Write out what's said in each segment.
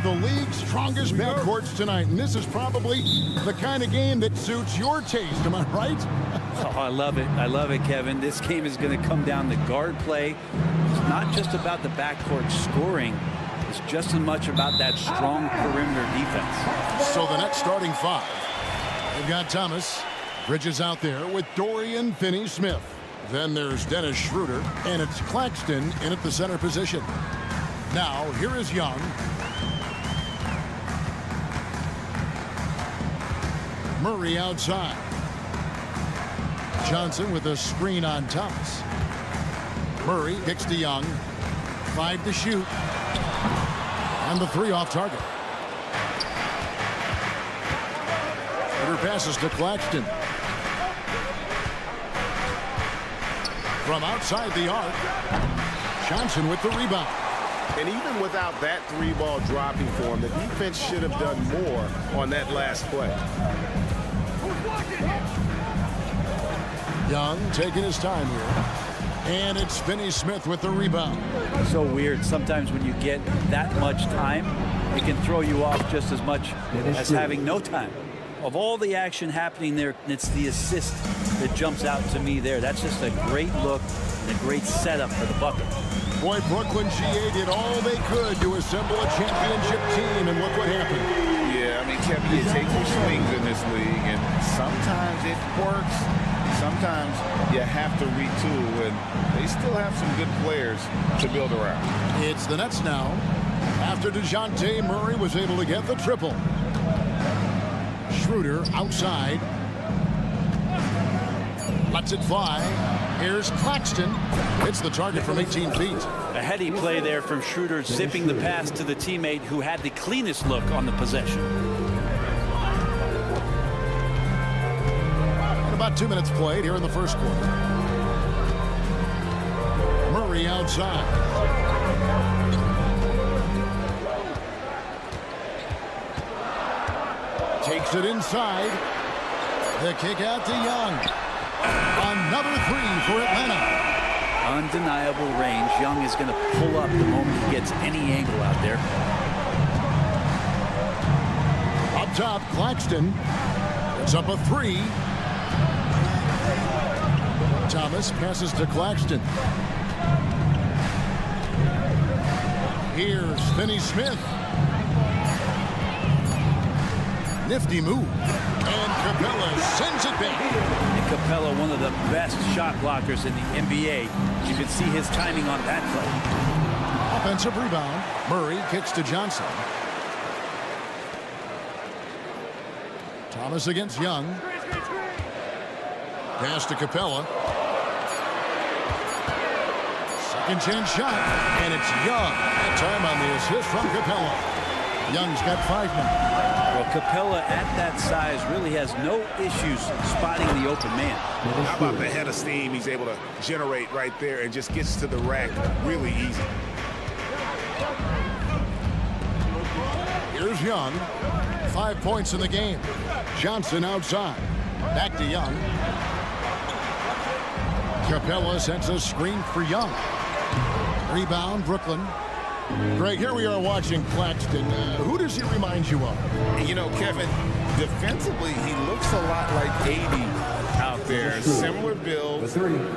of the league's strongest backcourts tonight, and this is probably the kind of game that suits your taste. Am I right? Oh, I love it. I love it, Kevin. This game is going to come down to guard play. It's not just about the backcourt scoring. It's just as much about that strong perimeter defense. So the next starting five. They've got Thomas. Bridges out there with Dorian Finney-Smith. Then there's Dennis Schroeder, and it's Claxton in at the center position. Now, here is Young. Murray outside. Johnson with a screen on Thomas. Murray kicks to Young. 5 to shoot. And the 3 off target. Schroeder passes to Claxton. From outside the arc, Johnson with the rebound. And even without that 3-ball dropping for him, the defense should have done more on that last play. Young taking his time here. And it's Finney-Smith with the rebound. So weird. Sometimes when you get that much time, it can throw you off just as much as having no time. Of all the action happening there, it's the assist that jumps out to me there. That's just a great look and a great setup for the bucket. Boy, Brooklyn GA did all they could to assemble a championship team, and look what happened. Yeah, I mean, Kevin, you take your swings in this league, and sometimes it works. Sometimes you have to retool, and they still have some good players to build around. It's the Nets now. After DeJounte Murray was able to get the triple. Schroeder outside. Lets it fly. Here's Claxton. Hits the target from 18 feet. A heady play there from Schroeder, zipping the pass to the teammate who had the cleanest look on the possession. And about 2 minutes played here in the first quarter. Murray outside. Takes it inside. The kick out to Young. Another 3 for Atlanta. Undeniable range. Young is going to pull up the moment he gets any angle out there. Up top, Claxton. It's up a 3. Thomas passes to Claxton. Here's Finney-Smith. Nifty move. And Capella sends it back. And Capella, one of the best shot blockers in the NBA. You can see his timing on that play. Offensive rebound. Murray kicks to Johnson. Thomas against Young. Pass to Capella. Second chance shot. And it's Young. That time on the assist from Capella. Young's got 5 now. Well, Capella at that size really has no issues spotting the open man. How about the head of steam he's able to generate right there and just gets to the rack really easy. Here's Young. 5 points in the game. Johnson outside. Back to Young. Capella sends a screen for Young. Rebound, Brooklyn. Greg, here we are watching Claxton. Who does he remind you of? You know, Kevin, defensively, he looks a lot like 80 out there. Similar build.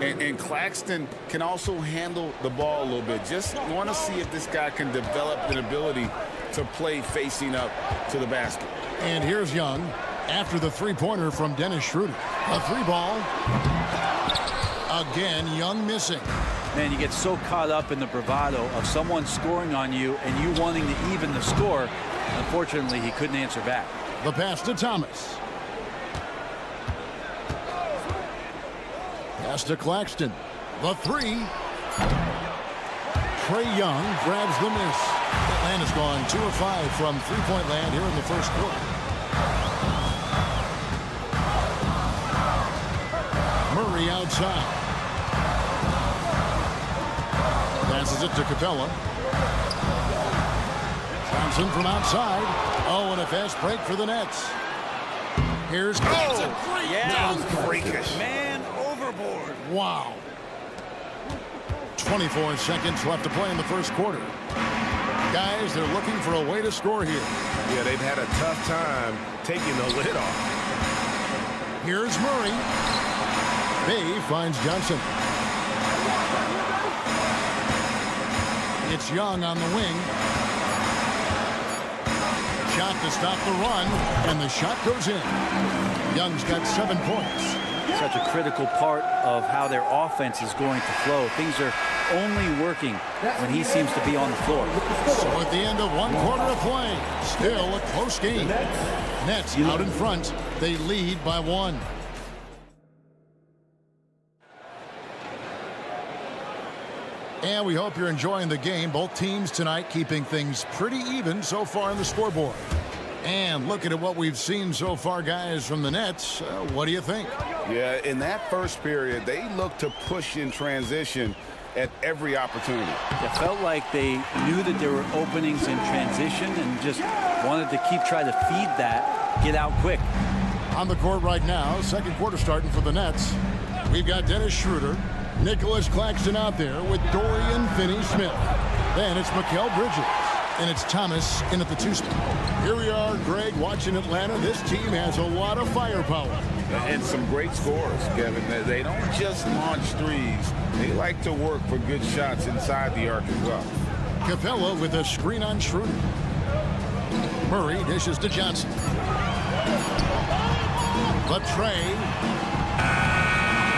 And Claxton can also handle the ball a little bit. Just want to see if this guy can develop an ability to play facing up to the basket. And here's Young after the 3-pointer from Dennis Schroeder. A 3-ball. Again, Young missing. Man, you get so caught up in the bravado of someone scoring on you and you wanting to even the score. Unfortunately, he couldn't answer back. The pass to Thomas. Pass to Claxton. The 3. Trae Young grabs the miss. Atlanta's gone 2 of 5 from 3-point land here in the first quarter. Murray outside. Passes it to Capella. Johnson from outside. Oh, and a fast break for the Nets. Here's Johnson. Yeah, freakish. Man overboard. Wow. 24 seconds left to play in the first quarter. Guys, they're looking for a way to score here. Yeah, they've had a tough time taking the lid off. Here's Murray. Bay finds Johnson. It's Young on the wing. Shot to stop the run, and the shot goes in. Young's got 7 points. Such a critical part of how their offense is going to flow. Things are only working when he seems to be on the floor. So at the end of 1 quarter of play, still a close game. Nets out in front. They lead by 1. And we hope you're enjoying the game. Both teams tonight keeping things pretty even so far on the scoreboard. And looking at what we've seen so far, guys, from the Nets, what do you think? Yeah, in that first period, they looked to push in transition at every opportunity. It felt like they knew that there were openings in transition and just wanted to try to feed that, get out quick. On the court right now, second quarter starting for the Nets. We've got Dennis Schroeder, Nicholas Claxton out there with Dorian Finney-Smith. Then it's Mikal Bridges, and it's Thomas in at the 2 spot. Here we are, Greg, watching Atlanta. This team has a lot of firepower. And some great scores, Kevin. They don't just launch threes. They like to work for good shots inside the arc as well. Capella with a screen on Schroeder. Murray dishes to Johnson. Latrey.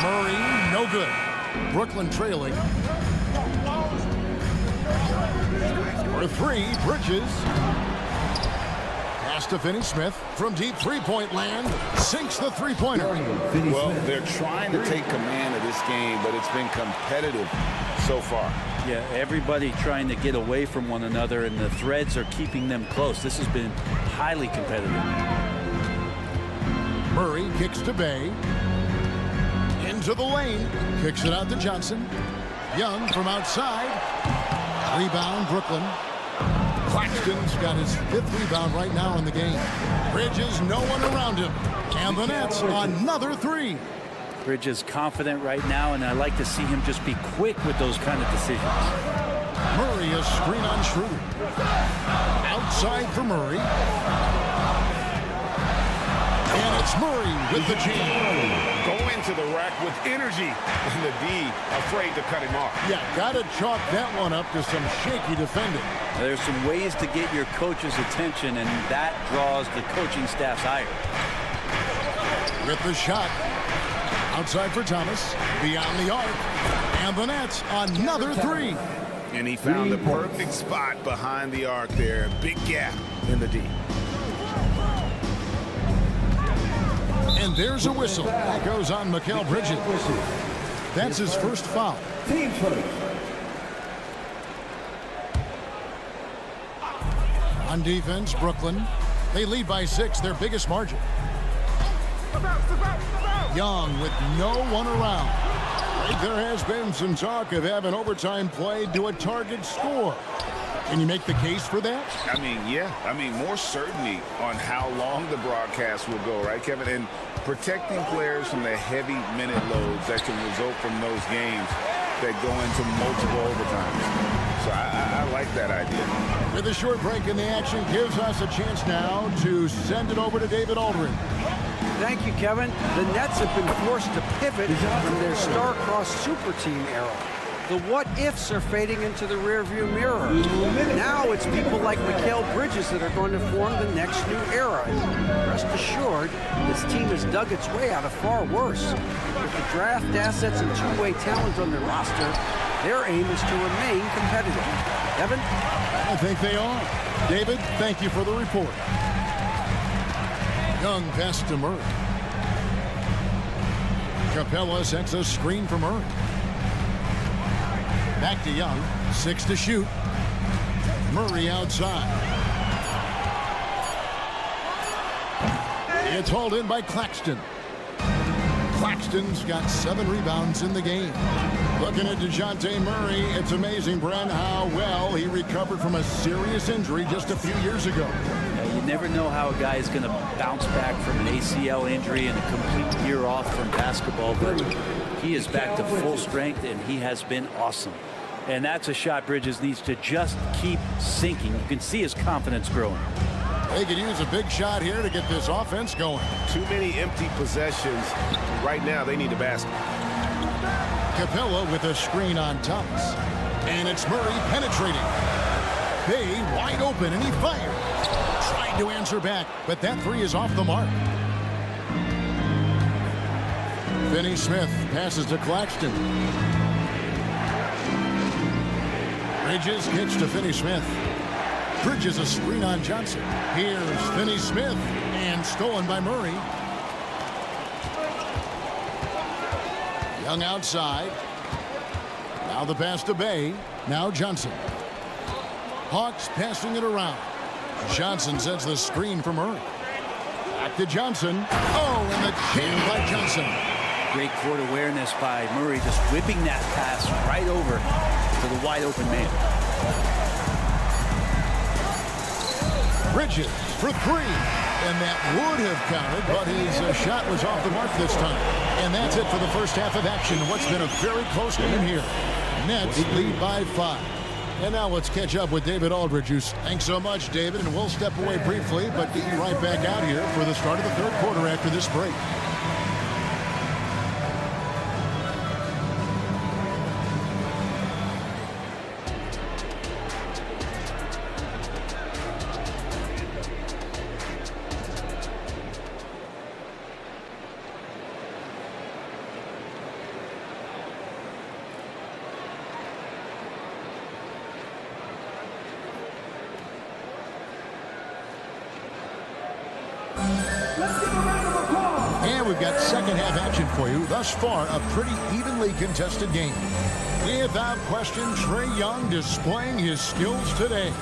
Murray, no good. Brooklyn trailing. For 3, Bridges. Pass to Finney-Smith from deep three-point land. Sinks the three-pointer. Well, they're trying to take command of this game, but it's been competitive so far. Yeah, everybody trying to get away from one another, and the threads are keeping them close. This has been highly competitive. Murray kicks to Bay. Into the lane. Kicks it out to Johnson. Young from outside. Rebound, Brooklyn. Claxton's got his 5th rebound right now in the game. Bridges, no one around him. And the Nets, another 3. Bridges confident right now, and I like to see him just be quick with those kind of decisions. Murray, a screen on Schroeder. Outside for Murray. And it's Murray with the jam. Go into the rack with energy, and the D afraid to cut him off. Yeah, got to chalk that one up to some shaky defending. There's some ways to get your coach's attention, and that draws the coaching staff's ire. With the shot. Outside for Thomas. Beyond the arc. And the Nets, another 3. And he found the perfect spot behind the arc there. Big gap in the D. And there's a whistle. That goes on Mikal Bridges. That's his first foul. On defense, Brooklyn. They lead by 6, their biggest margin. Young with no one around. I think there has been some talk of having overtime played to a target score. Can you make the case for that? I mean, yeah. I mean, more certainty on how long the broadcast will go, right, Kevin? And protecting players from the heavy minute loads that can result from those games that go into multiple overtimes. So I like that idea. With a short break in the action, gives us a chance now to send it over to David Aldrin. Thank you, Kevin. The Nets have been forced to pivot from their star-crossed super team era. The what-ifs are fading into the rearview mirror. Now it's people like Mikal Bridges that are going to form the next new era. And rest assured, this team has dug its way out of far worse. With the draft assets and two-way talent on their roster, their aim is to remain competitive. Evan? I think they are. David, thank you for the report. Young pass to Murray. Capella sets a screen for Murray. Back to Young. 6 to shoot. Murray outside. It's hauled in by Claxton. Claxton's got 7 rebounds in the game. Looking at DeJounte Murray, it's amazing, Brent, how well he recovered from a serious injury just a few years ago. You never know how a guy is going to bounce back from an ACL injury and a complete year off from basketball, but he is back to full strength, and he has been awesome. And that's a shot Bridges needs to just keep sinking. You can see his confidence growing. They could use a big shot here to get this offense going. Too many empty possessions. Right now, they need a basket. Capella with a screen on Thomas. And it's Murray penetrating. Bay wide open, and he fires. Trying to answer back, but that three is off the mark. Finney-Smith passes to Claxton. Bridges kicks to Finney-Smith. Bridges a screen on Johnson. Here's Finney-Smith, and stolen by Murray. Young outside. Now the pass to Bay. Now Johnson. Hawks passing it around. Johnson sets the screen for Murray. Back to Johnson. Oh, and the jam by Johnson. Great court awareness by Murray, just whipping that pass right over to the wide open man. Bridges for three. And that would have counted, but his shot was off the mark this time. And that's it for the first half of action. What's been a very close game here. Nets lead by 5. And now let's catch up with David Aldridge. Thanks so much, David. And we'll step away briefly, but get you right back out here for the start of the third quarter after this break. And we've got second half action for you. Thus far, a pretty evenly contested game. Without question, Trae Young displaying his skills today.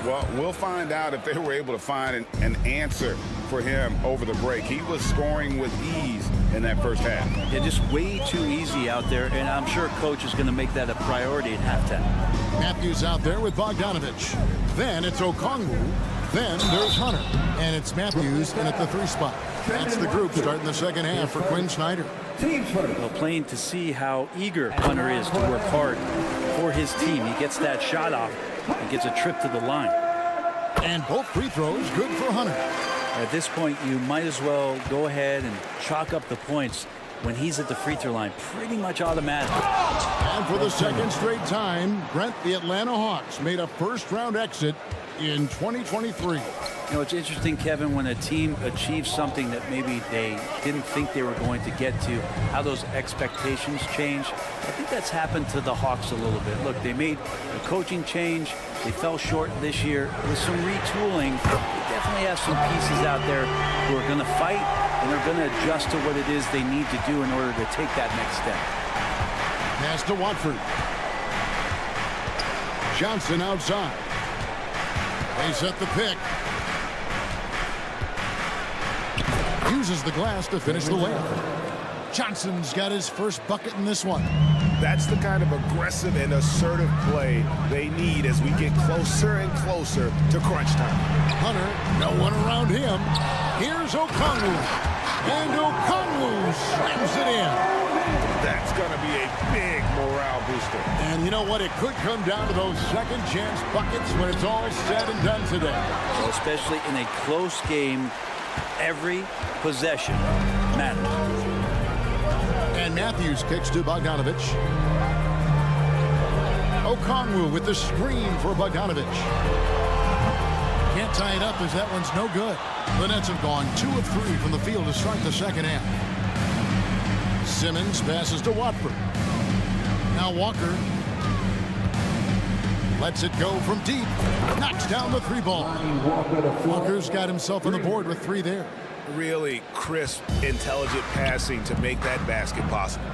Well, we'll find out if they were able to find an answer for him over the break. He was scoring with ease in that first half. Yeah, just way too easy out there, and I'm sure coach is going to make that a priority at halftime. Matthews out there with Bogdanovich. Then it's Okongwu. Then there's Hunter. And it's Matthews in at the 3 spot. That's the group starting the second half for Quinn Snyder. Well, plain to see how eager Hunter is to work hard for his team. He gets that shot off and gets a trip to the line. And both free throws good for Hunter. At this point, you might as well go ahead and chalk up the points when he's at the free throw line. Pretty much automatic. And for the second straight time, Brent, the Atlanta Hawks made a first-round exit in 2023. You know, it's interesting, Kevin, when a team achieves something that maybe they didn't think they were going to get to, how those expectations change. I think that's happened to the Hawks a little bit. Look, they made a coaching change. They fell short this year. With some retooling, they definitely have some pieces out there who are going to fight and are going to adjust to what it is they need to do in order to take that next step. Pass to Watford. Johnson outside. They set the pick. Uses the glass to finish the layup. Johnson's got his first bucket in this one. That's the kind of aggressive and assertive play they need as we get closer and closer to crunch time. Hunter, no one around him. Here's Okongwu. And Okongwu slams it in. That's going to be a big morale booster. And you know what? It could come down to those second chance buckets when it's all said and done today. Well, especially in a close game, every possession matters. And Matthews kicks to Bogdanovich. Okongwu with the screen for Bogdanovich. Can't tie it up as that one's no good. The Nets have gone 2 of 3 from the field to start the second half. Simmons passes to Watford. Now Walker lets it go from deep. Knocks down the 3-ball. Walker's got himself on the board with 3 there. Really crisp, intelligent passing to make that basket possible.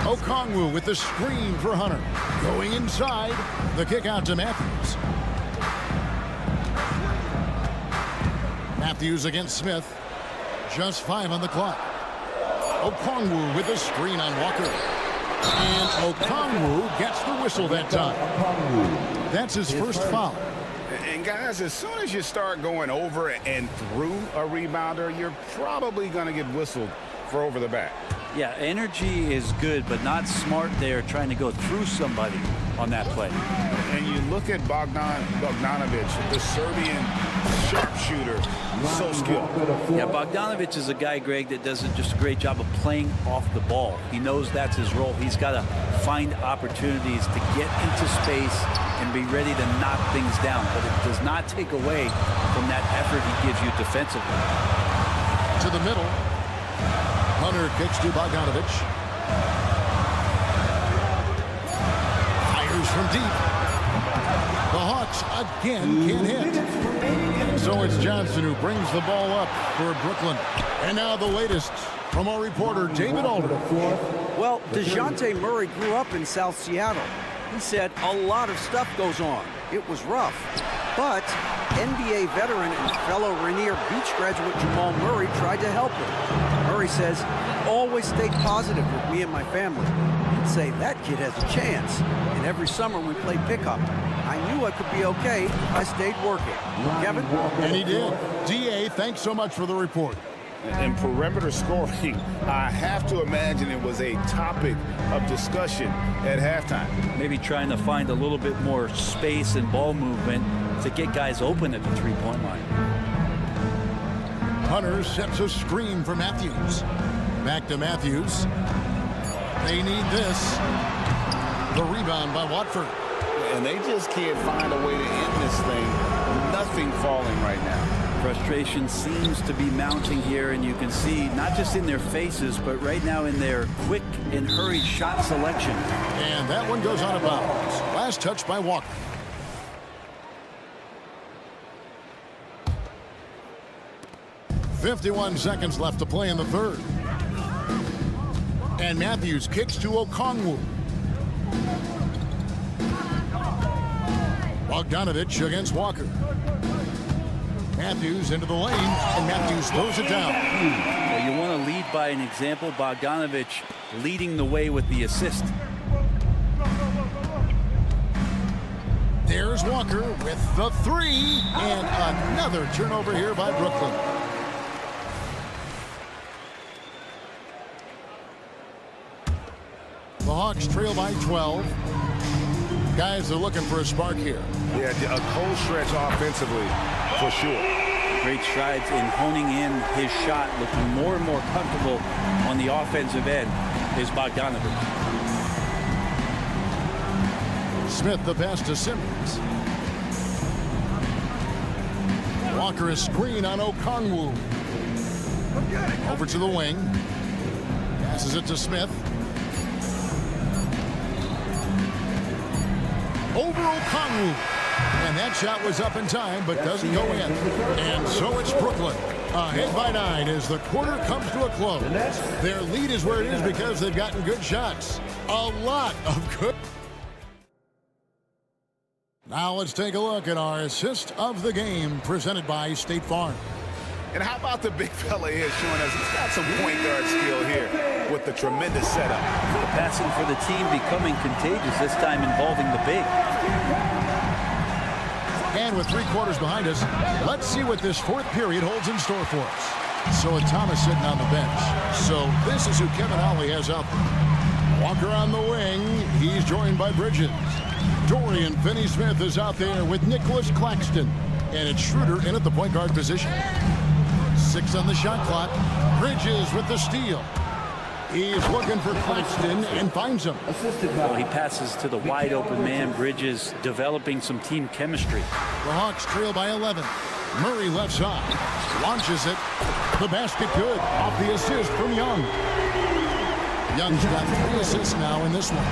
Okongwu with the screen for Hunter. Going inside. The kick out to Matthews. Matthews against Smith. Just 5 on the clock. Okongwu with the screen on Walker. And Okongwu gets the whistle that time. That's his first foul. And guys, as soon as you start going over and through a rebounder, you're probably going to get whistled for over the back. Yeah, energy is good, but not smart there trying to go through somebody on that play. And you look at Bogdanovic, the Serbian sharpshooter, so skilled. Yeah, Bogdanovic is a guy, Greg, that does just a great job of playing off the ball. He knows that's his role. He's got to find opportunities to get into space and be ready to knock things down. But it does not take away from that effort he gives you defensively. To the middle. Hunter kicks to Bogdanovic. Fires from deep. The Hawks again can't hit. So it's Johnson who brings the ball up for Brooklyn. And now the latest from our reporter, David Alder. Well, DeJounte Murray grew up in South Seattle. He said a lot of stuff goes on. It was rough. But NBA veteran and fellow Rainier Beach graduate Jamal Murray tried to help him. Murray says, always stayed positive with me and my family. He'd say, that kid has a chance. And every summer we played pickup. I knew I could be okay if I stayed working. Kevin? And he did. D.A., thanks so much for the report. And perimeter scoring, I have to imagine it was a topic of discussion at halftime. Maybe trying to find a little bit more space and ball movement to get guys open at the three-point line. Hunter sets a screen for Matthews. Back to Matthews. They need this. The rebound by Watford. And they just can't find a way to end this thing. Nothing falling right now. Frustration seems to be mounting here, and you can see not just in their faces, but right now in their quick and hurried shot selection. And that one goes out of bounds. Last touch by Walker. .51 seconds left to play in the third. And Matthews kicks to Okongwu. Bogdanovic against Walker. Matthews into the lane, and Matthews throws it down. Well, you want to lead by an example. Bogdanovic leading the way with the assist. There's Walker with the three, and another turnover here by Brooklyn. The Hawks trail by 12. Guys are looking for a spark here. Yeah, a cold stretch offensively, for sure. Great strides in honing in his shot, looking more and more comfortable on the offensive end is Bogdanovic. Smith the pass to Simmons. Walker a screen on Okongwu. Over to the wing. Passes it to Smith. Over Okongwu. And that shot was up in time, but doesn't go in. And so it's Brooklyn. Ahead by 9 as the quarter comes to a close. Their lead is where it is because they've gotten good shots. A lot of good. Now let's take a look at our assist of the game presented by State Farm. And how about the big fella here showing us he's got some point guard skill here with the tremendous setup. The passing for the team becoming contagious, this time involving the big. And with 3 quarters behind us, let's see what this fourth period holds in store for us. So with Thomas sitting on the bench. So this is who Kevin Ollie has out there. Walker on the wing. He's joined by Bridges. Dorian Finney-Smith is out there with Nicholas Claxton. And it's Schroeder in at the point guard position. 6 on the shot clock. Bridges with the steal. He's looking for Claxton and finds him. Well, he passes to the wide open man. Bridges developing some team chemistry. The Hawks trail by 11. Murray left side. Launches it. The basket good. Off the assist from Young. Young's got 3 assists now in this one.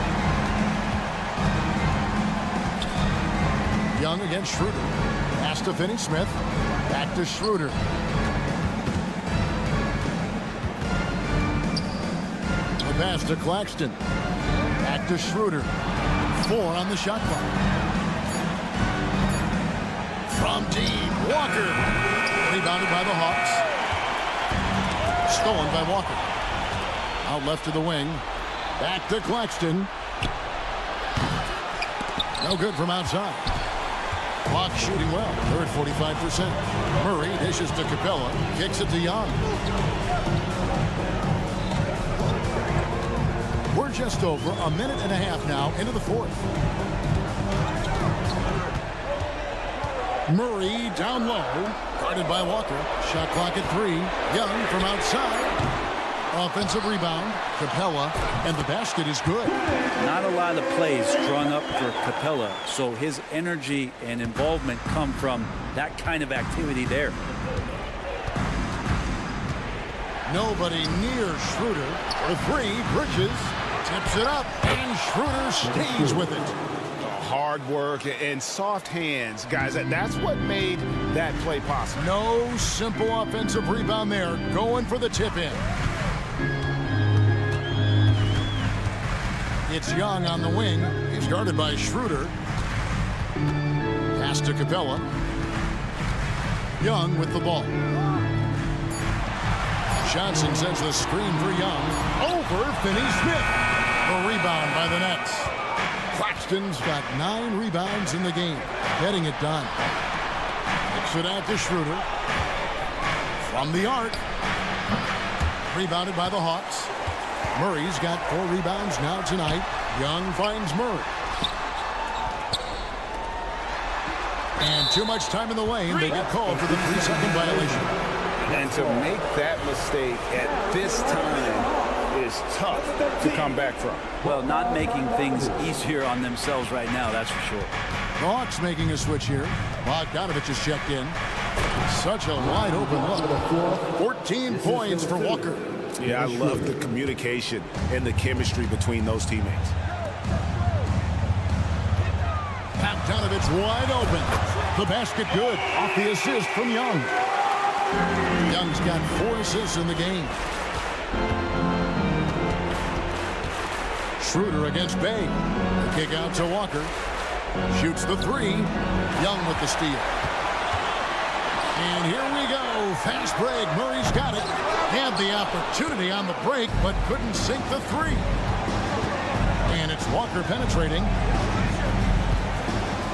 Young against Schroeder. Pass to Finney-Smith. Back to Schroeder. Pass to Claxton. Back to Schroeder. 4 on the shot clock. From deep, Walker. Rebounded by the Hawks. Stolen by Walker. Out left to the wing. Back to Claxton. No good from outside. Hawks shooting well. They're at 45%. Murray dishes to Capella. Kicks it to Young. just over a minute and a half now into the fourth. Murray down low, guarded by Walker. Shot clock at 3. Young from outside. Offensive rebound, Capella, and the basket is good. Not a lot of plays strung up for Capella, so his energy and involvement come from that kind of activity there. Nobody near Schroeder. For 3, Bridges tips it up, and Schroeder stays with it. Hard work and soft hands, guys. That's what made that play possible. No simple offensive rebound there. Going for the tip-in. It's Young on the wing. He's guarded by Schroeder. Pass to Capella. Young with the ball. Johnson sends the screen for Young. Over Finney-Smith. The rebound by the Nets. Claxton's got 9 rebounds in the game. Getting it done. Kicks it out to Schroeder. From the arc. Rebounded by the Hawks. Murray's got 4 rebounds now tonight. Young finds Murray. And too much time in the lane. They get called for the 3-second violation. And to make that mistake at this time is tough to come back from. Well, not making things easier on themselves right now, that's for sure. The Hawks making a switch here. Bogdanovich has checked in. Such a wide open look. 14 points for Walker. Yeah, I love the communication and the chemistry between those teammates. Bogdanovich wide open. The basket good. Off the assist from Young. Young's got 4 assists in the game. Schroeder against Bay. The kick out to Walker. Shoots the 3. Young with the steal. And here we go. Fast break. Murray's got it. Had the opportunity on the break, but couldn't sink the 3. And it's Walker penetrating.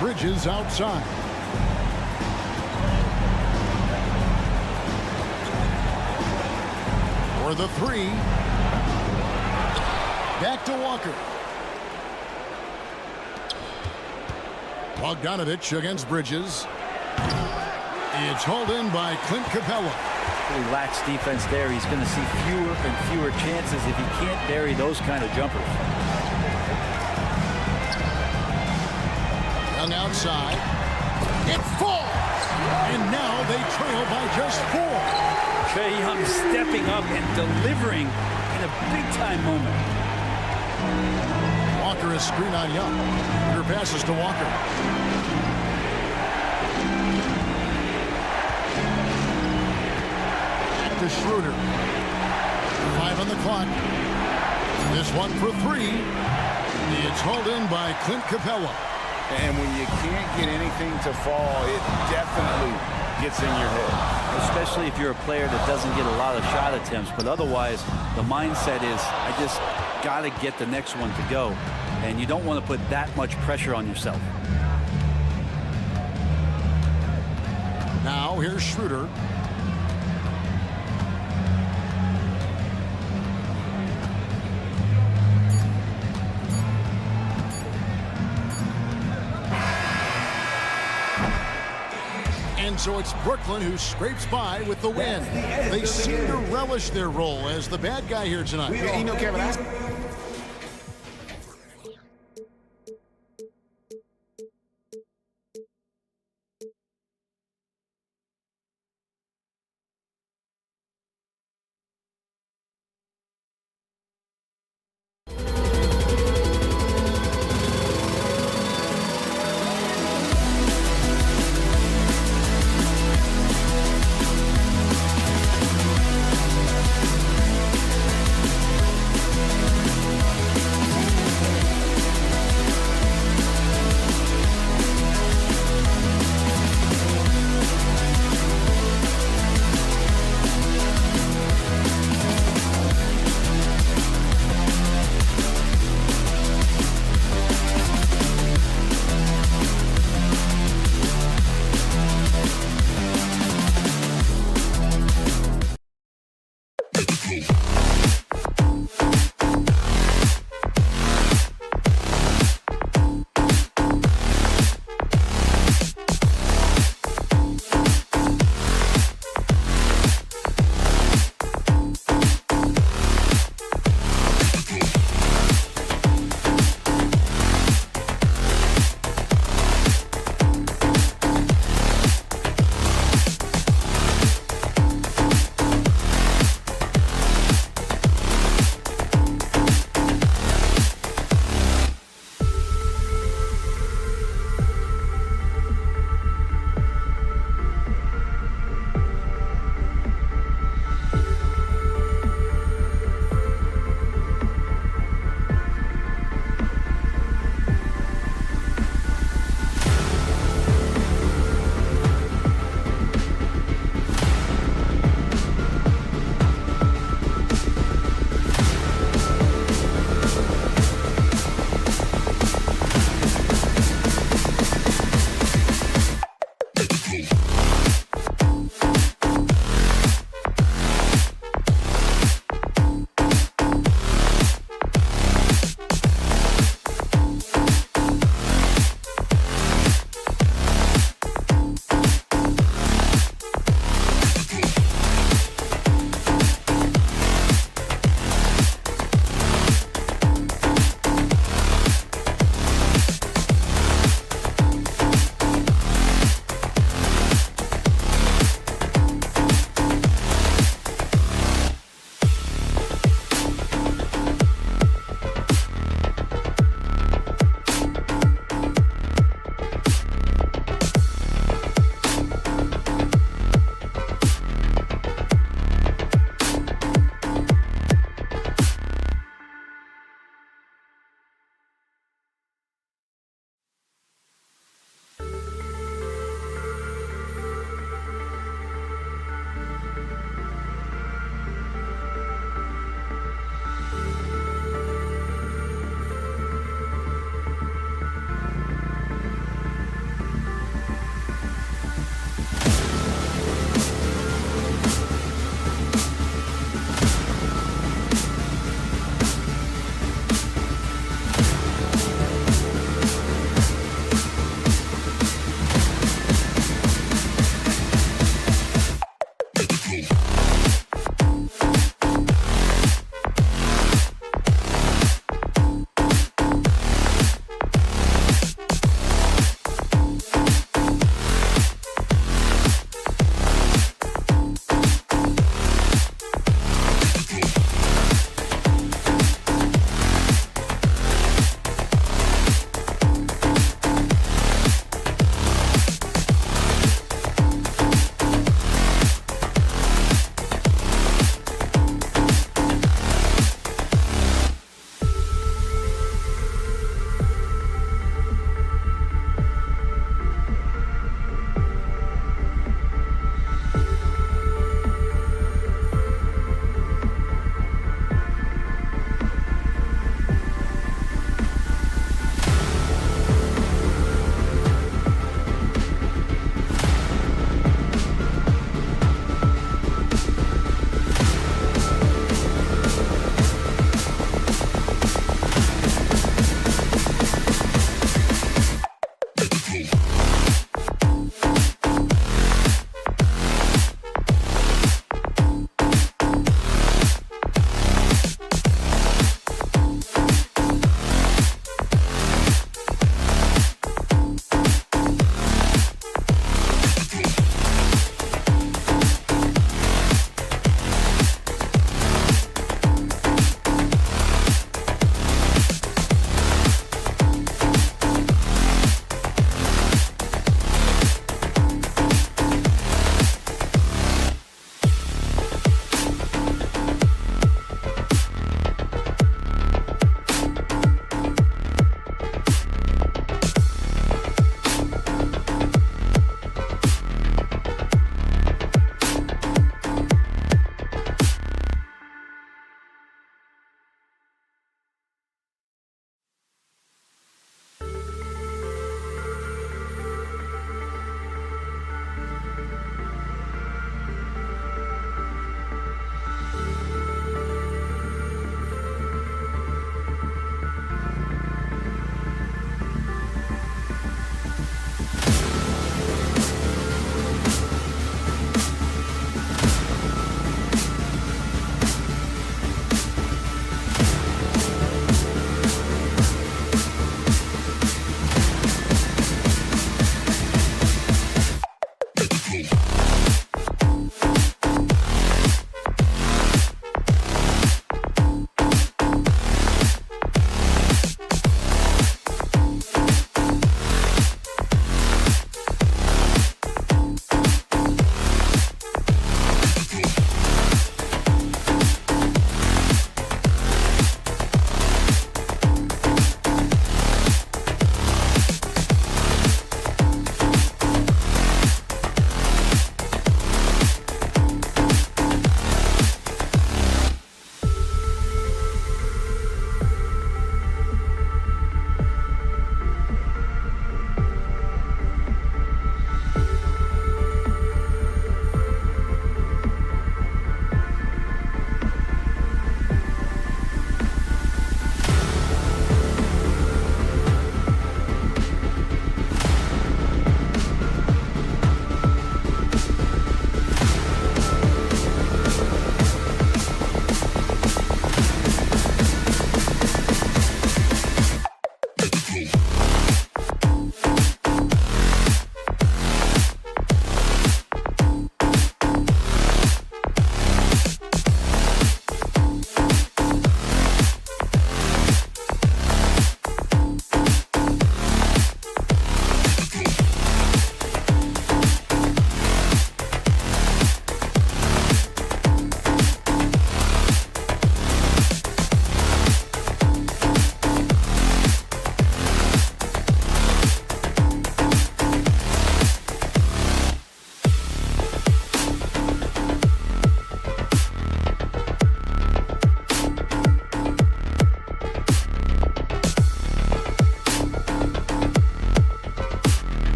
Bridges outside. For the 3. Back to Walker. Bogdanovich against Bridges. It's hauled in by Clint Capella. Pretty lax defense there. He's going to see fewer and fewer chances if he can't bury those kind of jumpers. Young outside. It falls! And now they trail by just 4. Trae Young stepping up and delivering in a big-time moment. Walker is screen on Young. Her passes to Walker. Back to Schroeder. 5 on the clock. This one for 3. It's hauled in by Clint Capella. And when you can't get anything to fall, it definitely gets in your head. Especially if you're a player that doesn't get a lot of shot attempts. But otherwise, the mindset is, I just got to get the next one to go. And you don't want to put that much pressure on yourself. Now here's Schroeder. And so it's Brooklyn who scrapes by with the win. They seem to relish their role as the bad guy here tonight. You know, Kevin,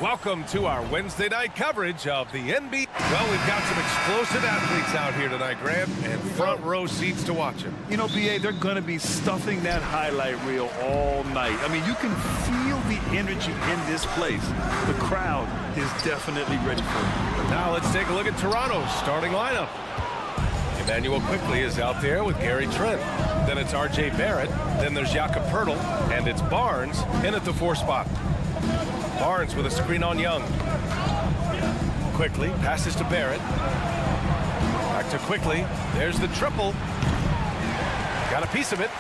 Welcome to our Wednesday night coverage of the NBA. Well, we've got some explosive athletes out here tonight, Grant, and front row seats to watch them. You know, BA, they're going to be stuffing that highlight reel all night. I mean, you can feel the energy in this place. The crowd is definitely ready for it. Now let's take a look at Toronto's starting lineup. Emmanuel quickly is out there with Gary Trent. Then it's R.J. Barrett. Then there's Jakob Poeltl, and it's Barnes in at the 4 spot. Barnes with a screen on Young. Quickly passes to Barrett. Back to Quickly. There's the triple. Got a piece of it.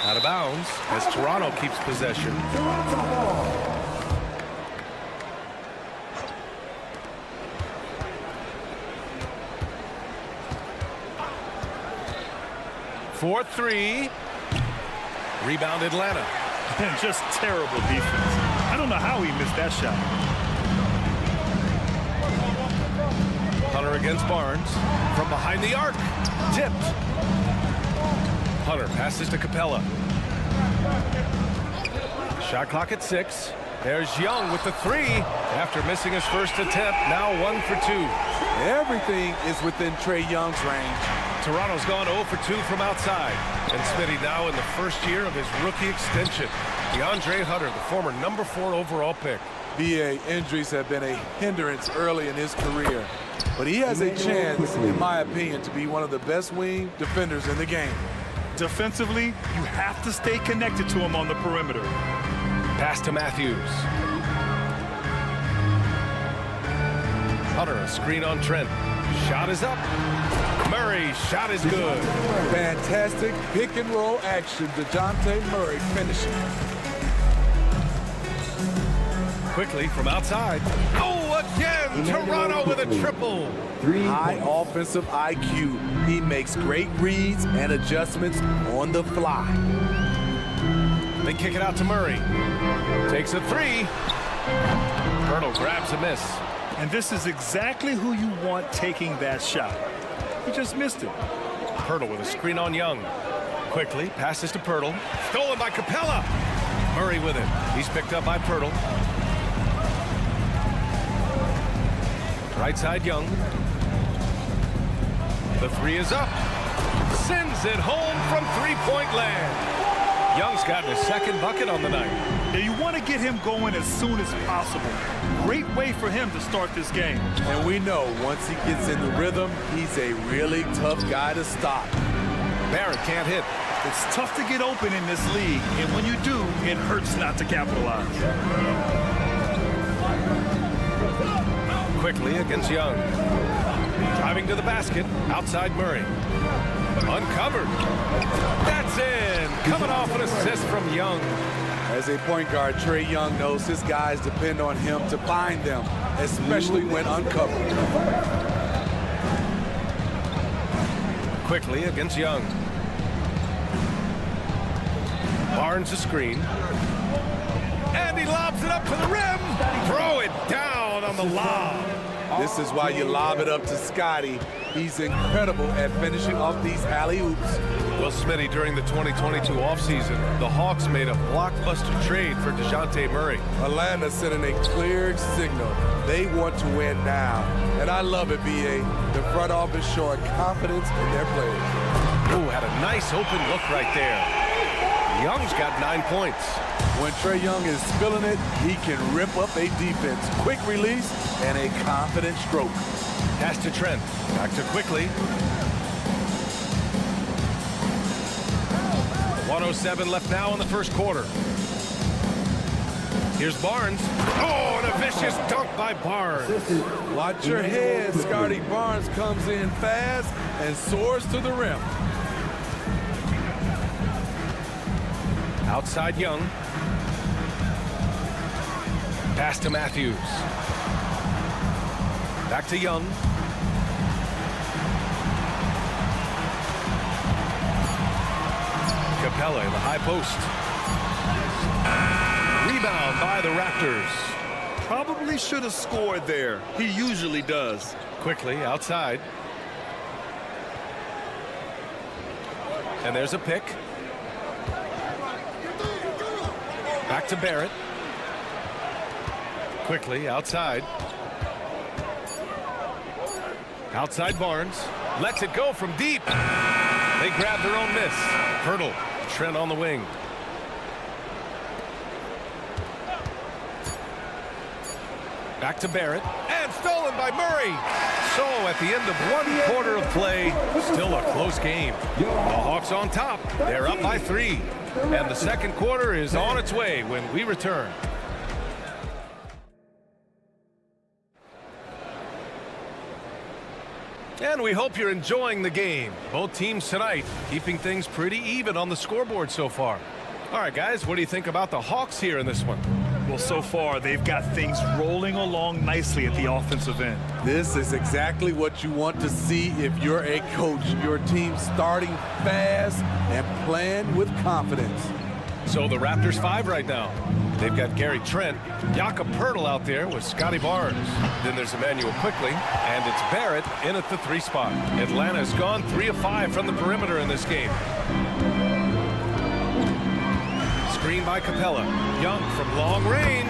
Out of bounds as Toronto keeps possession. For 3. Rebound Atlanta. Just terrible defense. I don't know how he missed that shot. Hunter against Barnes. From behind the arc. Tipped. Hunter passes to Capella. Shot clock at 6. There's Young with the 3. After missing his first attempt, now 1 for 2. Everything is within Trae Young's range. Toronto's gone 0 for 2 from outside. And Smitty now in the first year of his rookie extension. DeAndre Hunter, the former number 4 overall pick. BA, injuries have been a hindrance early in his career. But he has a chance, in my opinion, to be one of the best wing defenders in the game. Defensively, you have to stay connected to him on the perimeter. Pass to Matthews. Hunter, a screen on Trent. Shot is up. Murray, shot is good. Fantastic pick and roll action. DeJounte Murray finishing. Quickly from outside. Oh, again! Toronto with a triple. High offensive IQ. He makes great reads and adjustments on the fly. They kick it out to Murray. Takes a 3. Poeltl grabs a miss. And this is exactly who you want taking that shot. He just missed it. Poeltl with a screen on Young. Quickly passes to Poeltl. Stolen by Capella. Murray with it. He's picked up by Poeltl. Right side Young. The 3 is up. Sends it home from 3-point land. Young's gotten his second bucket on the night. Yeah, you want to get him going as soon as possible. Great way for him to start this game. And we know once he gets in the rhythm, he's a really tough guy to stop. Barrett can't hit. It's tough to get open in this league, and when you do, it hurts not to capitalize. Quickly against Young. Driving to the basket. Outside Murray. Uncovered. That's in. Coming off an assist from Young. As a point guard, Trae Young knows his guys depend on him to find them, especially when uncovered. Quickly against Young. Barnes a screen. And he lobs it up to the rim. Throw it down on the lob. This is why you lob it up to Scotty. He's incredible at finishing off these alley-oops. Well, Smitty, during the 2022 offseason, the Hawks made a blockbuster trade for DeJounte Murray. Atlanta sending a clear signal. They want to win now. And I love it, B.A. The front office showing confidence in their players. Ooh, had a nice open look right there. Young's got 9 points. When Trae Young is feeling it, he can rip up a defense. Quick release and a confident stroke. Pass to Trent. Back to Quickly. 1:07 left now in the first quarter. Here's Barnes. Oh, and a vicious dunk by Barnes. Watch your head. Scotty Barnes comes in fast and soars to the rim. Outside Young. Pass to Matthews. Back to Young. Capella in the high post. Rebound by the Raptors. Probably should have scored there. He usually does. Quickly outside. And there's a pick. Back to Barrett. Quickly outside. Outside Barnes. Lets it go from deep. They grab their own miss. Hurdle. Trent on the wing. Back to Barrett. And stolen by Murray. So at the end of 1 quarter of play, still a close game. The Hawks on top. They're up by 3. And the second quarter is on its way when we return. And we hope you're enjoying the game. Both teams tonight keeping things pretty even on the scoreboard so far. All right, guys, what do you think about the Hawks here in this one? Well, so far, they've got things rolling along nicely at the offensive end. This is exactly what you want to see if you're a coach. Your team starting fast and playing with confidence. So the Raptors 5 right now. They've got Gary Trent, Jakob Poeltl out there with Scotty Barnes. Then there's Emmanuel Quickly, and it's Barrett in at the 3 spot. Atlanta's gone 3 of 5 from the perimeter in this game. Screen by Capella. Young from long range,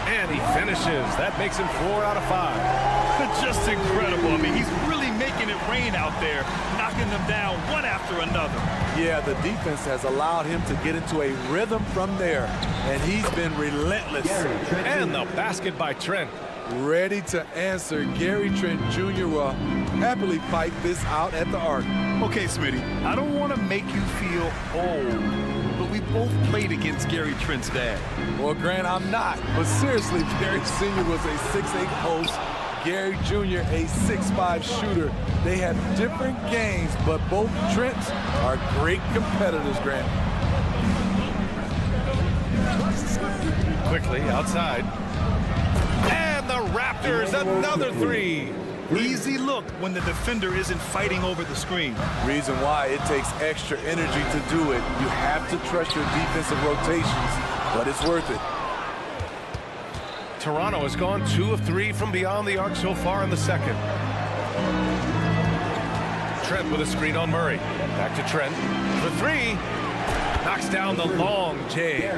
and he finishes. That makes him 4 out of 5. Just incredible. I mean, he's really making it rain out there, knocking them down one after another. Yeah, the defense has allowed him to get into a rhythm from there, and he's been relentless. And the basket by Trent. Ready to answer. Gary Trent Jr. will happily fight this out at the arc. Okay, Smitty, I don't want to make you feel old, but we both played against Gary Trent's dad. Well, Grant, I'm not. But seriously, Gary Sr. was a 6'8" post. Gary Jr. a 6'5" shooter. They have different games, but both Trents are great competitors, Grant. Quickly outside. And the Raptors, another 3. Easy look when the defender isn't fighting over the screen. Reason why it takes extra energy to do it. You have to trust your defensive rotations, but it's worth it. Toronto has gone 2 of 3 from beyond the arc so far in the second. Trent with a screen on Murray. Back to Trent for 3. Knocks down the long J.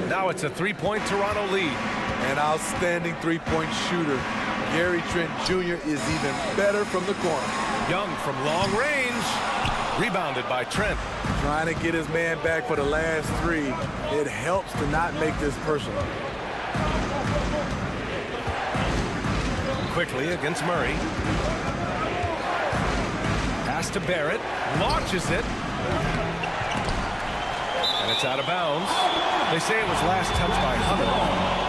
Now it's a 3-point Toronto lead. An outstanding 3-point shooter. Gary Trent Jr. is even better from the corner. Young from long range. Rebounded by Trent. Trying to get his man back for the last 3. It helps to not make this personal. Quickly against Murray. Pass to Barrett. Launches it. And it's out of bounds. They say it was last touched by Hunter.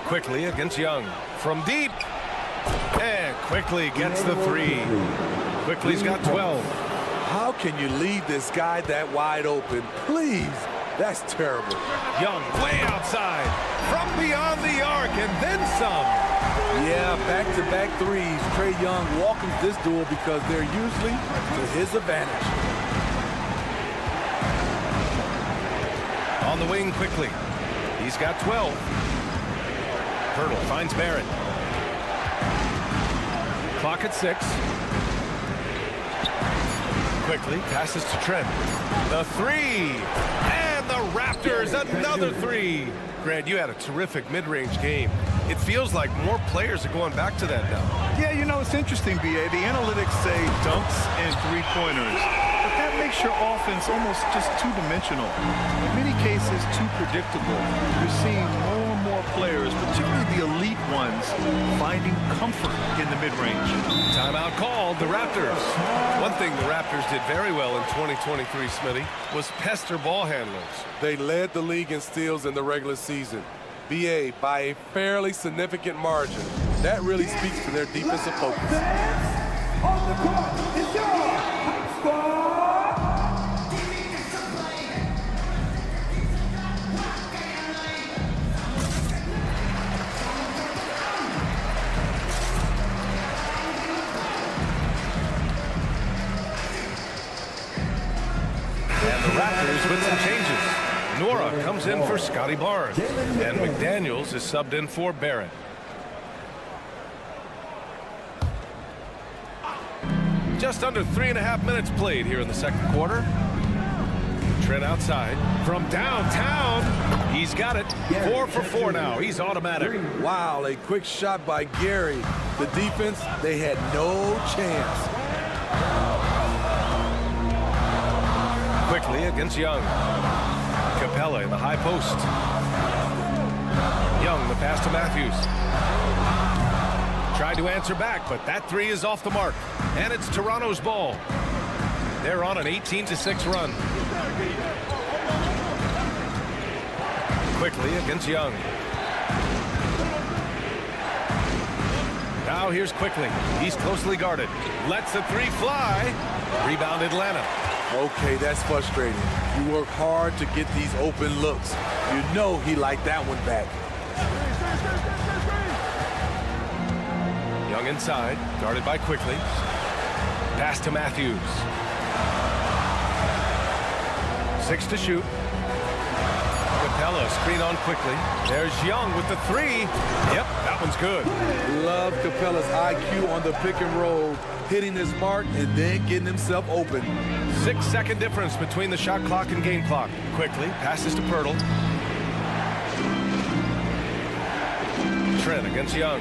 Quickly against Young. From deep. And Quickly gets the 3. Quickly's got 12. How can you leave this guy that wide open? Please. That's terrible. Young way outside. From beyond the arc and then some. Yeah, back-to-back threes. Trae Young welcomes this duel because they're usually to his advantage. On the wing quickly. He's got 12. Pirtle finds Barrett. Clock at 6. Quickly passes to Trent. The 3. And the Raptors, another 3. Grant, you had a terrific mid-range game. It feels like more players are going back to that now. Yeah, you know, it's interesting, B.A. The analytics say dunks and three-pointers, but that makes your offense almost just two-dimensional. In many cases, too predictable. You're seeing more and more players, particularly the elite ones, finding comfort in the mid-range. Timeout called, the Raptors. One thing the Raptors did very well in 2023, Smitty, was pester ball handlers. They led the league in steals in the regular season. BA by a fairly significant margin. That really speaks to their defensive focus. On the court is your squad. And the Raptors with some changes. Nora comes in for Scotty Barnes, and McDaniels is subbed in for Barrett. Just under 3.5 minutes played here in the second quarter. Trent outside from downtown. He's got it. 4 for 4 now. He's automatic. Wow, a quick shot by Gary. The defense, they had no chance. Quickly against Young. Capella in the high post. Young, the pass to Matthews. Tried to answer back, but that 3 is off the mark. And it's Toronto's ball. They're on an 18-6 run. Quickly against Young. Now here's Quickly. He's closely guarded. Lets the 3 fly. Rebound Atlanta. Okay, that's frustrating. You work hard to get these open looks. You know he liked that one back. Young inside, guarded by Quickly. Pass to Matthews. 6 to shoot. Capella screen on Quickly. There's Young with the 3. Yep, that one's good. Love Capella's IQ on the pick and roll, hitting his mark and then getting himself open. 6-second difference between the shot clock and game clock. Quickly passes to Pirtle. Trent against Young.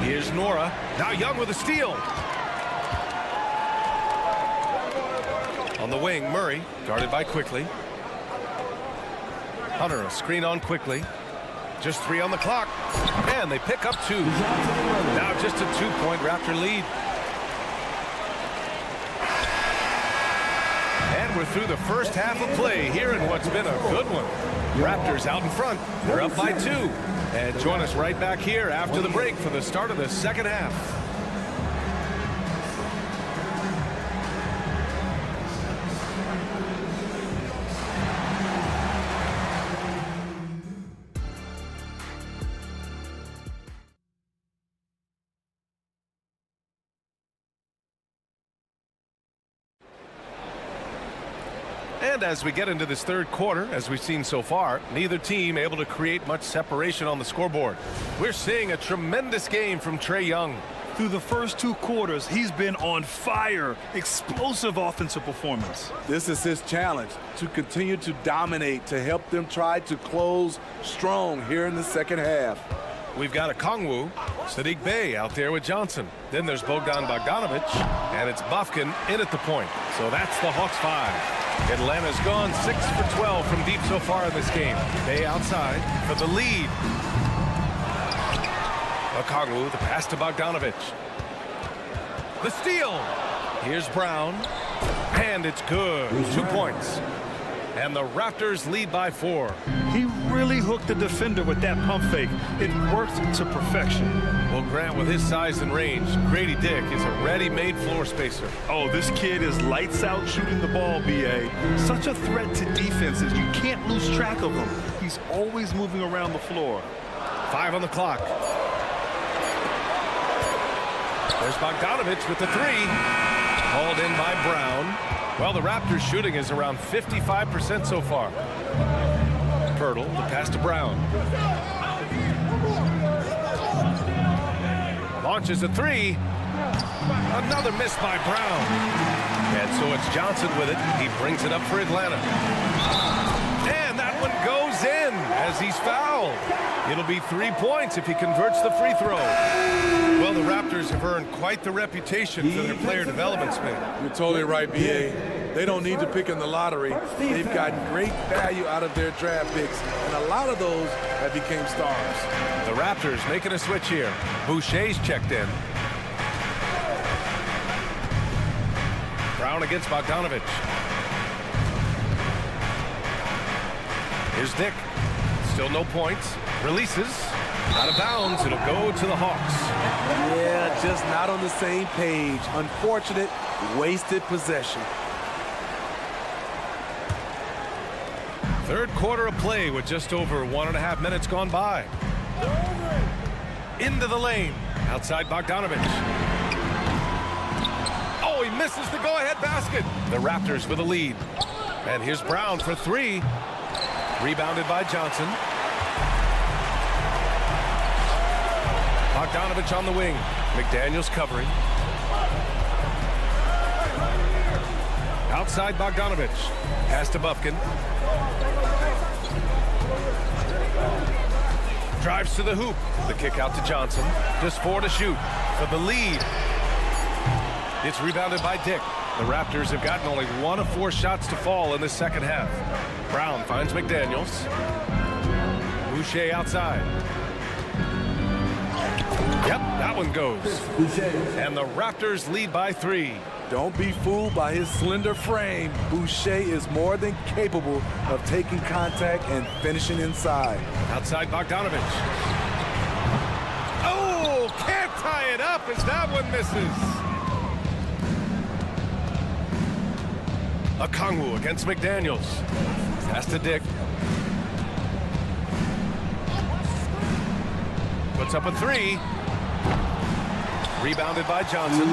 Here's Nora. Now Young with a steal. On the wing, Murray, guarded by Quickly. Hunter, a screen on Quickly. Just 3 on the clock. And they pick up 2. Now just a 2-point Raptor lead. And we're through the first half of play here in what's been a good one. Raptors out in front. They're up by 2. And join us right back here after the break for the start of the second half. And as we get into this third quarter, as we've seen so far, neither team able to create much separation on the scoreboard. We're seeing a tremendous game from Trae Young. Through the first 2 quarters, he's been on fire. Explosive offensive performance. This is his challenge, to continue to dominate, to help them try to close strong here in the second half. We've got a Kongwu, Sadiq Bey out there with Johnson. Then there's Bogdan Bogdanovic, and it's Bufkin in at the point. So that's the Hawks 5. Atlanta's gone 6 for 12 from deep so far in this game. Bey outside for the lead. Okongwu, the pass to Bogdanovic. The steal. Here's Brown. And it's good. 2 points. And the Raptors lead by 4. He really hooked the defender with that pump fake. It worked to perfection. Well, Grant, with his size and range, Grady Dick is a ready-made floor spacer. Oh, this kid is lights out shooting the ball, B.A. Such a threat to defenses. You can't lose track of him. He's He's always moving around the floor. 5 on the clock. There's Bogdanovich with the 3. Hauled in by Brown. Well, the Raptors shooting is around 55% so far. Pirtle, the pass to Brown. Launches a 3. Another miss by Brown. And so it's Johnson with it. He brings it up for Atlanta. And that one goes in as he's fouled. It'll be 3 points if he converts the free throw. Well, the Raptors have earned quite the reputation for their player development spin. You're totally right, B.A. They don't need to pick in the lottery. They've gotten great value out of their draft picks, and a lot of those have become stars. The Raptors making a switch here. Boucher's checked in. Brown against Bogdanovich. Here's Dick. Still no points. Releases. Out of bounds. It'll go to the Hawks. Yeah, just not on the same page. Unfortunate, wasted possession. Third quarter of play with just over 1.5 minutes gone by. Into the lane. Outside Bogdanovich. Oh, he misses the go-ahead basket. The Raptors with a lead. And here's Brown for 3. Rebounded by Johnson. Bogdanovich on the wing. McDaniels covering. Outside Bogdanovich. Pass to Bufkin. Drives to the hoop. The kick out to Johnson. Just 4 to shoot for the lead. It's rebounded by Dick. The Raptors have gotten only 1 of 4 shots to fall in the second half. Brown finds McDaniels. Boucher outside. Yep, that one goes. And the Raptors lead by 3. Don't be fooled by his slender frame. Boucher is more than capable of taking contact and finishing inside. Outside Bogdanovich. Oh, can't tie it up as that one misses. Okongwu against McDaniels. Pass to Dick. Puts up a 3. Rebounded by Johnson.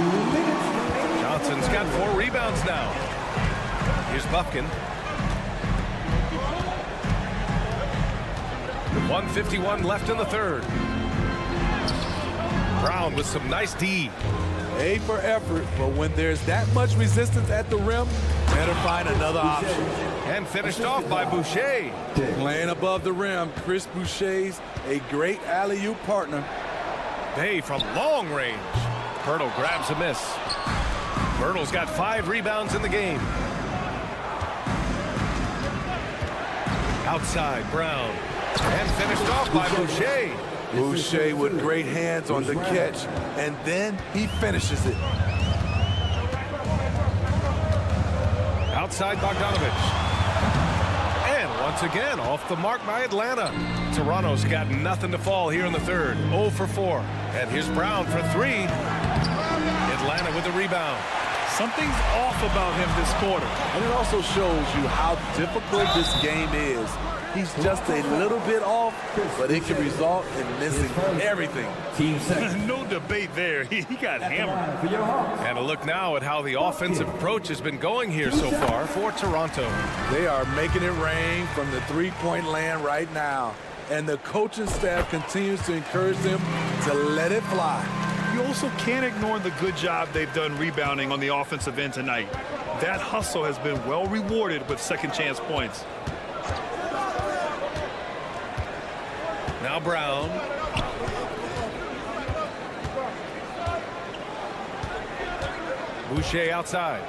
Johnson's got 4 rebounds now. Here's Bufkin. 1:51 left in the third. Brown with some nice D. A for effort, but when there's that much resistance at the rim, better find another option. And finished off by Boucher. Playing above the rim, Chris Boucher's a great alley-oop partner. Bay from long range. Pirtle grabs a miss. Pirtle's got 5 rebounds in the game. Outside, Brown. And finished off by Boucher. Boucher with great hands on the catch, and then he finishes it. Outside Bogdanovich. And once again, off the mark by Atlanta. Toronto's got nothing to fall here in the third. 0 for 4. And here's Brown for 3. Atlanta with the rebound. Something's off about him this quarter. And it also shows you how difficult this game is. He's just a little bit off, but it can result in missing everything. No debate there. He got hammered. And a look now at how the offensive approach has been going here so far for Toronto. They are making it rain from the three-point land right now. And the coaching staff continues to encourage them to let it fly. You also can't ignore the good job they've done rebounding on the offensive end tonight. That hustle has been well rewarded with second chance points. Now Brown. Boucher outside.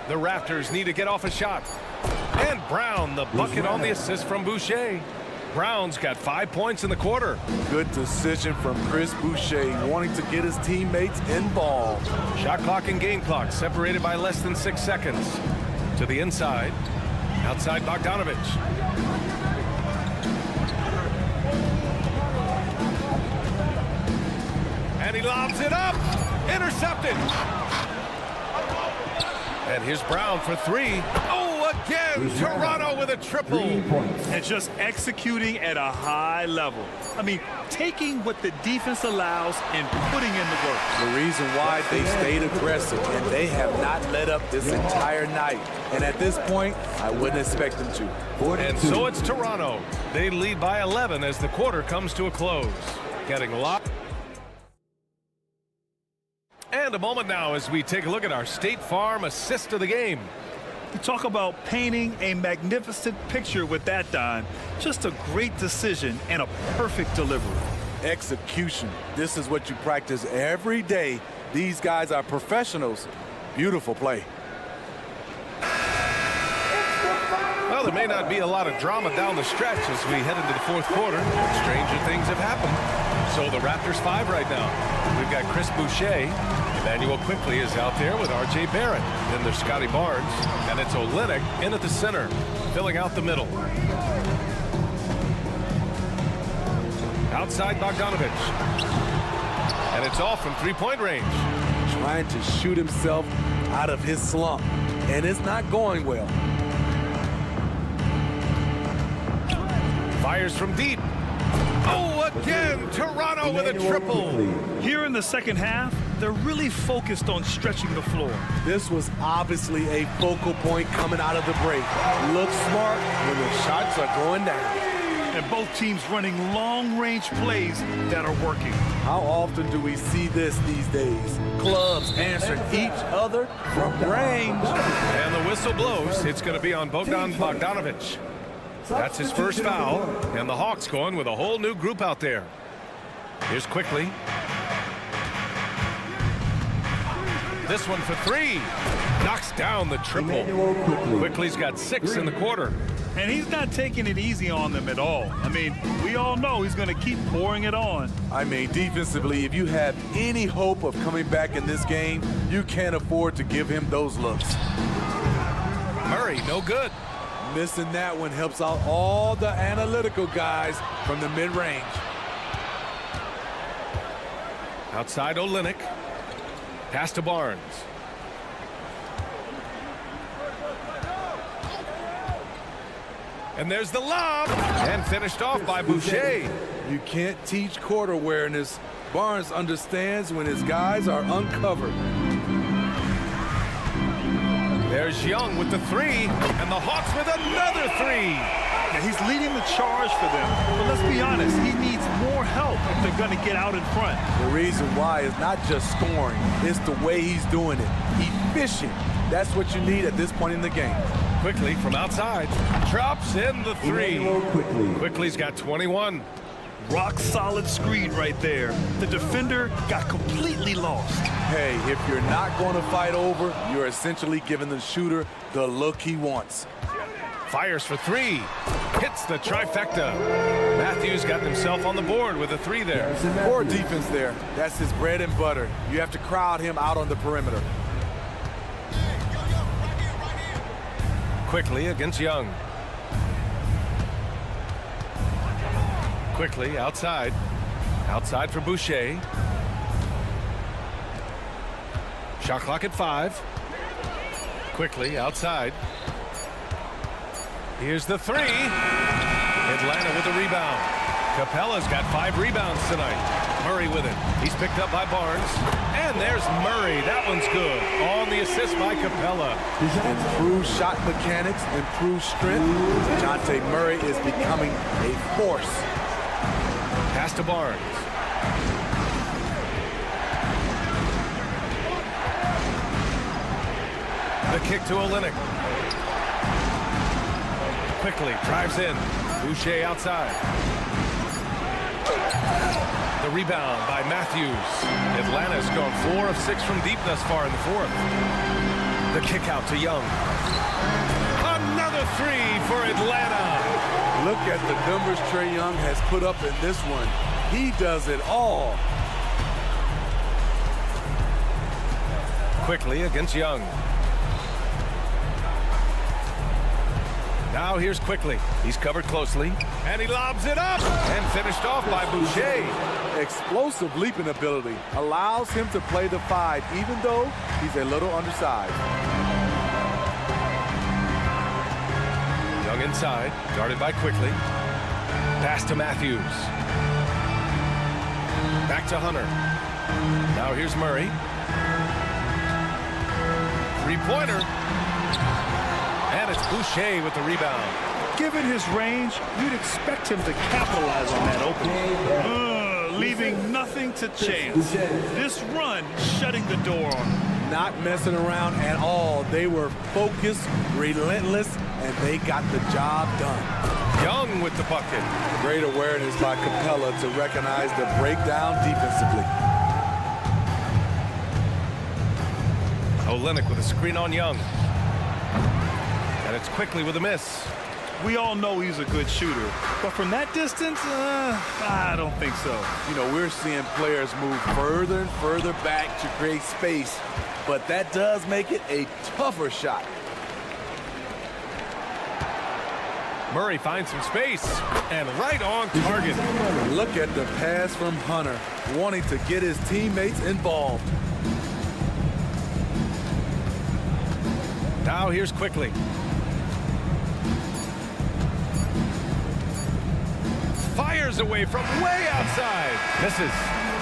The Raptors need to get off a shot. And Brown, the bucket on the assist from Boucher. Brown's got 5 points in the quarter. Good decision from Chris Boucher, wanting to get his teammates involved. Shot clock and game clock separated by less than 6 seconds. To the inside. Outside Bogdanovich. And he lobs it up. Intercepted. And here's Brown for 3. Oh, again. And Toronto with a triple. And just executing at a high level. I mean, taking what the defense allows and putting in the work. The reason why they stayed aggressive, and they have not let up this entire night. And at this point, I wouldn't expect them to. And so it's Toronto. They lead by 11 as the quarter comes to a close. Getting locked. And a moment now as we take a look at our State Farm assist of the game. You talk about painting a magnificent picture with that dime. Just a great decision and a perfect delivery. Execution. This is what you practice every day. These guys are professionals. Beautiful play. Well, there may not be a lot of drama down the stretch as we head into the fourth quarter, but stranger things have happened. So the Raptors 5 right now. We've got Chris Boucher. Emmanuel quickly is out there with R.J. Barrett. Then there's Scotty Barnes, and it's Olynyk in at the center, filling out the middle. Outside Bogdanovich. And it's off from three-point range. Trying to shoot himself out of his slump, and it's not going well. Fires from deep. Oh, again, Toronto with a triple. Here in the second half, they're really focused on stretching the floor. This was obviously a focal point coming out of the break. Look smart when the shots are going down. And both teams running long-range plays that are working. How often do we see this these days? Clubs answering each other from range. And the whistle blows. It's going to be on Bogdan Bogdanovich. That's his first foul, and the Hawks going with a whole new group out there. Here's Quickly. This one for three. Knocks down the triple. Quickly's got 6 in the quarter. And he's not taking it easy on them at all. I mean, we all know he's going to keep pouring it on. I mean, defensively, if you have any hope of coming back in this game, you can't afford to give him those looks. Murray, no good. Missing that one helps out all the analytical guys from the mid-range. Outside Olynyk. Pass to Barnes. And there's the lob. And finished off by Boucher. You can't teach court awareness. Barnes understands when his guys are uncovered. There's Young with the three. And the Hawks with another three. Yeah, he's leading the charge for them. But let's be honest, he needs more help if they're going to get out in front. The reason why is not just scoring. It's the way he's doing it. Efficient. That's what you need at this point in the game. Quickly from outside. Drops in the three. Quickly's got 21. Rock solid screen right there. The defender got completely lost. Hey, if you're not going to fight over, you're essentially giving the shooter the look he wants. Fires for three. Hits the trifecta. Matthews got himself on the board with a three there. Poor defense there. That's his bread and butter. You have to crowd him out on the perimeter. Quickly against Young. Quickly outside. Outside for Boucher. Shot clock at 5. Quickly outside. Here's the three. Atlanta with the rebound. Capella's got 5 rebounds tonight. Murray with it. He's picked up by Barnes. And there's Murray. That one's good. On the assist by Capella. Improved shot mechanics, improved strength. DeJounte Murray is becoming a force. Pass to Barnes. The kick to Olynyk. Quickly drives in. Boucher outside. The rebound by Matthews. Atlanta's gone 4 of 6 from deep thus far in the fourth. The kick out to Young. Another three for Atlanta. Look at the numbers Trae Young has put up in this one. He does it all. Quickly against Young. Now here's Quickly. He's covered closely. And he lobs it up. And finished off by Boucher. Explosive leaping ability allows him to play the 5, even though he's a little undersized. Young inside, guarded by Quickly. Pass to Matthews. Back to Hunter. Now here's Murray. Three-pointer. And it's Boucher with the rebound. Given his range, you'd expect him to capitalize on that opening. Leaving nothing to chance. This run shutting the door on him. Not messing around at all. They were focused, relentless, and they got the job done. Young with the bucket. Great awareness by Capella to recognize the breakdown defensively. Olynyk with a screen on Young. And it's Quickly with a miss. We all know he's a good shooter, but from that distance, I don't think so. You know, we're seeing players move further and further back to create space, but that does make it a tougher shot. Murray finds some space, and right on target. Look at the pass from Hunter, wanting to get his teammates involved. Now here's Quickly. Fires away from way outside. Misses.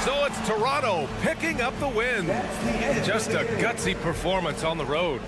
So it's Toronto picking up the win. Just a gutsy performance on the road.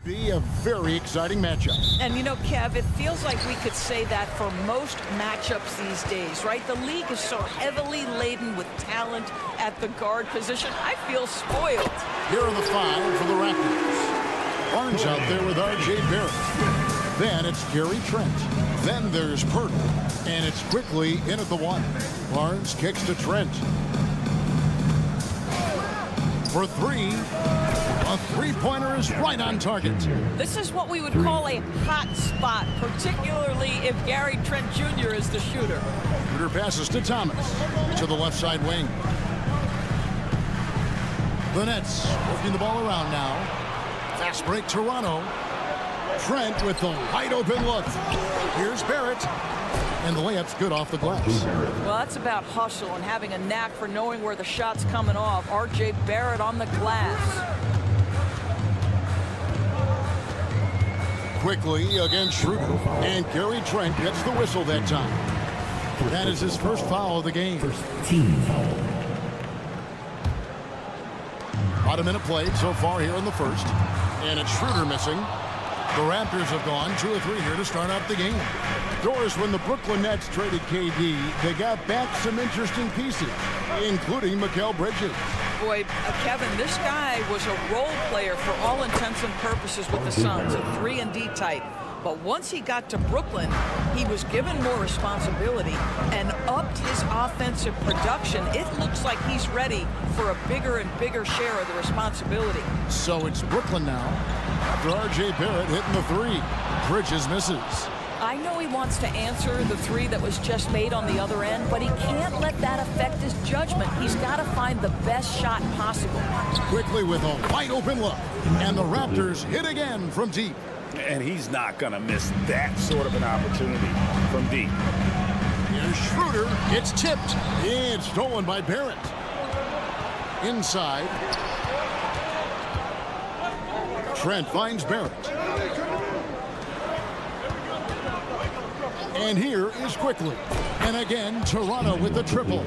Be a very exciting matchup. And you know, Kev, it feels like we could say that for most matchups these days, right? The league is so heavily laden with talent at the guard position. I feel spoiled. Here are the 5 for the Raptors. Barnes out there with R.J. Barrett. Then it's Gary Trent. Then there's Pirtle. And it's quickly in at the 1. Barnes kicks to Trent. For 3. A three-pointer is right on target. This is what we would call a hot spot, particularly if Gary Trent Jr. is the shooter. Shooter passes to Thomas to the left side wing. The Nets working the ball around now. Fast break Toronto. Trent with the wide open look. Here's Barrett. And the layup's good off the glass. Well, that's about hustle and having a knack for knowing where the shot's coming off. R.J. Barrett on the glass. Quickly against Schroeder. And Gary Trent gets the whistle that time. That is his first foul of the game. About a minute played so far here in the first. And it's Schroeder missing. The Raptors have gone 2 of 3 here to start out the game. Doris, when the Brooklyn Nets traded KD, they got back some interesting pieces, including Mikal Bridges. Boy, Kevin, this guy was a role player for all intents and purposes with the Suns, a 3-and-D type. But once he got to Brooklyn, he was given more responsibility and upped his offensive production. It looks like he's ready for a bigger and bigger share of the responsibility. So it's Brooklyn now. After R.J. Barrett hitting the 3, Bridges misses. I know he wants to answer the 3 that was just made on the other end, but he can't let that affect his judgment. He's got to find the best shot possible. Quickly with a wide open look. And the Raptors hit again from deep. And he's not going to miss that sort of an opportunity from deep. Here's Schroeder. It's tipped. It's stolen by Barrett. Inside. Trent finds Barrett. And here is quickly. And again, Toronto with the triple.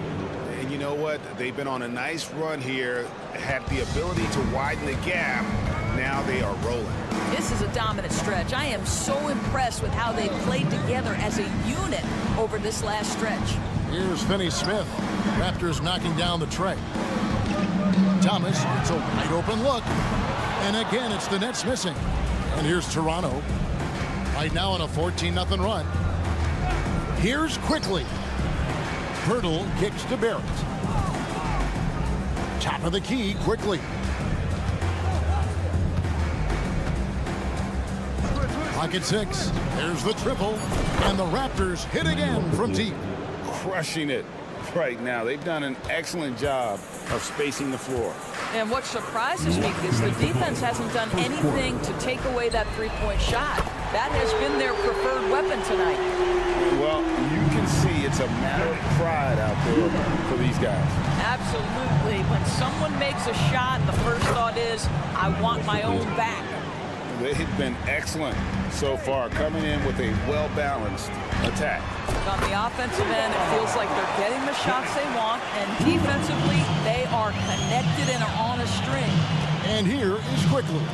And you know what? They've been on a nice run here, had the ability to widen the gap. Now they are rolling. This is a dominant stretch. I am so impressed with how they played together as a unit over this last stretch. Here's Finney-Smith. Raptors knocking down the tray. Thomas, it's a wide open look. And again, it's the Nets missing. And here's Toronto. Right now on a 14-0 run. Here's quickly. Pirtle kicks to Barrett. Top of the key quickly. Pocket 6. There's the triple. And the Raptors hit again from deep. Crushing it right now. They've done an excellent job of spacing the floor. And what surprises me is the defense hasn't done anything to take away that three-point shot. That has been their preferred weapon tonight. Well, you can see it's a matter of pride out there for these guys. Absolutely. When someone makes a shot, the first thought is, I want my own back. They've been excellent so far, coming in with a well-balanced attack. On the offensive end, it feels like they're getting the shots they want, and defensively, they are connected and are on a string. And here is quickly.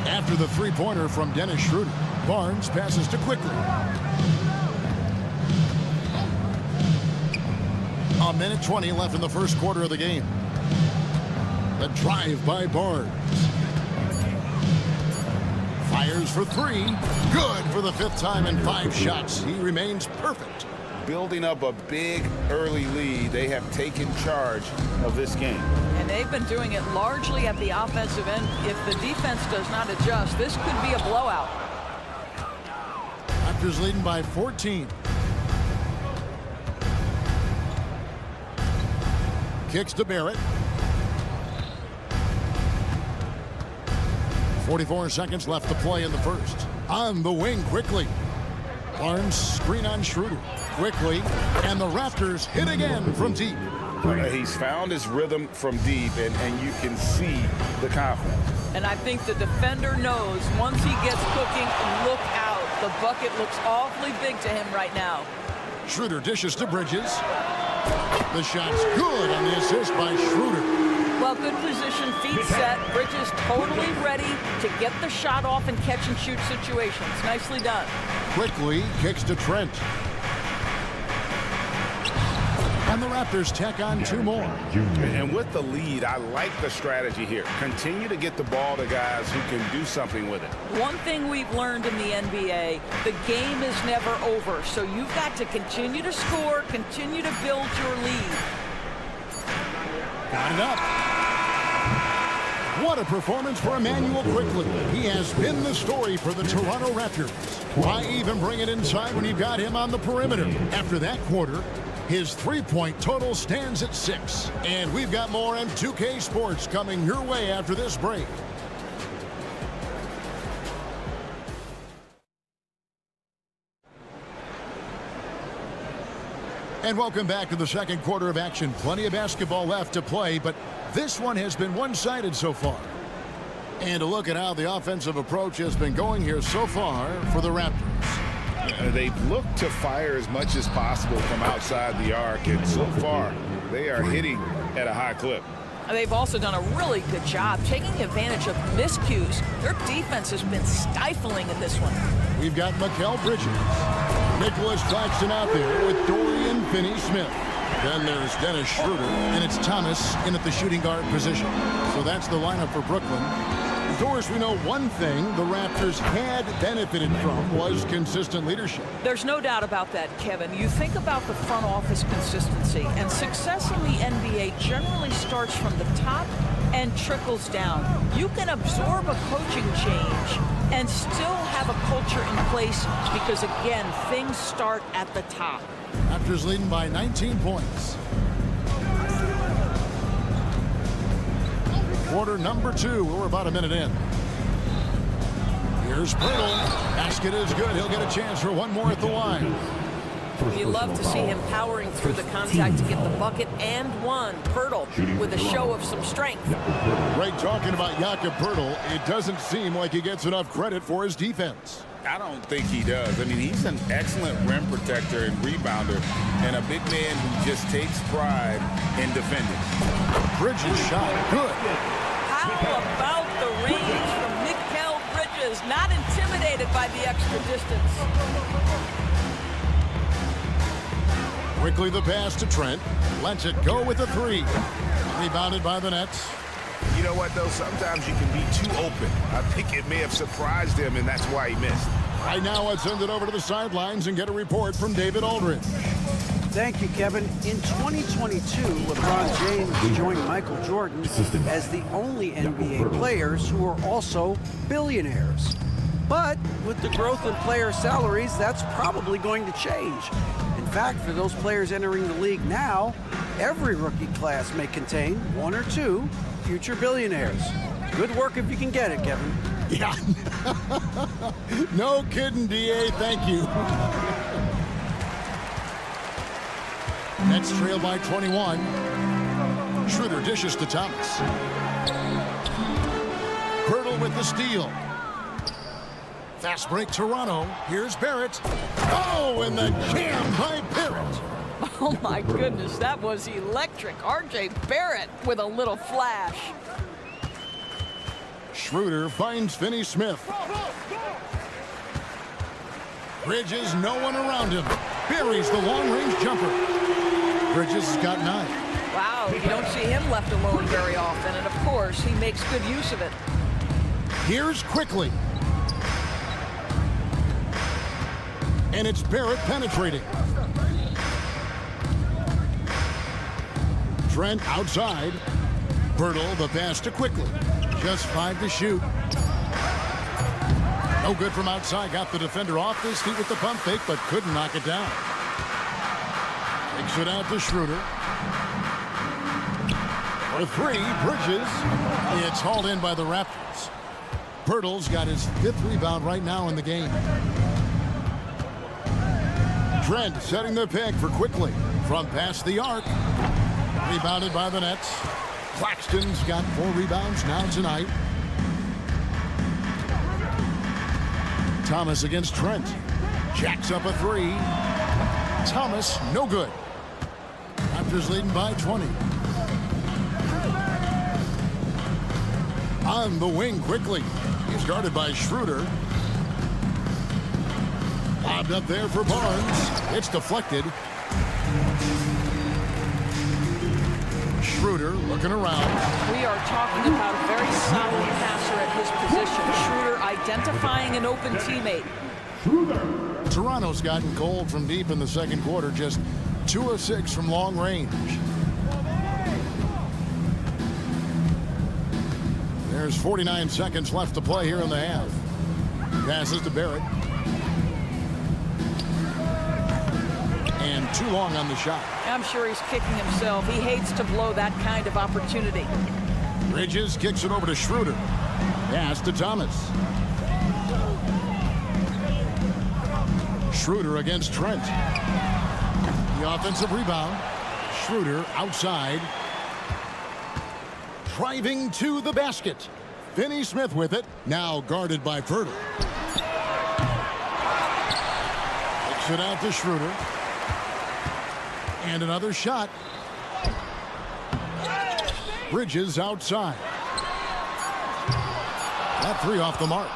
After the three-pointer from Dennis Schroeder, Barnes passes to quickly. A minute 20 left in the first quarter of the game. The drive by Barnes. Fires for 3. Good for the 5th time in 5 shots. He remains perfect. Building up a big early lead, they have taken charge of this game. And they've been doing it largely at the offensive end. If the defense does not adjust, this could be a blowout. Raptors leading by 14. Kicks to Barrett. 44 seconds left to play in the first. On the wing quickly. Barnes screen on Schroeder. Quickly. And the Raptors hit again from deep. He's found his rhythm from deep, and you can see the confidence. And I think the defender knows once he gets cooking, look out. The bucket looks awfully big to him right now. Schroeder dishes to Bridges. The shot's good on the assist by Schroeder. Well, good position, feet set. Bridges totally ready to get the shot off in catch-and-shoot situations. Nicely done. Quickly kicks to Trent. And the Raptors tack on 2 more. And with the lead, I like the strategy here. Continue to get the ball to guys who can do something with it. One thing we've learned in the NBA, the game is never over. So you've got to continue to score, continue to build your lead. Got it up. What a performance for Immanuel Quickley. He has been the story for the Toronto Raptors. Why even bring it inside when you've got him on the perimeter? After that quarter, his three-point total stands at 6. And we've got more M2K Sports coming your way after this break. And welcome back to the second quarter of action. Plenty of basketball left to play, but this one has been one-sided so far. And a look at how the offensive approach has been going here so far for the Raptors. They've looked to fire as much as possible from outside the arc, and so far they are hitting at a high clip. They've also done a really good job taking advantage of miscues. Their defense has been stifling in this one. We've got Mikal Bridges. Nicholas Claxton out there with Dorian Finney-Smith. Then there's Dennis Schroeder, and it's Thomas in at the shooting guard position. So that's the lineup for Brooklyn. Of course, we know one thing the Raptors had benefited from was consistent leadership. There's no doubt about that, Kevin. You think about the front office consistency, and success in the NBA generally starts from the top and trickles down. You can absorb a coaching change and still have a culture in place because, again, things start at the top. Raptors leading by 19 points. Quarter number 2. We're about a minute in. Here's Pirtle. Basket is good. He'll get a chance for one more at the line. You love to see him powering through the contact to get the bucket and one. Pirtle with a show of some strength. Greg talking about Jakob Pirtle. It doesn't seem like he gets enough credit for his defense. I don't think he does. I mean, he's an excellent rim protector and rebounder, and a big man who just takes pride in defending. Bridges shot good. How about the range from Mikal Bridges? Not intimidated by the extra distance. Quickly the pass to Trent. Lets it go with a 3. Rebounded by the Nets. You know what, though? Sometimes you can be too open. I think it may have surprised him, and that's why he missed. Right now, let's send it over to the sidelines and get a report from David Aldridge. Thank you, Kevin. In 2022, LeBron James joined Michael Jordan as the only NBA players who are also billionaires. But with the growth in player salaries, that's probably going to change. In fact, for those players entering the league now, every rookie class may contain 1 or 2 future billionaires. Good work if you can get it, Kevin. Yeah. No kidding, DA. Thank you. Nets trail by 21. Schroeder dishes to Thomas. Pirtle with the steal. Fast break, Toronto. Here's Barrett. Oh, and the jam by Barrett. Oh, my goodness, that was electric. R.J. Barrett with a little flash. Schroeder finds Finney-Smith. Bridges, no one around him. Buries the long-range jumper. Bridges has got 9. Wow, you don't see him left alone very often, and of course, he makes good use of it. Here's Quickly. And it's Barrett penetrating. Trent outside. Pirtle, the pass to Quickly. Just 5 to shoot. No good from outside. Got the defender off his feet with the pump fake, but couldn't knock it down. Takes it out to Schroeder. For 3, Bridges. It's hauled in by the Raptors. Pirtle's got his 5th rebound right now in the game. Trent setting the peg for Quickly from past the arc. Rebounded by the Nets. Claxton's got 4 rebounds now tonight. Thomas against Trent. Jacks up a 3. Thomas, no good. Raptors leading by 20. On the wing quickly. He's guarded by Schroeder. Lobbed up there for Barnes. It's deflected. Schroeder looking around. We are talking about a very solid passer at his position. Schroeder identifying an open teammate. Toronto's gotten cold from deep in the second quarter, just 2 of 6 from long range. There's 49 seconds left to play here in the half. Passes to Barrett. And too long on the shot. I'm sure he's kicking himself. He hates to blow that kind of opportunity. Bridges kicks it over to Schroeder. Pass to Thomas. Schroeder against Trent. The offensive rebound. Schroeder outside. Driving to the basket. Finney-Smith with it. Now guarded by Fertile. Kicks it out to Schroeder. And another shot. Bridges outside. That three off the mark.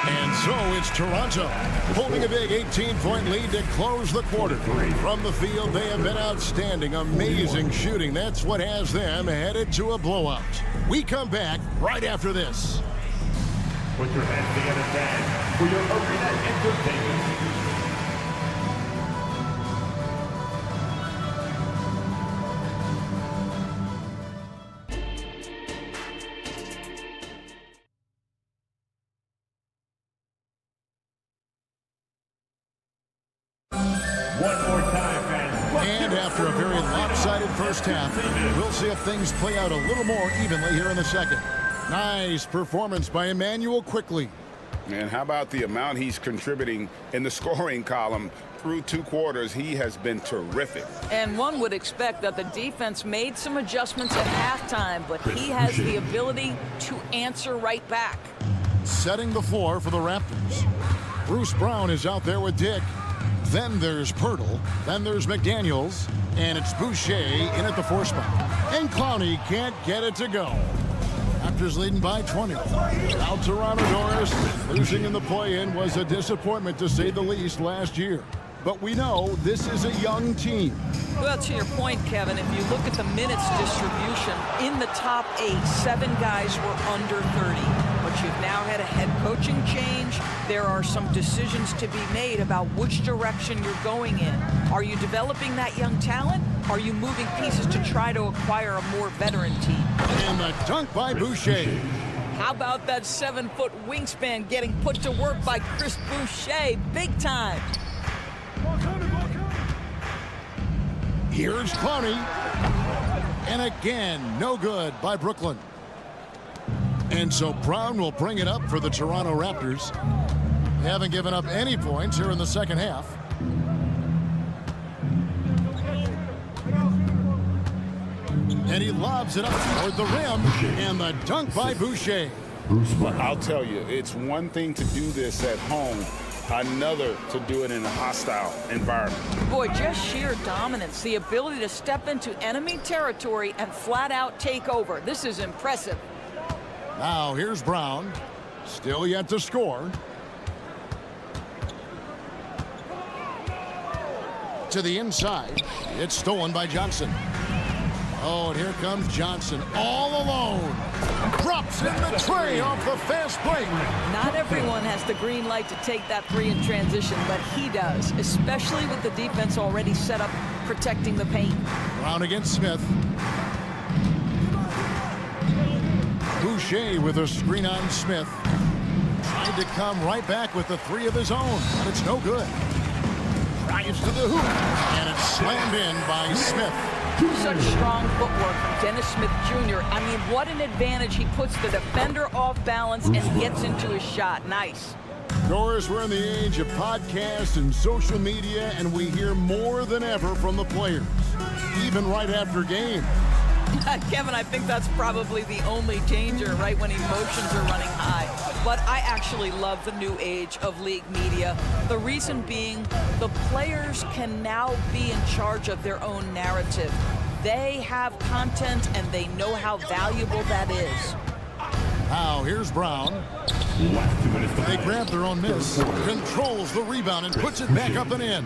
And so it's Toronto holding a big 18-point lead to close the quarter. From the field, they have been outstanding. Amazing shooting. That's what has them headed to a blowout. We come back right after this. Put your hands together, fans, for your arena entertainment. After a very lopsided first half, we'll see if things play out a little more evenly here in the second. Nice performance by Immanuel Quickley. And how about the amount he's contributing in the scoring column? Through 2 quarters, he has been terrific. And one would expect that the defense made some adjustments at halftime, but he has the ability to answer right back. Setting the floor for the Raptors. Bruce Brown is out there with Dick. Then there's Pirtle. Then there's McDaniels. And it's Boucher in at the 4 spot. And Clowney can't get it to go. Raptors leading by 20. Now Toronto, Doris. Losing in the play-in was a disappointment to say the least last year. But we know this is a young team. Well, to your point, Kevin, if you look at the minutes distribution, in the top 8, 7 guys were under 30. But you've now had a head coaching change. There are some decisions to be made about which direction you're going in. Are you developing that young talent? Are you moving pieces to try to acquire a more veteran team? And the dunk by Boucher. How about that 7-foot wingspan getting put to work by Chris Boucher? Big time. Here's Clowney. And again, no good by Brooklyn. And so Brown will bring it up for the Toronto Raptors. They haven't given up any points here in the second half. And he lobs it up toward the rim. And the dunk by Boucher. I'll tell you, it's one thing to do this at home, another to do it in a hostile environment. Boy, just sheer dominance, the ability to step into enemy territory and flat out take over. This is impressive. Now here's Brown, still yet to score. To the inside, it's stolen by Johnson. Oh, and here comes Johnson all alone. Drops in the tray off the fast break. Not everyone has the green light to take that 3 in transition, but he does, especially with the defense already set up protecting the paint. Brown against Smith. Boucher with a screen on Smith. Tried to come right back with the 3 of his own, but it's no good. Drives to the hoop, and it's slammed in by Smith. Such strong footwork from Dennis Smith Jr. I mean, what an advantage. He puts the defender off balance and gets into his shot. Nice. Doris, we're in the age of podcasts and social media, and we hear more than ever from the players, even right after games. Kevin, I think that's probably the only danger, right, when emotions are running high. But I actually love the new age of league media. The reason being, the players can now be in charge of their own narrative. They have content, and they know how valuable that is. Now here's Brown. They grab their own miss, controls the rebound, and puts it back up and in.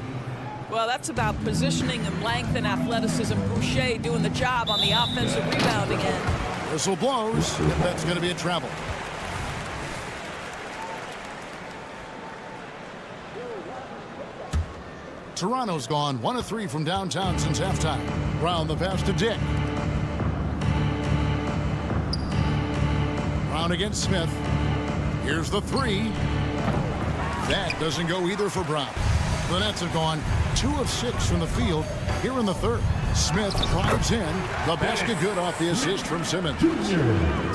Well, that's about positioning and length and athleticism. Boucher doing the job on the offensive rebounding end. Whistle blows, and that's going to be a travel. Toronto's gone 1 of 3 from downtown since halftime. Brown the pass to Dick. Brown against Smith. Here's the 3. That doesn't go either for Brown. The Nets have gone 2 of 6 from the field here in the third. Smith drives in. The basket good off the assist from Simmons.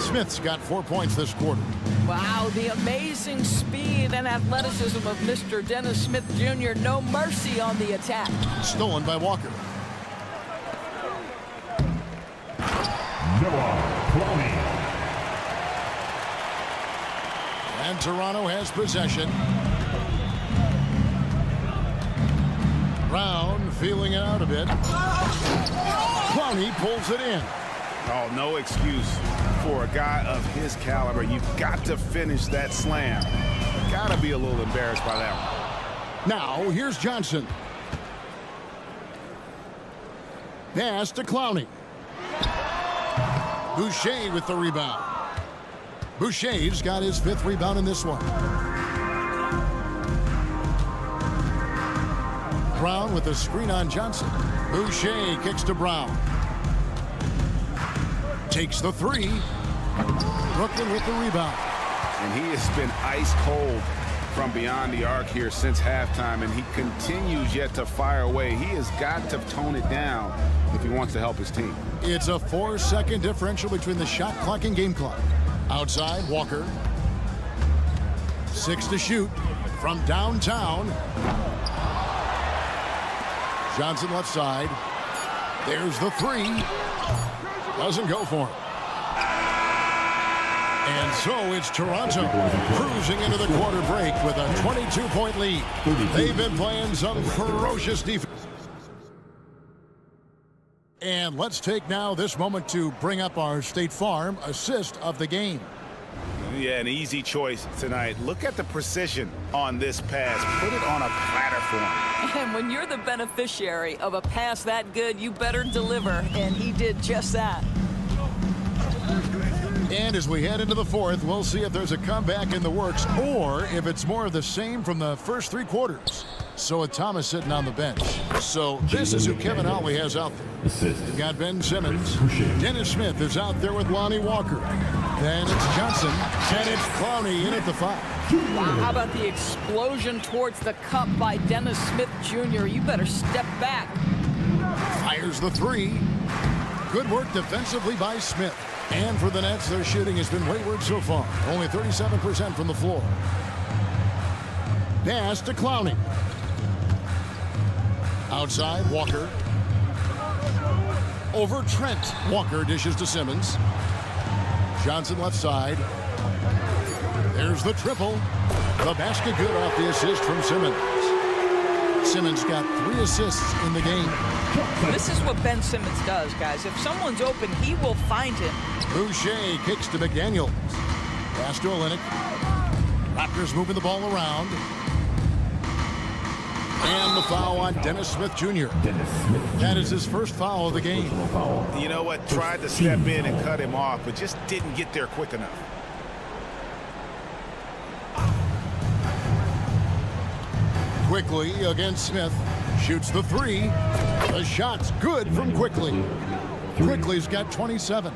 Smith's got 4 points this quarter. Wow, the amazing speed and athleticism of Mr. Dennis Smith Jr. No mercy on the attack. Stolen by Walker. And Toronto has possession. Brown feeling it out a bit. Clowney pulls it in. Oh, no excuse for a guy of his caliber. You've got to finish that slam. Got to be a little embarrassed by that one. Now, here's Johnson. Pass to Clowney. Boucher with the rebound. Boucher's got his 5th rebound in this one. Brown with the screen on Johnson. Boucher kicks to Brown. Takes the 3. Brooklyn with the rebound. And he has been ice cold from beyond the arc here since halftime, and he continues yet to fire away. He has got to tone it down if he wants to help his team. It's a 4-second differential between the shot clock and game clock. Outside, Walker. 6 to shoot from downtown. Johnson left side. There's the 3. Doesn't go for him. And so it's Toronto cruising into the quarter break with a 22-point lead. They've been playing some ferocious defense. And let's take now this moment to bring up our State Farm assist of the game. Yeah, an easy choice tonight. Look at the precision on this pass. Put it on a platter for him. And when you're the beneficiary of a pass that good, you better deliver, and he did just that. And as we head into the fourth, we'll see if there's a comeback in the works or if it's more of the same from the first 3 quarters. So with Thomas sitting on the bench. So this is who Kevin Ollie has out there. You've got Ben Simmons. Dennis Smith is out there with Lonnie Walker. Then it's Johnson. And it's Clowney in at the 5. Wow, how about the explosion towards the cup by Dennis Smith Jr.? You better step back. Fires the 3. Good work defensively by Smith. And for the Nets, their shooting has been wayward so far. Only 37% from the floor. Pass to Clowney. Outside, Walker. Over Trent. Walker dishes to Simmons. Johnson left side. There's the triple. The basket good off the assist from Simmons. Simmons got 3 assists in the game. This is what Ben Simmons does, guys. If someone's open, he will find him. Boucher kicks to McDaniel. Pass to Olynyk. Raptors moving the ball around. And the foul on Dennis Smith Jr. That is his first foul of the game. You know what? Tried to step in and cut him off, but just didn't get there quick enough. Quickly against Smith. Shoots the 3. The shot's good from Quickly. Quickly's got 27.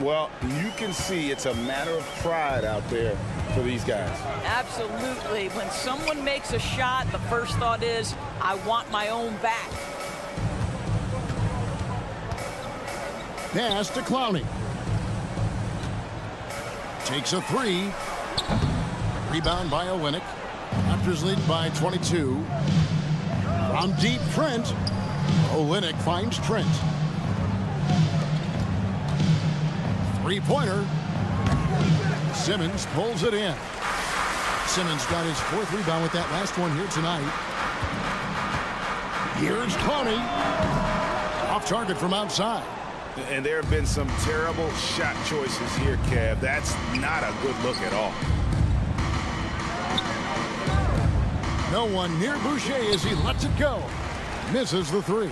Well, you can see it's a matter of pride out there for these guys. Absolutely. When someone makes a shot, the first thought is, I want my own back. Pass to Clowney. Takes a 3. Rebound by Olynyk. Raptors leading by 22. From deep, Trent. Olynyk finds Trent. 3-pointer. Simmons pulls it in. Simmons got his 4th rebound with that last one here tonight. Here's Clowney. Off target from outside. And there have been some terrible shot choices here, Kev. That's not a good look at all. No one near Boucher as he lets it go. Misses the three.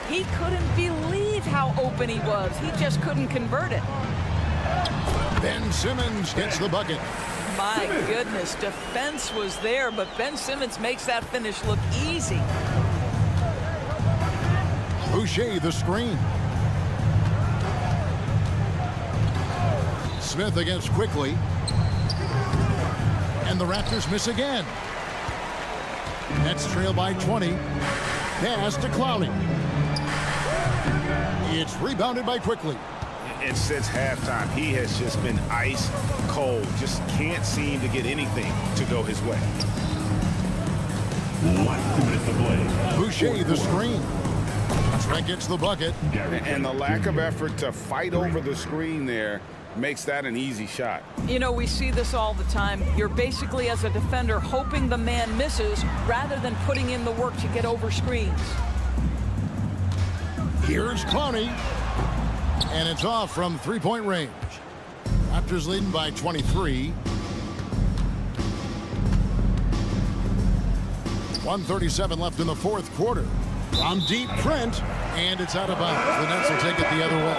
He couldn't believe how open he was. He just couldn't convert it. Ben Simmons gets the bucket. My goodness, defense was there, but Ben Simmons makes that finish look easy. Boucher the screen. Smith against Quickly. And the Raptors miss again. Nets trail by 20. Pass to Clowney. It's rebounded by Quickly. And since halftime, he has just been ice cold. Just can't seem to get anything to go his way. 2 minutes to play. Boucher the screen. Trent gets the bucket. And the lack of effort to fight over the screen there makes that an easy shot. You know, we see this all the time. You're basically, as a defender, hoping the man misses rather than putting in the work to get over screens. Here's Clowney. And it's off from three-point range. Raptors leading by 23. 1:37 left in the fourth quarter. From deep, Trent, and it's out of bounds. The Nets will take it the other way.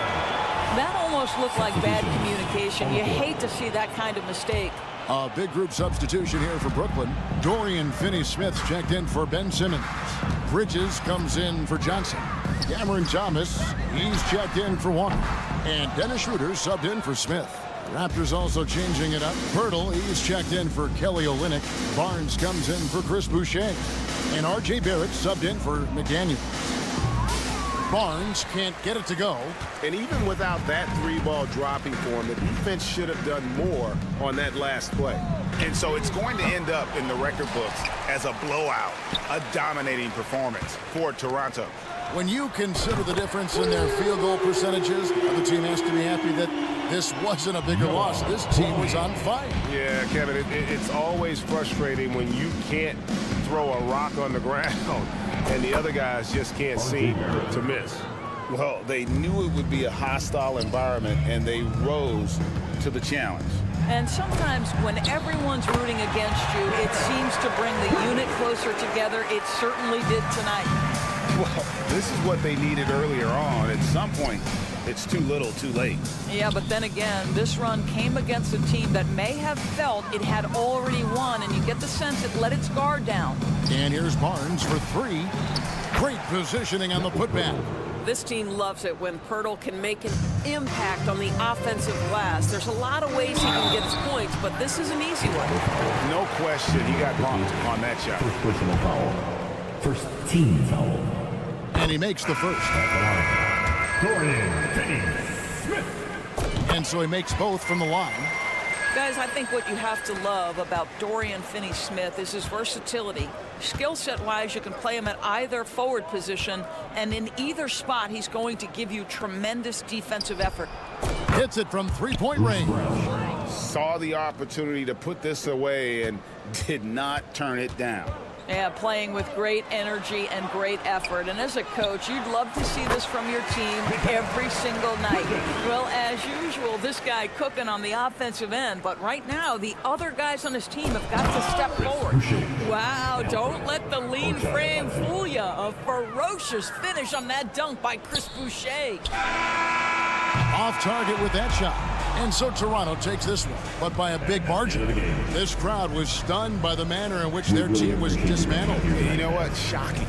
That almost looked like bad communication. You hate to see that kind of mistake. A big group substitution here for Brooklyn. Dorian Finney-Smith checked in for Ben Simmons. Bridges comes in for Johnson. Cameron Thomas, he's checked in for Warner. And Dennis Schroeder subbed in for Smith. Raptors also changing it up. Pirtle, he's checked in for Kelly Olynyk. Barnes comes in for Chris Boucher. And R.J. Barrett subbed in for McDaniel. Barnes can't get it to go. And even without that three-ball dropping for him, the defense should have done more on that last play. And so it's going to end up in the record books as a blowout, a dominating performance for Toronto. When you consider the difference in their field goal percentages, the team has to be happy that this wasn't a bigger loss. This team was on fire. Yeah, Kevin, it's always frustrating when you can't throw a rock on the ground and the other guys just can't seem to miss. Well, they knew it would be a hostile environment, and they rose to the challenge. And sometimes when everyone's rooting against you, it seems to bring the unit closer together. It certainly did tonight. Well, this is what they needed earlier on. At some point, it's too little, too late. Yeah, but then again, this run came against a team that may have felt it had already won, and you get the sense it let its guard down. And here's Barnes for three. Great positioning on the putback. This team loves it when Pirtle can make an impact on the offensive glass. There's a lot of ways he can get his points, but this is an easy one. No question, he got bumped on that shot. First personal foul. First team foul. And he makes the first. Dorian Finney-Smith. And so he makes both from the line. Guys, I think what you have to love about Dorian Finney-Smith is his versatility. Skill set-wise, you can play him at either forward position, and in either spot, he's going to give you tremendous defensive effort. Hits it from three-point range. Saw the opportunity to put this away and did not turn it down. Yeah, playing with great energy and great effort. And as a coach, you'd love to see this from your team every single night. Well, as usual, this guy cooking on the offensive end. But right now, the other guys on his team have got to step forward. Wow, don't let the lean frame fool you. A ferocious finish on that dunk by Chris Boucher. Off target with that shot. And so Toronto takes this one, but by a big margin. This crowd was stunned by the manner in which their team was dismantled. You know what? Shocking.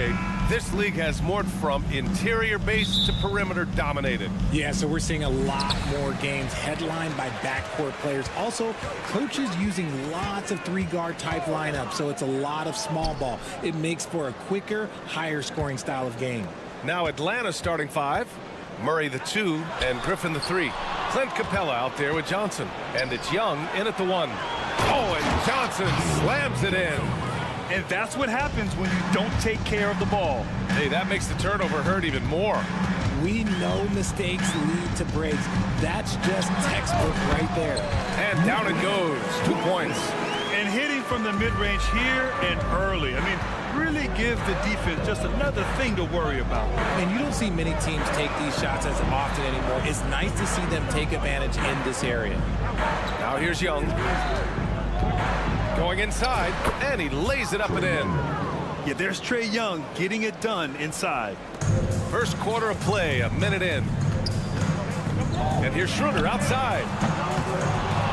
RJ, this league has morphed from interior base to perimeter dominated. Yeah, so we're seeing a lot more games headlined by backcourt players. Also, coaches using lots of three-guard type lineups, so it's a lot of small ball. It makes for a quicker, higher scoring style of game. Now Atlanta starting 5. Murray the 2 and Griffin the 3. Clint Capella out there with Johnson. And it's Young in at the 1. Oh, and Johnson slams it in. And that's what happens when you don't take care of the ball. Hey, that makes the turnover hurt even more. We know mistakes lead to breaks. That's just textbook right there. And down it goes. 2 points. And hitting from the mid-range here and early. I mean, really give the defense just another thing to worry about. And you don't see many teams take these shots as often anymore. It's nice to see them take advantage in this area. Now here's Young. Going inside, and he lays it up and in. Yeah, there's Trae Young getting it done inside. First quarter of play, a minute in. And here's Schroeder outside.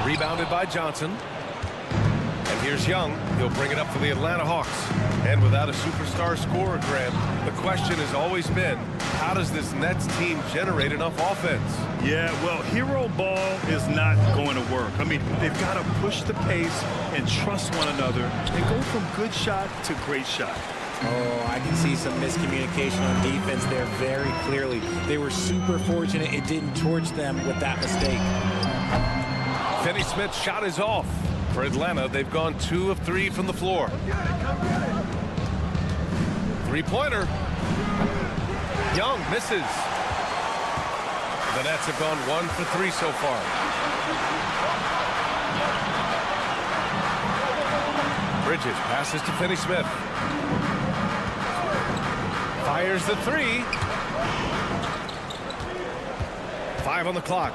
Rebounded by Johnson. And here's Young. He'll bring it up for the Atlanta Hawks. And without a superstar scorer, Grant, the question has always been, how does this Nets team generate enough offense? Yeah, well, hero ball is not going to work. I mean, they've got to push the pace and trust one another and go from good shot to great shot. Oh, I can see some miscommunication on defense there very clearly. They were super fortunate it didn't torch them with that mistake. Finney-Smith's shot is off. For Atlanta, they've gone 2 of 3 from the floor. Three-pointer. Young misses. The Nets have gone 1 for 3 so far. Bridges passes to Finney-Smith. Fires the 3. 5 on the clock.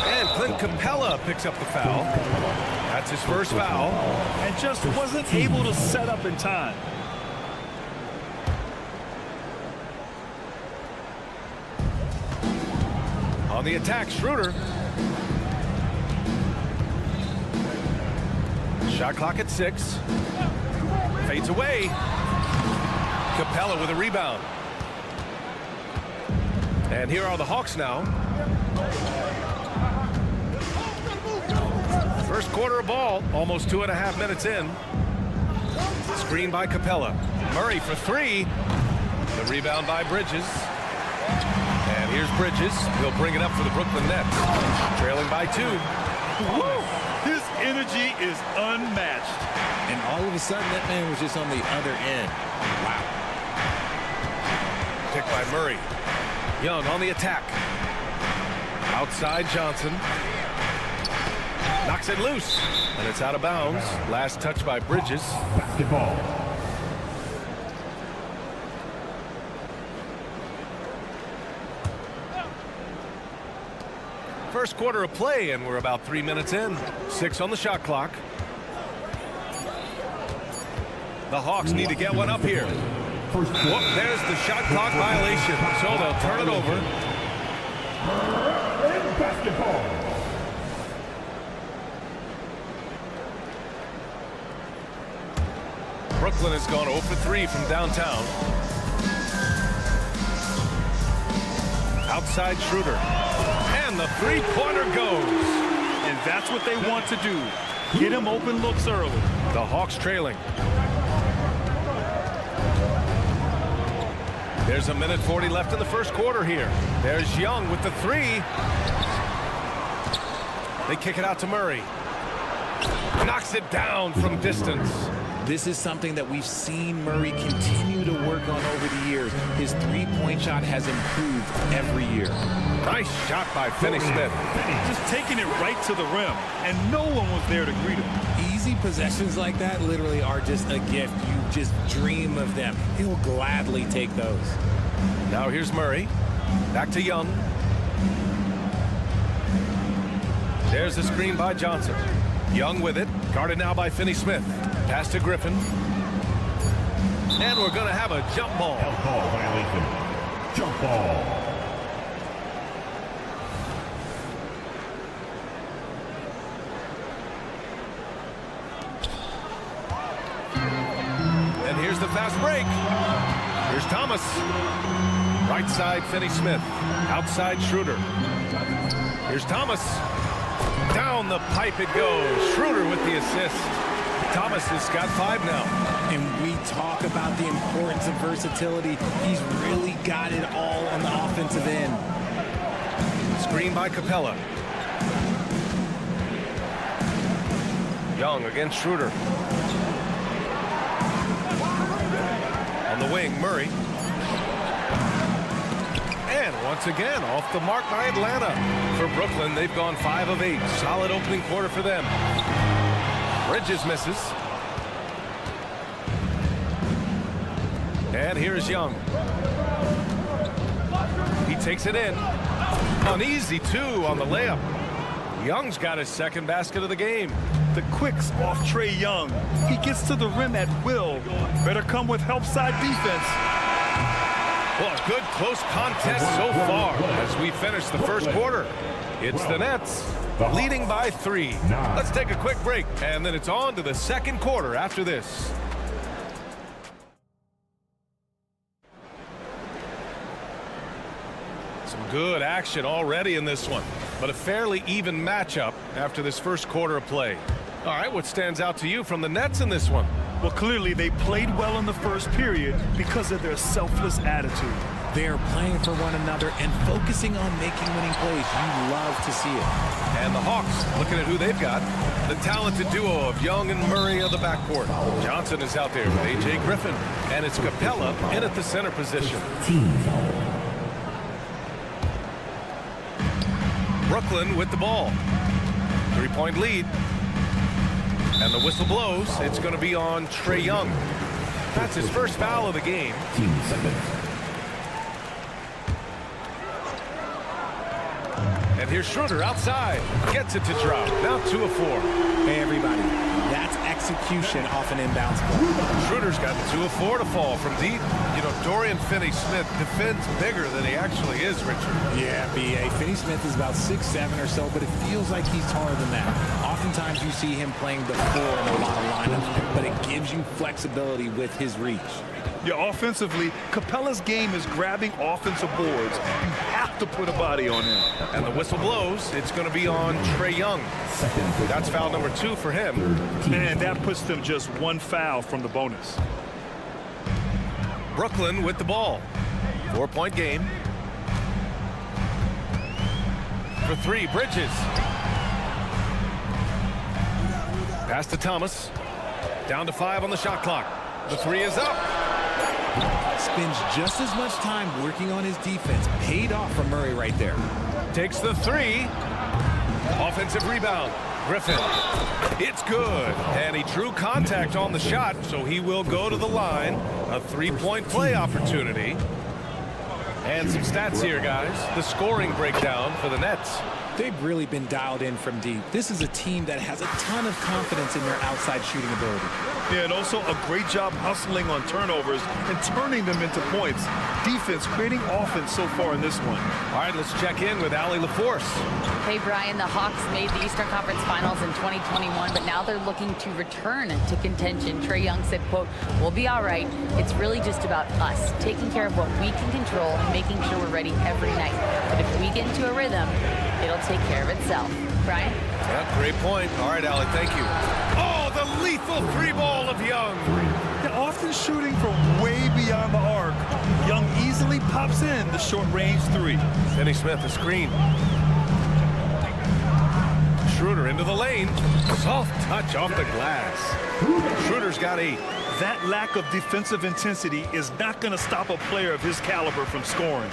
And Clint Capella picks up the foul. That's his first foul. And just wasn't able to set up in time. On the attack, Schroeder. Shot clock at 6. Fades away. Capella with a rebound. And here are the Hawks now. First quarter of ball, almost 2.5 minutes in. Screen by Capella. Murray for 3. The rebound by Bridges. And here's Bridges. He'll bring it up for the Brooklyn Nets. Trailing by 2. Woo! His energy is unmatched. And all of a sudden, that man was just on the other end. Wow. Picked by Murray. Young on the attack. Outside Johnson. Knocks it loose. And it's out of bounds. Last touch by Bridges. Basketball. First quarter of play, and we're about 3 minutes in. 6 on the shot clock. The Hawks need to get one up here. Whoop, there's the shot clock violation. So they'll turn it over. Basketball. Brooklyn has gone 0 for 3 from downtown. Outside Schroeder. And the three-pointer goes. And that's what they want to do. Get him open looks early. The Hawks trailing. There's a minute 40 left in the first quarter here. There's Young with the 3. They kick it out to Murray. Knocks it down from distance. This is something that we've seen Murray continue to work on over the years. His three-point shot has improved every year. Nice shot by Finney-Smith. Just taking it right to the rim, and no one was there to greet him. Easy possessions like that literally are just a gift. You just dream of them. He'll gladly take those. Now here's Murray. Back to Young. There's the screen by Johnson. Young with it. Guarded now by Finney-Smith. Pass to Griffin. And we're going to have a jump ball. Ball violation. Jump ball. And here's the fast break. Here's Thomas. Right side, Finney-Smith. Outside, Schroeder. Here's Thomas. Down the pipe it goes. Schroeder with the assist. Thomas has got 5 now. And we talk about the importance of versatility. He's really got it all on the offensive end. Screen by Capella. Young against Schroeder. On the wing, Murray. And once again, off the mark by Atlanta. For Brooklyn, they've gone 5 of 8. Solid opening quarter for them. Bridges misses. And here's Young. He takes it in. An easy 2 on the layup. Young's got his second basket of the game. The quicks off Trae Young. He gets to the rim at will. Better come with help side defense. Well, good close contest so far as we finish the first quarter. It's the Nets leading by 3. Let's take a quick break, and then it's on to the second quarter after this. Some good action already in this one, but a fairly even matchup after this first quarter of play. All right, what stands out to you from the Nets in this one? Well, clearly they played well in the first period because of their selfless attitude. They're playing for one another and focusing on making winning plays. You love to see it. And the Hawks, looking at who they've got. The talented duo of Young and Murray of the backcourt. Johnson is out there with A.J. Griffin. And it's Capella in at the center position. Brooklyn with the ball. 3-point lead. And the whistle blows. It's going to be on Trae Young. That's his first foul of the game. And here's Schroeder outside. Gets it to drop. Now 2 of 4. Hey, everybody. That's execution off an inbounds play. Schroeder's got 2 of 4 to fall from deep. You know, Dorian Finney-Smith defends bigger than he actually is, Richard. Yeah, B.A. Finney-Smith is about 6'7" or so, but it feels like he's taller than that. Oftentimes you see him playing the 4 in a lot of lineups, but it gives you flexibility with his reach. Yeah, offensively, Capella's game is grabbing offensive boards. You have to put a body on him. And the whistle blows. It's going to be on Trae Young. That's foul number 2 for him. And that puts them just 1 foul from the bonus. Brooklyn with the ball. 4-point game. For 3, Bridges. Pass to Thomas. Down to 5 on the shot clock. The 3 is up. Spends just as much time working on his defense. Paid off for Murray right there. Takes the 3. Offensive rebound. Griffin. It's good. And he drew contact on the shot, so he will go to the line. A 3-point play opportunity. And some stats here, guys. The scoring breakdown for the Nets. They've really been dialed in from deep. This is a team that has a ton of confidence in their outside shooting ability. Yeah, and also a great job hustling on turnovers and turning them into points. Defense creating offense so far in this one. All right, let's check in with Allie LaForce. Hey, Brian, the Hawks made the Eastern Conference Finals in 2021, but now they're looking to return to contention. Trae Young said, quote, "We'll be all right. It's really just about us, taking care of what we can control and making sure we're ready every night. But if we get into a rhythm, it'll take care of itself." Brian? Yeah, great point. All right, Allie, thank you. Oh, the lethal 3-ball of Young. They're often shooting from way beyond the arc. Young easily pops in the short-range 3. Finney-Smith, a screen. Schroeder into the lane. Soft touch off the glass. Schroeder's got 8. That lack of defensive intensity is not going to stop a player of his caliber from scoring.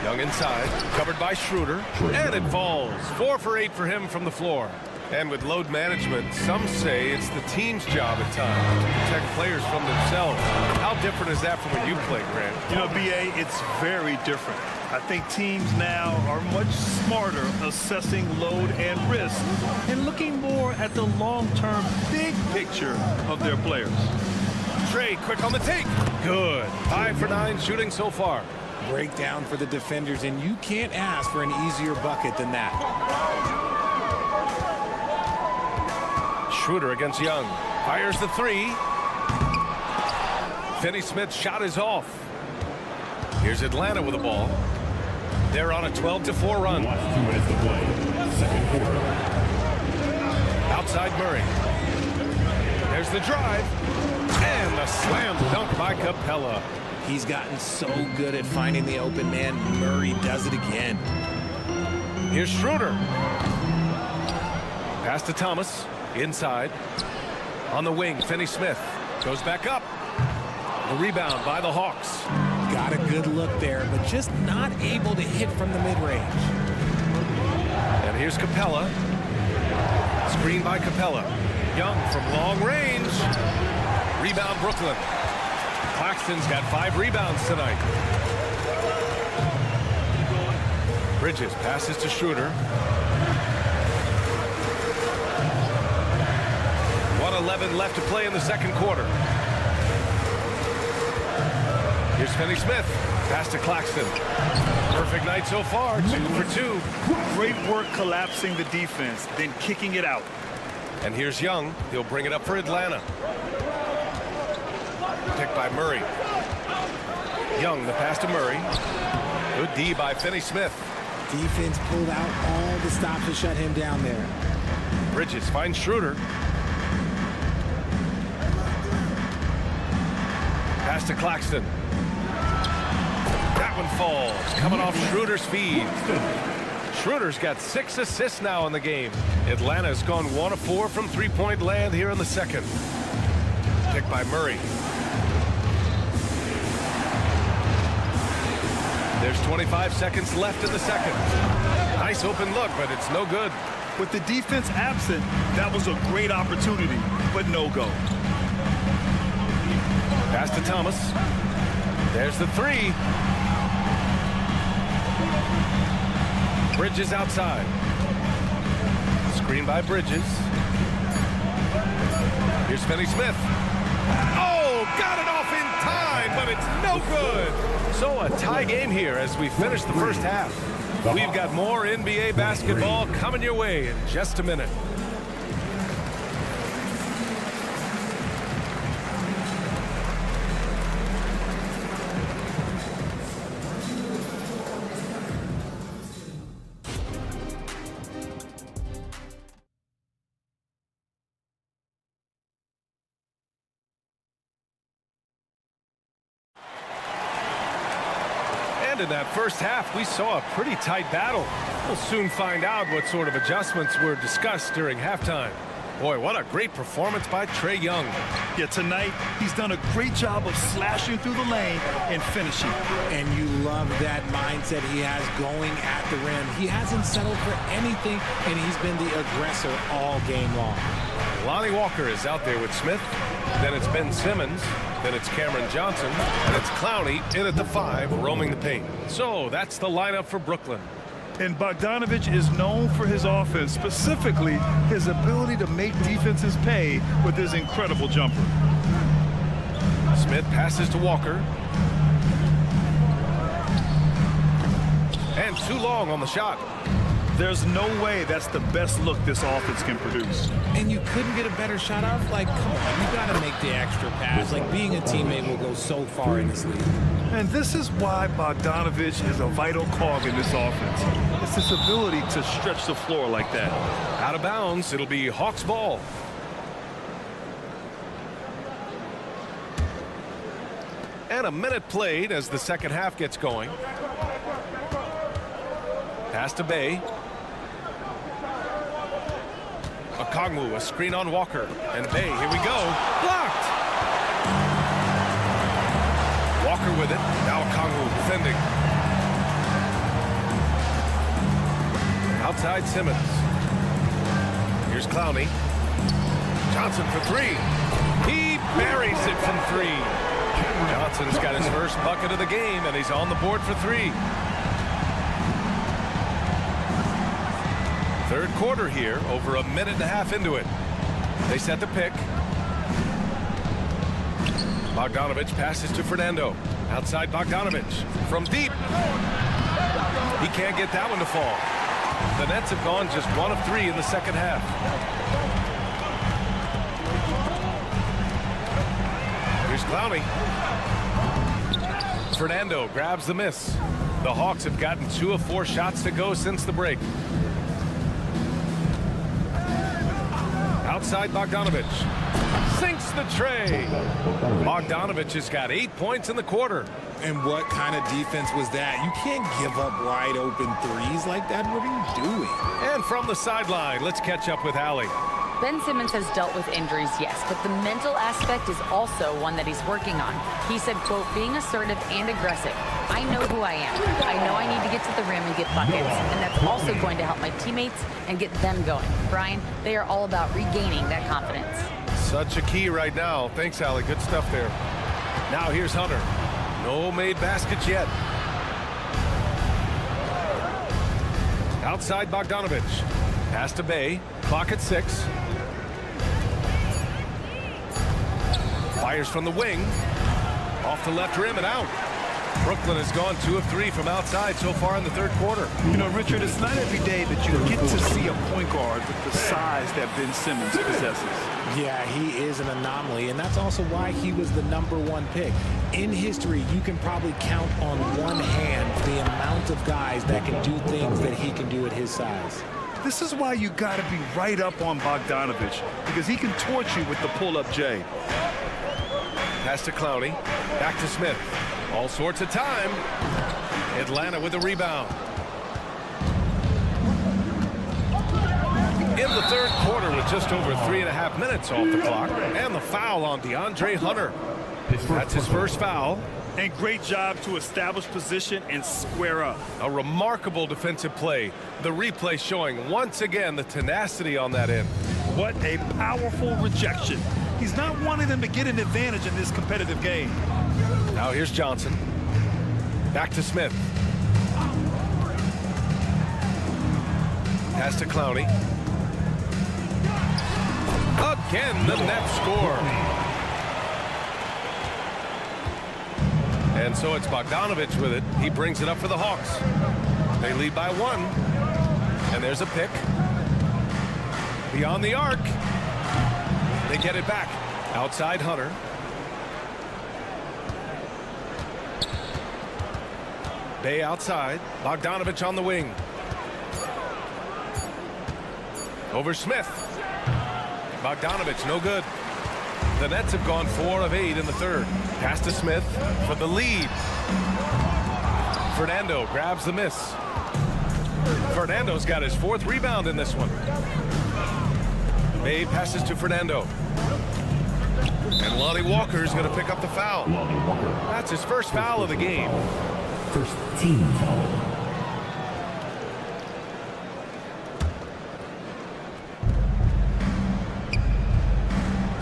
Young inside, covered by Schroeder, and it falls. 4 for 8 for him from the floor. And with load management, some say it's the team's job at times to protect players from themselves. How different is that from when you played, Grant? You know, B.A., it's very different. I think teams now are much smarter assessing load and risk and looking more at the long-term big picture of their players. Trae quick on the take. Good. 5 for 9 shooting so far. Breakdown for the defenders, and you can't ask for an easier bucket than that. Schroeder against Young. Fires the 3. Finney-Smith's shot is off. Here's Atlanta with the ball. They're on a 12-4 run. 2 minutes to play. Second quarter. Outside Murray. There's the drive. And the slam dunk by Capella. He's gotten so good at finding the open man. Murray does it again. Here's Schroeder. Pass to Thomas. Inside. On the wing, Finney-Smith goes back up. The rebound by the Hawks. Got a good look there, but just not able to hit from the mid-range. And here's Capella. Screen by Capella. Young from long range. Rebound Brooklyn. Claxton's got 5 rebounds tonight. Bridges passes to Schroeder. 1:11 left to play in the second quarter. Here's Finney-Smith. Pass to Claxton. Perfect night so far. 2 for 2. Great work collapsing the defense, then kicking it out. And here's Young. He'll bring it up for Atlanta. Picked by Murray. Young, the pass to Murray. Good D by Finney-Smith. Defense pulled out all the stops to shut him down there. Bridges finds Schroeder. Pass to Claxton. That one falls. Coming off Schroeder's feed. Schroeder's got 6 assists now in the game. Atlanta's gone 1 of 4 from three-point land here in the second. Picked by Murray. There's 25 seconds left in the second. Nice open look, but it's no good. With the defense absent, that was a great opportunity, but no go. Pass to Thomas. There's the 3. Bridges outside. Screen by Bridges. Here's Finney-Smith. Oh, got it off in time, but it's no good. So a tie game here as we finish the first half. We've got more NBA basketball coming your way in just a minute. In that first half, we saw a pretty tight battle. We'll soon find out what sort of adjustments were discussed during halftime. Boy, what a great performance by Trae Young. Yeah, tonight, he's done a great job of slashing through the lane and finishing. And you love that mindset he has going at the rim. He hasn't settled for anything, and he's been the aggressor all game long. Lonnie Walker is out there with Smith. Then it's Ben Simmons. Then it's Cameron Johnson. And it's Clowney in at the 5, roaming the paint. So that's the lineup for Brooklyn. And Bogdanovich is known for his offense, specifically his ability to make defenses pay with his incredible jumper. Smith passes to Walker. And too long on the shot. There's no way that's the best look this offense can produce. And you couldn't get a better shot off? Like, come on, you got to make the extra pass. Like, being a teammate will go so far in this league. And this is why Bogdanovich is a vital cog in this offense. It's his ability to stretch the floor like that. Out of bounds, it'll be Hawks ball. And a minute played as the second half gets going. Pass to Bay. Okongwu, a screen on Walker. And Bay, here we go. Blocked! Walker with it. Now Okongwu defending. Outside Simmons. Here's Clowney. Johnson for 3. He buries it from 3. Johnson's got his first bucket of the game, and he's on the board for 3. Third quarter here, over a minute and a half into it. They set the pick. Bogdanovich passes to Fernando. Outside Bogdanovich from deep. He can't get that one to fall. The Nets have gone just 1 of 3 in the second half. Here's Clowney. Fernando grabs the miss. The Hawks have gotten 2 of 4 shots to go since the break. Outside Bogdanovich. Sinks the tray. Bogdanovich has got 8 points in the quarter. And what kind of defense was that? You can't give up wide open threes like that. What are you doing? And from the sideline, let's catch up with Allie. Ben Simmons has dealt with injuries, yes, but the mental aspect is also one that he's working on. He said, quote, being assertive and aggressive. I know who I am. I know I need to get to the rim and get buckets, and that's also going to help my teammates and get them going. Brian, they are all about regaining that confidence. Such a key right now. Thanks, Allie. Good stuff there. Now here's Hunter. No made baskets yet. Outside Bogdanovich. Pass to Bay. Clock at 6. Fires from the wing. Off the left rim and out. Brooklyn has gone 2 of 3 from outside so far in the third quarter. You know, Richard, it's not every day that you get to see a point guard with the size that Ben Simmons possesses. Yeah, he is an anomaly, and that's also why he was the #1 pick. In history, you can probably count on one hand the amount of guys that can do things that he can do at his size. This is why you got to be right up on Bogdanovich, because he can torch you with the pull-up J. Pass to Clowney. Back to Smith. All sorts of time. Atlanta with a rebound. In the third quarter with just over 3.5 minutes off the clock. And the foul on DeAndre Hunter. That's his first foul. And great job to establish position and square up. A remarkable defensive play. The replay showing once again the tenacity on that end. What a powerful rejection. He's not wanting them to get an advantage in this competitive game. Now here's Johnson. Back to Smith. Pass to Clowney. Again, the Nets score. And so it's Bogdanovich with it. He brings it up for the Hawks. They lead by 1. And there's a pick. Beyond the arc. They get it back. Outside Hunter. Bay outside. Bogdanovich on the wing. Over Smith. Bogdanovich, no good. The Nets have gone 4 of 8 in the third. Pass to Smith for the lead. Fernando grabs the miss. Fernando's got his 4th rebound in this one. Bay passes to Fernando. And Lonnie Walker's going to pick up the foul. That's his first foul of the game. First team foul.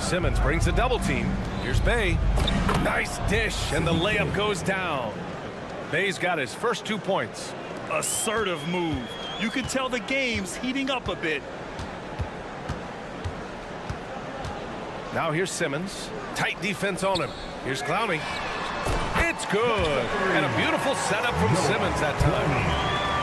Simmons brings a double team. Here's Bay. Nice dish, and the layup goes down. Bay's got his first 2 points. Assertive move. You can tell the game's heating up a bit. Now here's Simmons. Tight defense on him. Here's Clowney. It's good. And a beautiful setup from Simmons that time.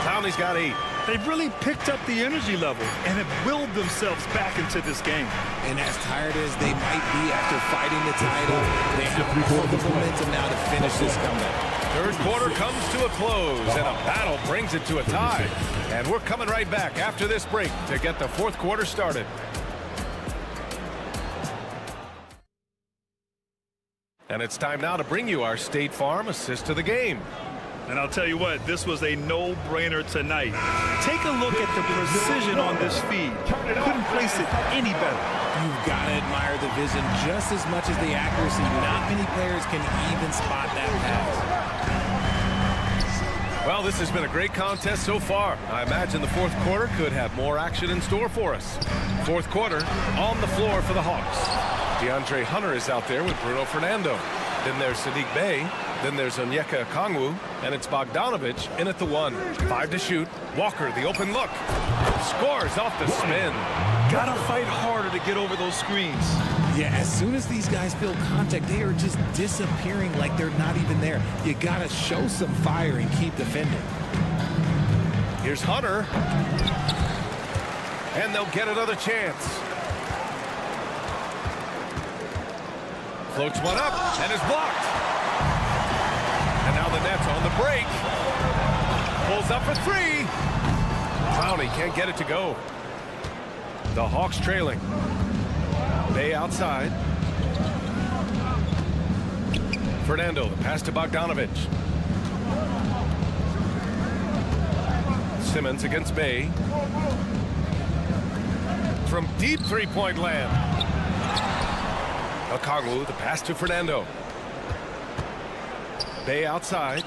Clowney's got 8. They've really picked up the energy level and have willed themselves back into this game. And as tired as they might be after fighting the title, they have all the momentum now to finish this comeback. Third quarter comes to a close, and a battle brings it to a tie. And we're coming right back after this break to get the fourth quarter started. And it's time now to bring you our State Farm assist to the game. And I'll tell you what, this was a no-brainer tonight. Take a look at the precision on this feed. Couldn't place it any better. You've got to admire the vision just as much as the accuracy. Not many players can even spot that pass. Well, this has been a great contest so far. I imagine the fourth quarter could have more action in store for us. Fourth quarter on the floor for the Hawks. DeAndre Hunter is out there with Bruno Fernando. Then there's Sadiq Bey. Then there's Onyeka Okongwu, and it's Bogdanovich in at the 1. 5 to shoot. Walker, the open look. Scores off the spin. Gotta fight harder to get over those screens. Yeah, as soon as these guys feel contact, they are just disappearing like they're not even there. You gotta show some fire and keep defending. Here's Hunter. And they'll get another chance. Floats one up and is blocked. And now the Nets on the break. Pulls up for three. Clowney can't get it to go. The Hawks trailing. Bay outside. Fernando, the pass to Bogdanovic. Simmons against Bay. From deep three-point land. Okongwu, the pass to Fernando. Bay outside.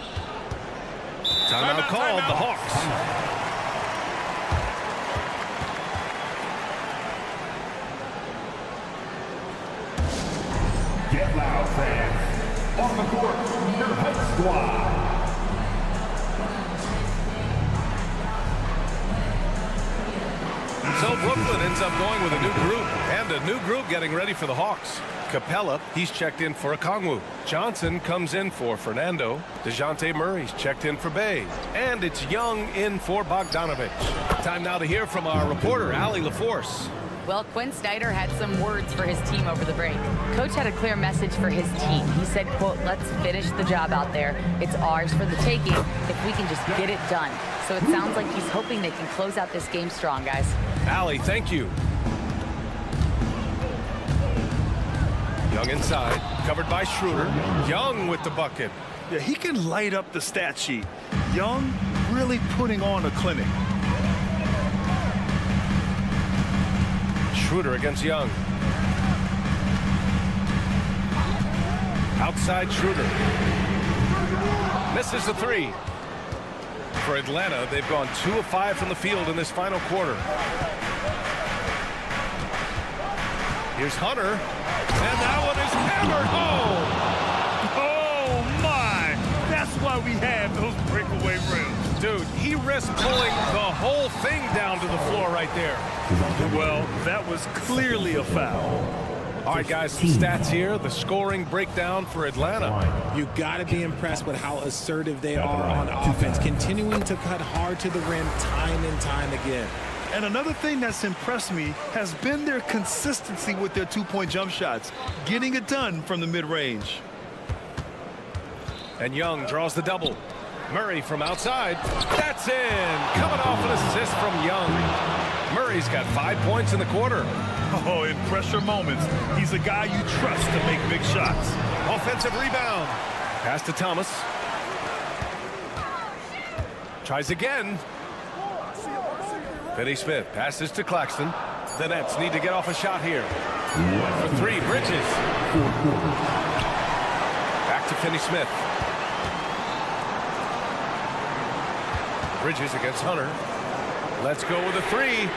Timeout called, the Hawks. Get loud, fans. On the court, your Hype Squad. So Brooklyn ends up going with a new group, and a new group getting ready for the Hawks. Capella, he's checked in for Okongwu. Johnson comes in for Fernando. DeJounte Murray's checked in for Bay. And it's Young in for Bogdanovic. Time now to hear from our reporter, Allie LaForce. Well, Quinn Snyder had some words for his team over the break. Coach had a clear message for his team. He said, quote, let's finish the job out there. It's ours for the taking if we can just get it done. So it sounds like he's hoping they can close out this game strong, guys. Allie, thank you. Young inside, covered by Schroeder. Young with the bucket. Yeah, he can light up the stat sheet. Young really putting on a clinic. Schroeder against Young. Outside Schroeder. Misses the three. For Atlanta, they've gone 2 of 5 from the field in this final quarter. Here's Hunter. And that one is hammered home. Oh, my. That's why we have those breakaway rims. Dude, he risked pulling the whole thing down to the floor right there. Well, that was clearly a foul. All right, guys, some stats here. The scoring breakdown for Atlanta. You got to be impressed with how assertive they are on offense, continuing to cut hard to the rim time and time again. And another thing that's impressed me has been their consistency with their two-point jump shots, getting it done from the mid-range. And Young draws the double. Murray from outside. That's in. Coming off an assist from Young. Murray's got 5 points in the quarter. Oh, in pressure moments, he's a guy you trust to make big shots. Offensive rebound. Pass to Thomas. Tries again. Finney Smith passes to Claxton. The Nets need to get off a shot here. For three, Bridges. Back to Finney Smith. Bridges against Hunter. Let's go with a three.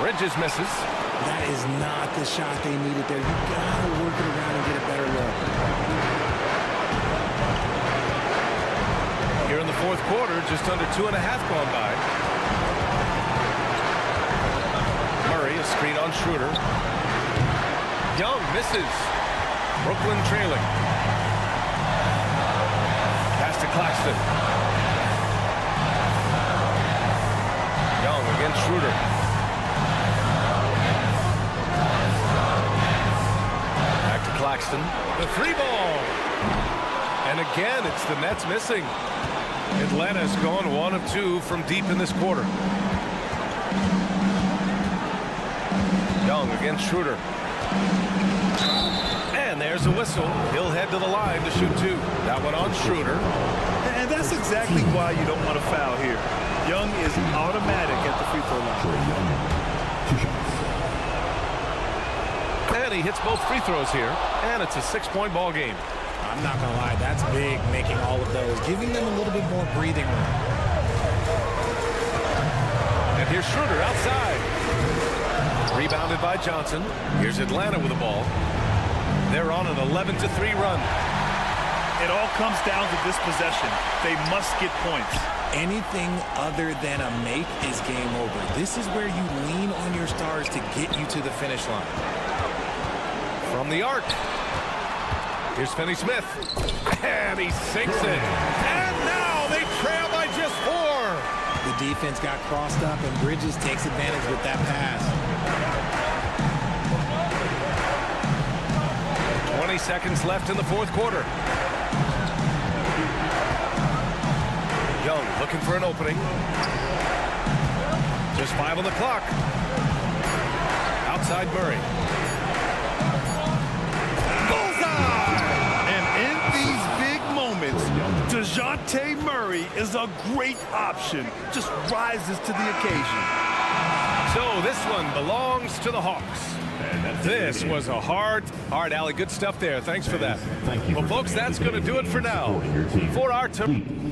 Bridges misses. That is not the shot they needed there. You got to work it around and get a better look. Here in the fourth quarter, just under 2.5 gone by. Murray, a screen on Schroeder. Young misses. Brooklyn trailing. Pass to Claxton. Young against Schroeder. Back to Claxton. The three ball. And again, it's the Nets missing. Atlanta's gone 1 of 2 from deep in this quarter. Young against Schroeder. And there's a whistle. He'll head to the line to shoot 2. That one on Schroeder. And that's exactly why you don't want to foul here. Young is automatic at the free throw line. And he hits both free throws here. And it's a 6-point ball game. I'm not going to lie, that's big, making all of those, giving them a little bit more breathing room. And here's Schroeder outside. Rebounded by Johnson. Here's Atlanta with the ball. They're on an 11-3 run. It all comes down to this possession. They must get points. Anything other than a make is game over. This is where you lean on your stars to get you to the finish line. From the arc. Here's Finney Smith. And he sinks it. And now they trail by just 4. The defense got crossed up, and Bridges takes advantage with that pass. seconds left in the fourth quarter. Young looking for an opening. Just 5 on the clock. Outside Murray. Bullseye! And in these big moments, DeJounte Murray is a great option. Just rises to the occasion. So this one belongs to the Hawks. This was a hard, alley. Good stuff there. Thanks for that. Well, folks, that's going to do it for now. For our turn.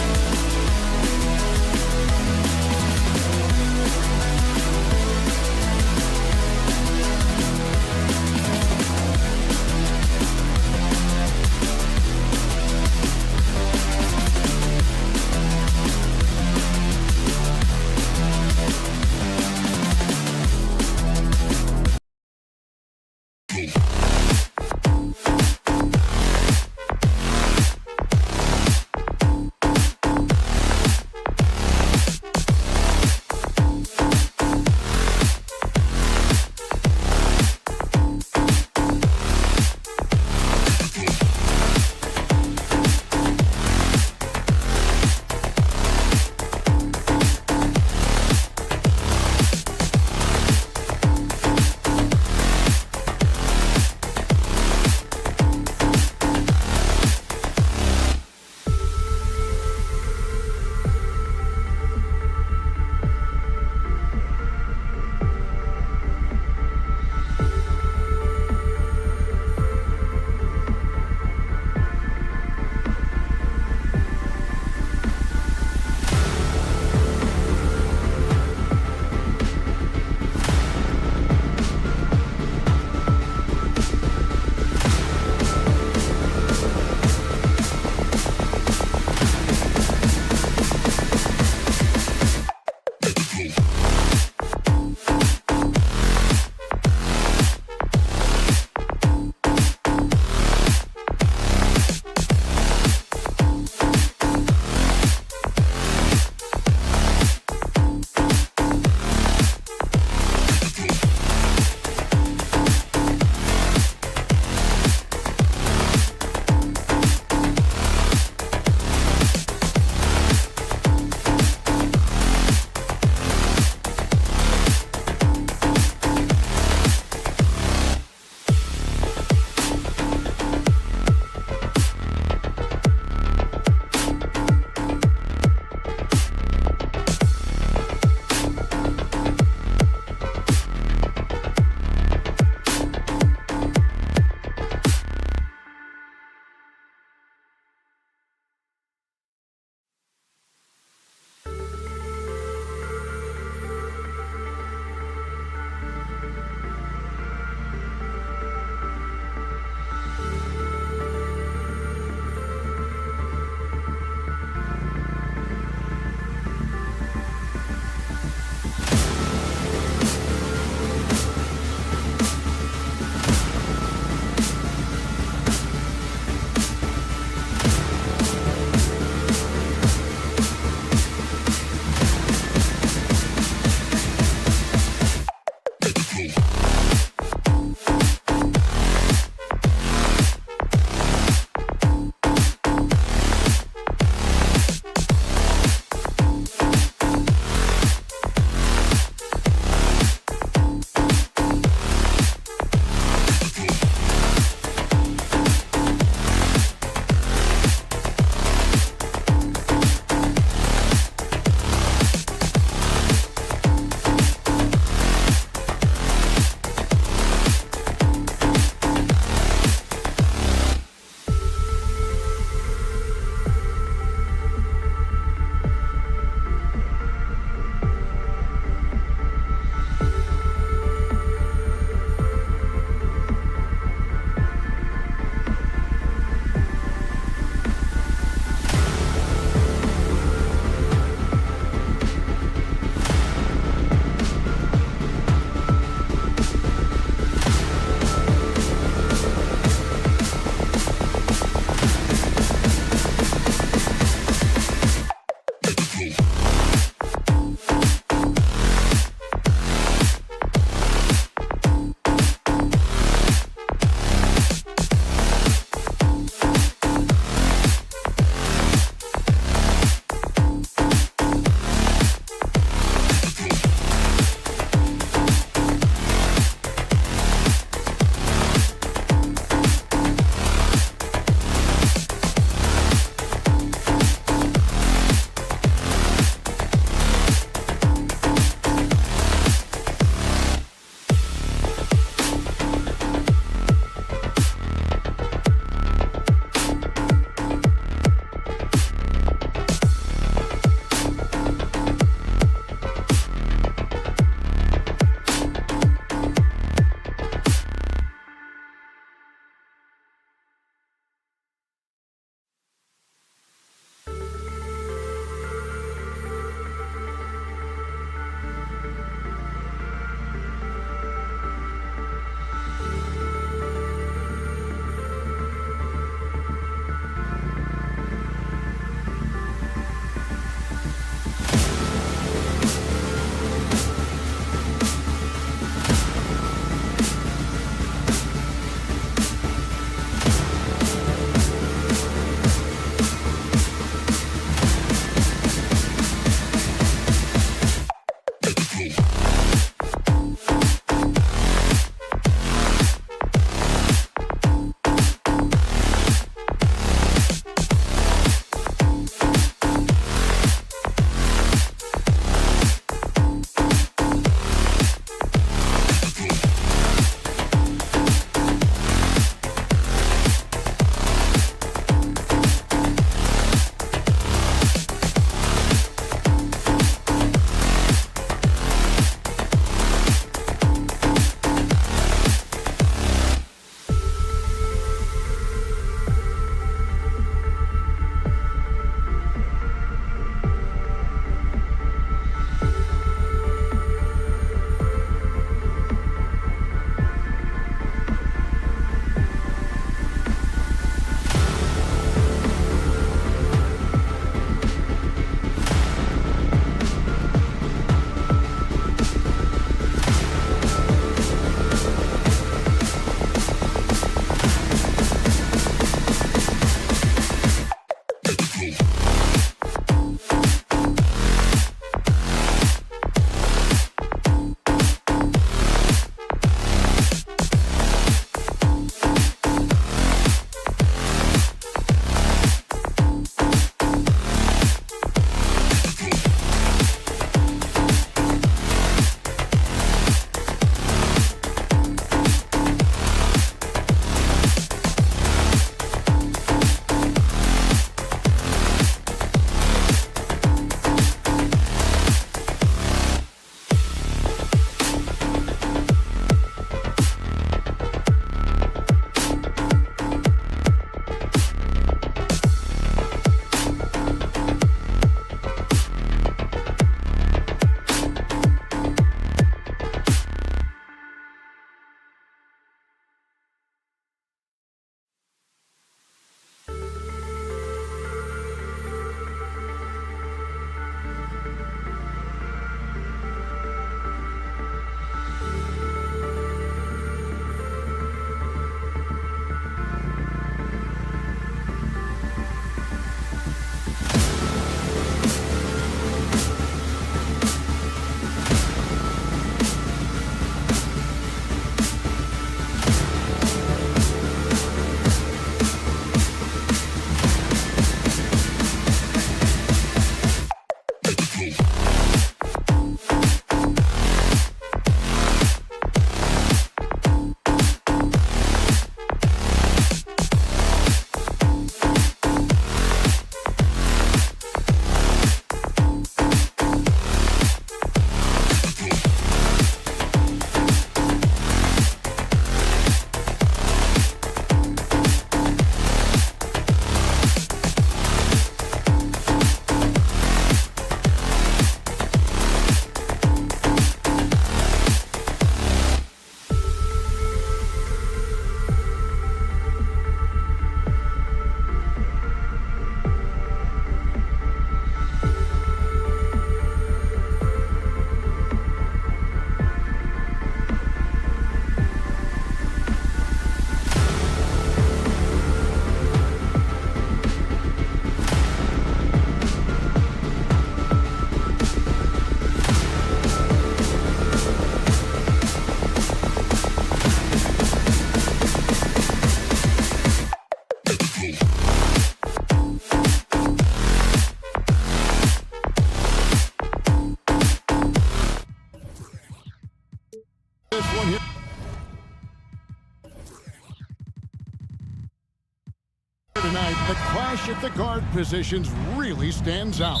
Tonight, the clash at the guard positions really stands out.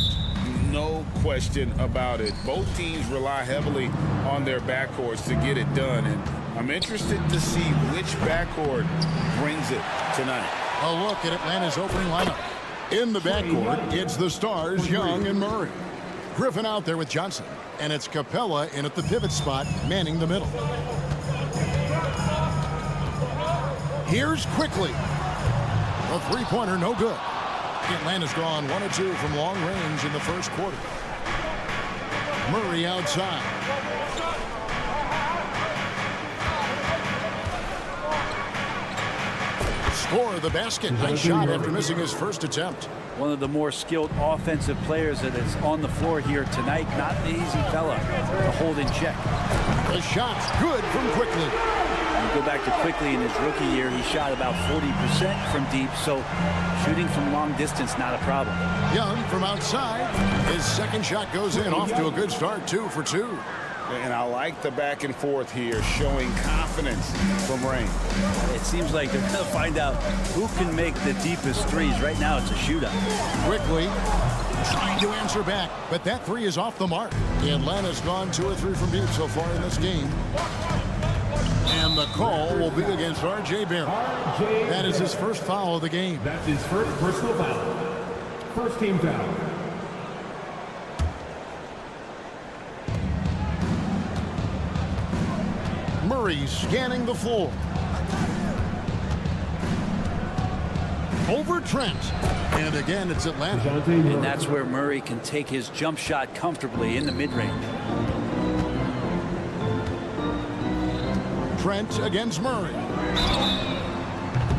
No question about it. Both teams rely heavily on their backcourts to get it done, and I'm interested to see which backcourt brings it tonight. A look at Atlanta's opening lineup. In the backcourt, it's the stars, Young and Murray. Griffin out there with Johnson, and it's Capella in at the pivot spot, manning the middle. Here's Quickly. A three-pointer, no good. Atlanta's gone 1 of 2 from long range in the first quarter. Murray outside. Score the basket. Nice shot after missing his first attempt. One of the more skilled offensive players that is on the floor here tonight. Not an easy fella to hold in check. The shot's good from Quickly. You go back to Quickly in his rookie year, he shot about 40% from deep, so shooting from long distance, not a problem. Young from outside. His second shot goes in, off to a good start, 2 for 2. And I like the back and forth here, showing confidence from Rain. It seems like they're going to find out who can make the deepest threes. Right now, it's a shootout. Quickly trying to answer back, but that three is off the mark. Atlanta's gone 2 or 3 from deep so far in this game. And the call will be against R.J. Barrett. That is his first foul of the game. That's his first personal foul. First team foul. Murray scanning the floor. Over Trent. And again, it's Atlanta. And that's where Murray can take his jump shot comfortably in the mid-range. Trent against Murray.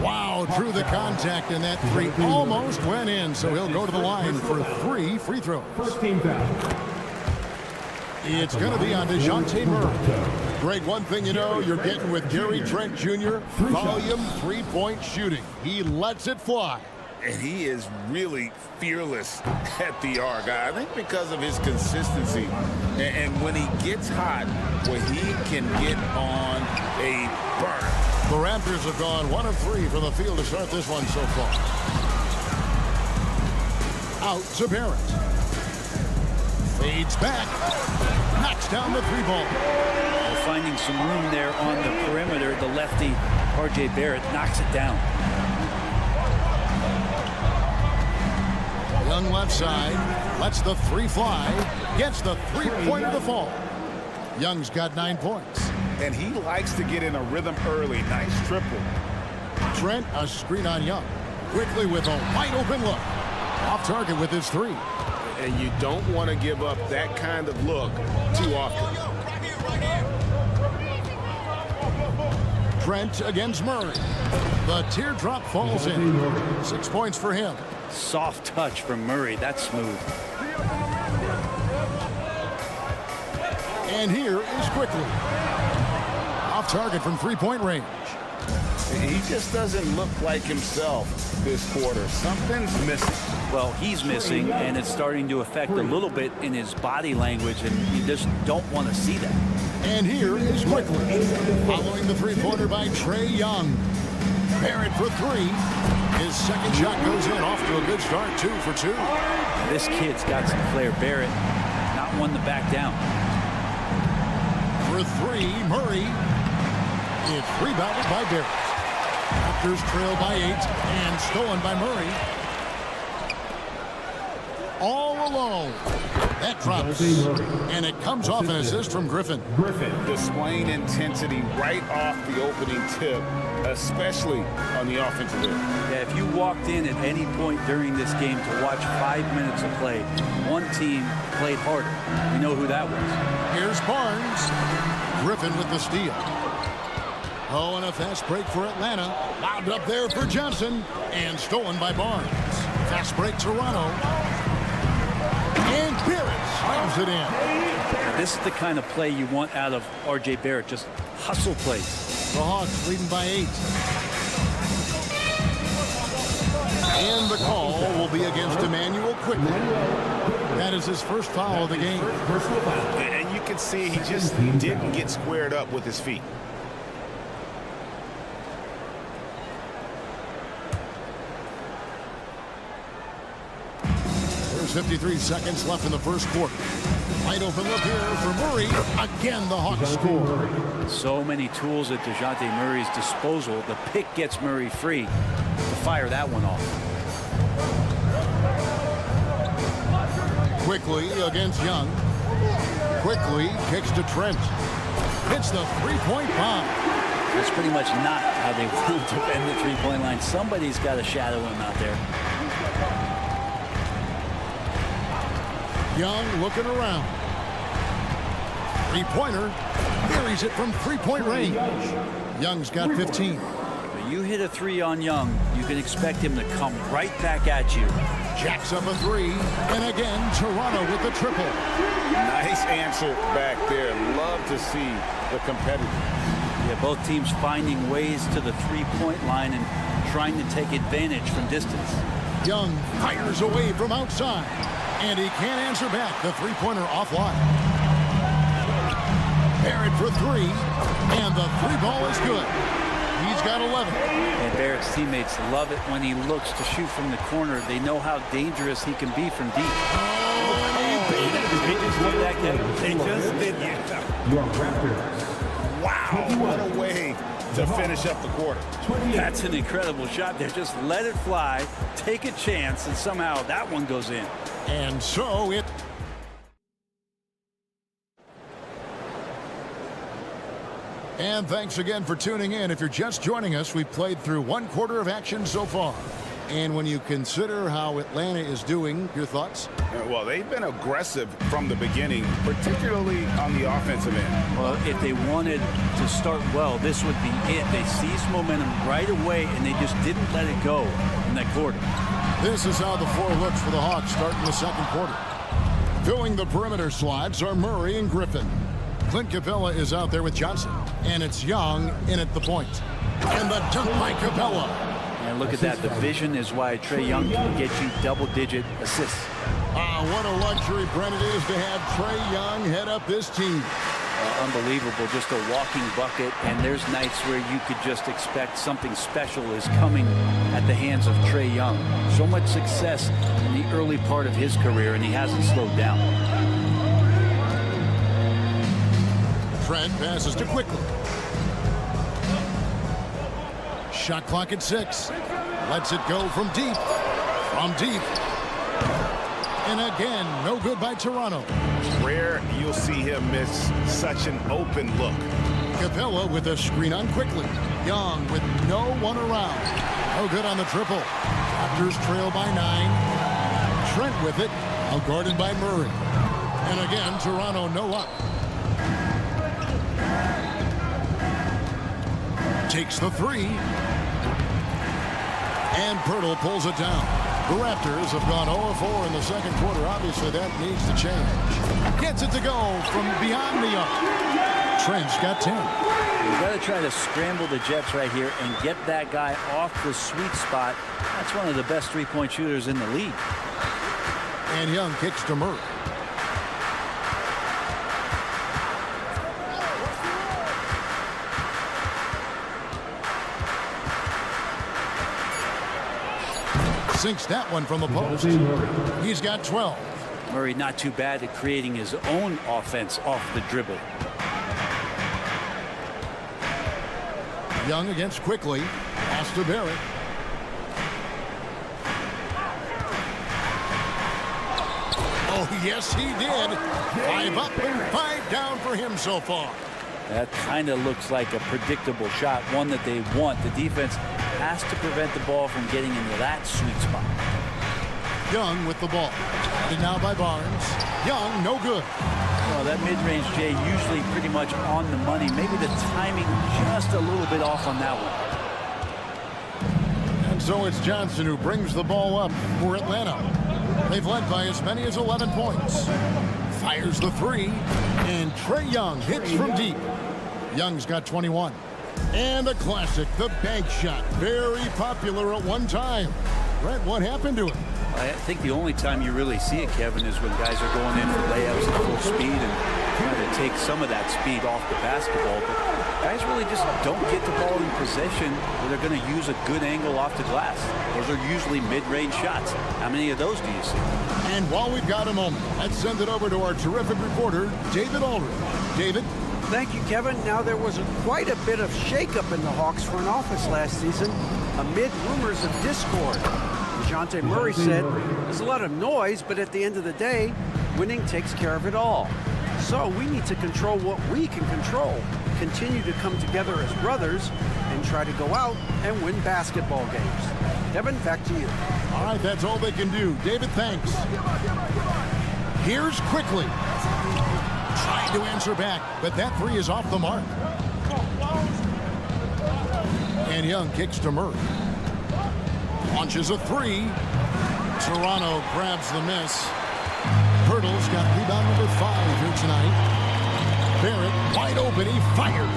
Wow, through the contact, and that three almost went in, so he'll go to the line for 3 free throws. First team foul. It's going to be on DeJounte Murray. Greg, one thing you know, you're getting with Gary Trent Jr., volume three-point shooting. He lets it fly. And he is really fearless at the arc. I think because of his consistency. And when he gets hot, where he can get on a burn. The Raptors have gone 1 of 3 from the field to start this one so far. Out to Barrett. Fades back. Knocks down the 3-ball. They're finding some room there on the perimeter. The lefty, R.J. Barrett, knocks it down. Young left side, lets the 3 fly, gets the 3-pointer to fall. Young's got 9 points. And he likes to get in a rhythm early. Nice triple. Trent, a screen on Young. Quickly with a wide open look. Off target with his 3. And you don't want to give up that kind of look too often. Trent against Murray. The teardrop falls in. 6 points for him. Soft touch from Murray. That's smooth. And here is Quickly. Off target from 3-point range. He just doesn't look like himself this quarter. Something's missing. Well, he's missing, and it's starting to affect a little bit in his body language, and you just don't want to see that. And here is Quickly. Following the 3-pointer by Trae Young. Barrett for 3. His second shot goes in, off to a good start, 2 for 2. This kid's got some flair. Barrett, not one to back down. For 3, Murray. It's rebounded by Barrett. Raptors trail by 8 and stolen by Murray. All alone. That drops. And it comes off an assist from Griffin. Displaying intensity right off the opening tip, especially on the offensive end. Yeah, if you walked in at any point during this game to watch 5 minutes of play, one team played harder. We know who that was. Here's Barnes. Griffin with the steal. Oh, and a fast break for Atlanta. Wound up there for Johnson. And stolen by Barnes. Fast break Toronto. And Barrett slams it in. This is the kind of play you want out of R.J. Barrett. Just hustle plays. The Hawks leading by 8. And the call will be against Emmanuel Quickly. That is his first foul of the game. And you can see he just didn't get squared up with his feet. 6:53 seconds left in the first quarter. Wide open look here for Murray. Again, the Hawks score. So many tools at DeJounte Murray's disposal. The pick gets Murray free to fire that one off. Quickly against Young. Quickly kicks to Trent. Hits the three-point bomb. That's pretty much not how they want to defend the three-point line. Somebody's got to shadow him out there. Young looking around. Three-pointer. Buries it from three-point range. Young's got 15. When you hit a three on Young, you can expect him to come right back at you. Jacks up a three. And again, Toronto with the triple. Nice answer back there. Love to see the competitor. Yeah, both teams finding ways to the three-point line and trying to take advantage from distance. Young fires away from outside. And he can't answer back. The three-pointer offline. Barrett for three. And the three ball is good. He's got 11. And Barrett's teammates love it when he looks to shoot from the corner. They know how dangerous he can be from deep. They just did Wow, what a way to finish up the quarter. That's an incredible shot there. Just let it fly, take a chance, and somehow that one goes in. And so it... And thanks again for tuning in. If you're just joining us, we've played through one quarter of action so far. And when you consider how Atlanta is doing, your thoughts? Well, they've been aggressive from the beginning, particularly on the offensive end. Well, if they wanted to start well, this would be it. They seized momentum right away, and they just didn't let it go in that quarter. This is how the floor looks for the Hawks starting the second quarter. Filling the perimeter slots are Murray and Griffin. Clint Capella is out there with Johnson. And it's Young in at the point. And the dunk by Capella. And look at that. The vision is why Trae Young can get you double-digit assists. What a luxury, Brent, it is to have Trae Young head up this team. Unbelievable. Just a walking bucket. And there's nights where you could just expect something special is coming at the hands of Trae Young. So much success in the early part of his career, and he hasn't slowed down. Trent passes to Quickly. Shot clock at 6. Lets it go from deep. From deep. And again, no good by Toronto. Rare you'll see him miss such an open look. Capella with a screen on Quickly. Young with no one around. No good on the triple. Raptors trail by 9. Trent with it. Now guarded by Murray. And again, Toronto no luck. Takes the three. And Pirtle pulls it down. The Raptors have gone 0-4 in the second quarter. Obviously, that needs to change. Gets it to go from beyond the arc. Trent's got 10. You've got to try to scramble the Jets right here and get that guy off the sweet spot. That's one of the best three-point shooters in the league. And Young kicks to Murray. Sinks that one from the post. He's got 12. Murray not too bad at creating his own offense off the dribble. Young against Quickly. Pass to Barrett. Oh, yes, he did. 5 up and 5 down for him so far. That kind of looks like a predictable shot, one that they want. The defense has to prevent the ball from getting into that sweet spot. Young with the ball. And now by Barnes. Young, no good. Well, that mid-range, Jay, usually pretty much on the money. Maybe the timing just a little bit off on that one. And so it's Johnson who brings the ball up for Atlanta. They've led by as many as 11 points. Fires the three. And Trae Young hits from deep. Young's got 21. And the classic, the bank shot. Very popular at one time. Brett, what happened to it? I think the only time you really see it, Kevin, is when guys are going in for layups at full speed and trying to take some of that speed off the basketball, but guys really just don't get the ball in possession where they're going to use a good angle off the glass. Those are usually mid-range shots. How many of those do you see? And while we've got a moment, let's send it over to our terrific reporter, David Aldridge. David? Thank you, Kevin. Now, there was quite a bit of shakeup in the Hawks front office last season amid rumors of discord. DeJounte Murray said, there's a lot of noise, but at the end of the day, winning takes care of it all. So we need to control what we can control, continue to come together as brothers, and try to go out and win basketball games. Kevin, back to you. All right, that's all they can do. David, thanks. Here's Quickly. Trying to answer back, but that three is off the mark. And Young kicks to Murray. Launches a three. Toronto grabs the miss. Hurdle's got rebound number 5 here tonight. Barrett wide open. He fires.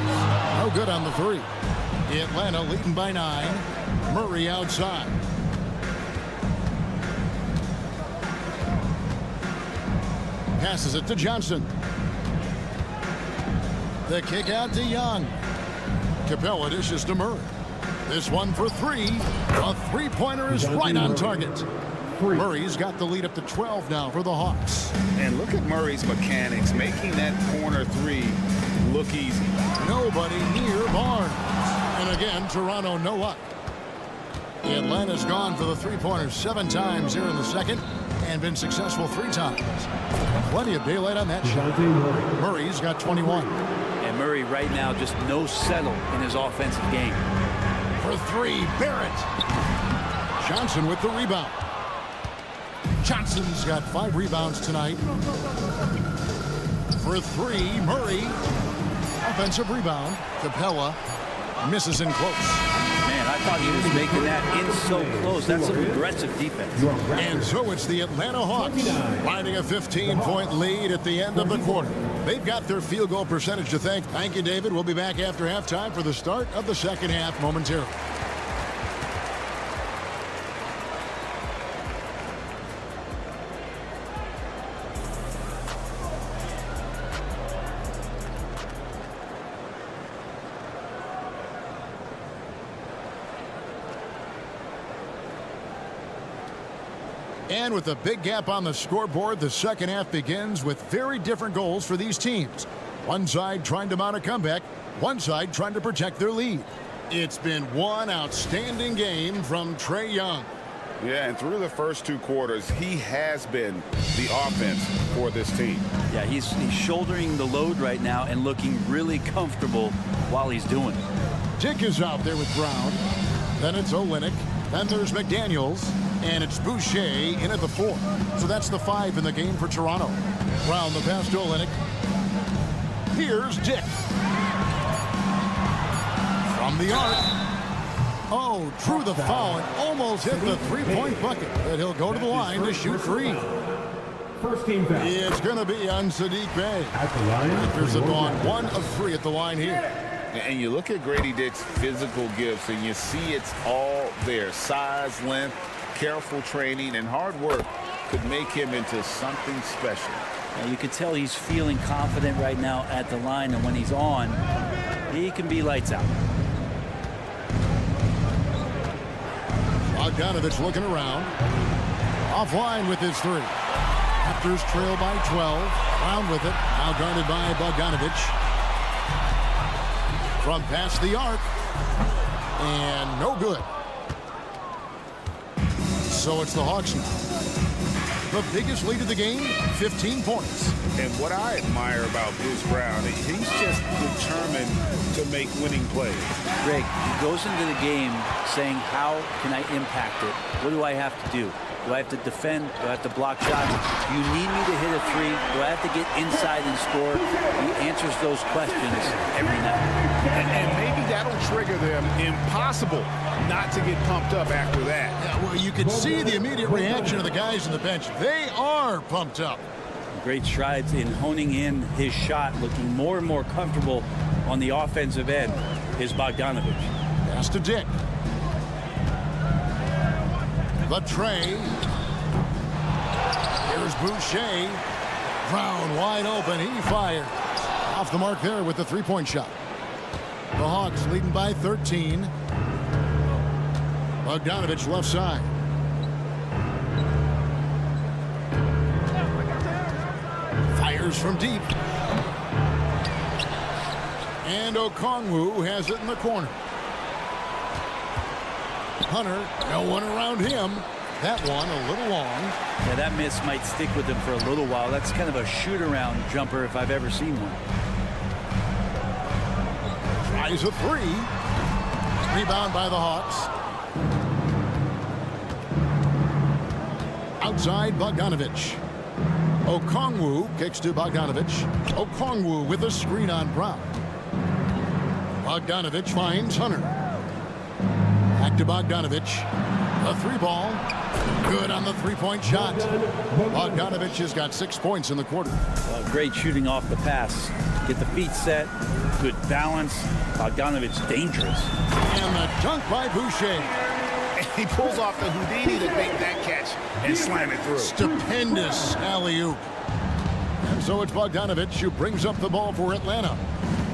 No good on the three. Atlanta leading by 9. Murray outside. Passes it to Johnson. The kick out to Young. Capella dishes to Murray. This one for 3. A three-pointer is right on target. Murray's got the lead up to 12 now for the Hawks. And look at Murray's mechanics, making that corner 3 look easy. Nobody near Barnes. And again, Toronto no luck. Atlanta's gone for the three-pointers 7 times here in the second and been successful 3 times. Plenty of daylight on that shot. Murray's got 21. And Murray right now just no settle in his offensive game. For 3, Barrett. Johnson with the rebound. Johnson's got 5 rebounds tonight. For 3, Murray. Offensive rebound. Capella misses in close. Man, I thought he was making that in so close. That's some aggressive defense. And so it's the Atlanta Hawks riding a 15-point lead at the end of the quarter. They've got their field goal percentage to thank. Thank you, David. We'll be back after halftime for the start of the second half momentarily. And with a big gap on the scoreboard, the second half begins with very different goals for these teams. One side trying to mount a comeback, one side trying to protect their lead. It's been one outstanding game from Trae Young. Yeah, and through the first 2 quarters, he has been the offense for this team. Yeah, he's shouldering the load right now and looking really comfortable while he's doing it. Dick is out there with Brown. Then it's Olynyk. Then there's McDaniels. And it's Boucher in at the 4. So that's the 5 in the game for Toronto. Brown the pass to Olynyk. Here's Dick. From the arc. Oh, drew the foul and almost hit the three-point bucket. But he'll go to the line to shoot 3. First team foul. It's going to be on Sadiq Bey. Raptors have gone 1 of 3 at the line here. And you look at Grady Dick's physical gifts, and you see it's all there. Size, length, careful training, and hard work could make him into something special. And you can tell he's feeling confident right now at the line, and when he's on, he can be lights out. Bogdanovich looking around. Offline with his 3. Raptors trail by 12. Brown with it. Now guarded by Bogdanovich. From past the arc. And no good. So it's the Hawks now. The biggest lead of the game, 15 points. And what I admire about Bruce Brown, he's just determined to make winning plays. Greg, he goes into the game saying, how can I impact it? What do I have to do? Do I have to defend? Do I have to block shots? You need me to hit a 3? Do I have to get inside and score? He answers those questions every night. And maybe that'll trigger them. Impossible not to get pumped up after that. Yeah, well, you can see the immediate reaction of the guys on the bench. They are pumped up. Great strides in honing in his shot, looking more and more comfortable on the offensive end is Bogdanovich. Pass to Dick. The Trae. Here's Boucher. Brown wide open. He fires. Off the mark there with the three-point shot. The Hawks leading by 13. Bogdanovich left side. Fires from deep. And Okongwu has it in the corner. Hunter, no one around him. That one a little long. Yeah, that miss might stick with him for a little while. That's kind of a shoot-around jumper if I've ever seen one. Tries a three. Rebound by the Hawks. Outside Bogdanovich. Okongwu kicks to Bogdanovich. Okongwu with a screen on Brown. Bogdanovich finds Hunter. Back to Bogdanovich. A three ball. Good on the three-point shot. Bogdanovich has got 6 points in the quarter. Great shooting off the pass. Get the feet set. Good balance. Bogdanovich dangerous. And the dunk by Boucher. He pulls off the Houdini to make that catch and slam it through. Stupendous alley-oop. And so it's Bogdanovich who brings up the ball for Atlanta.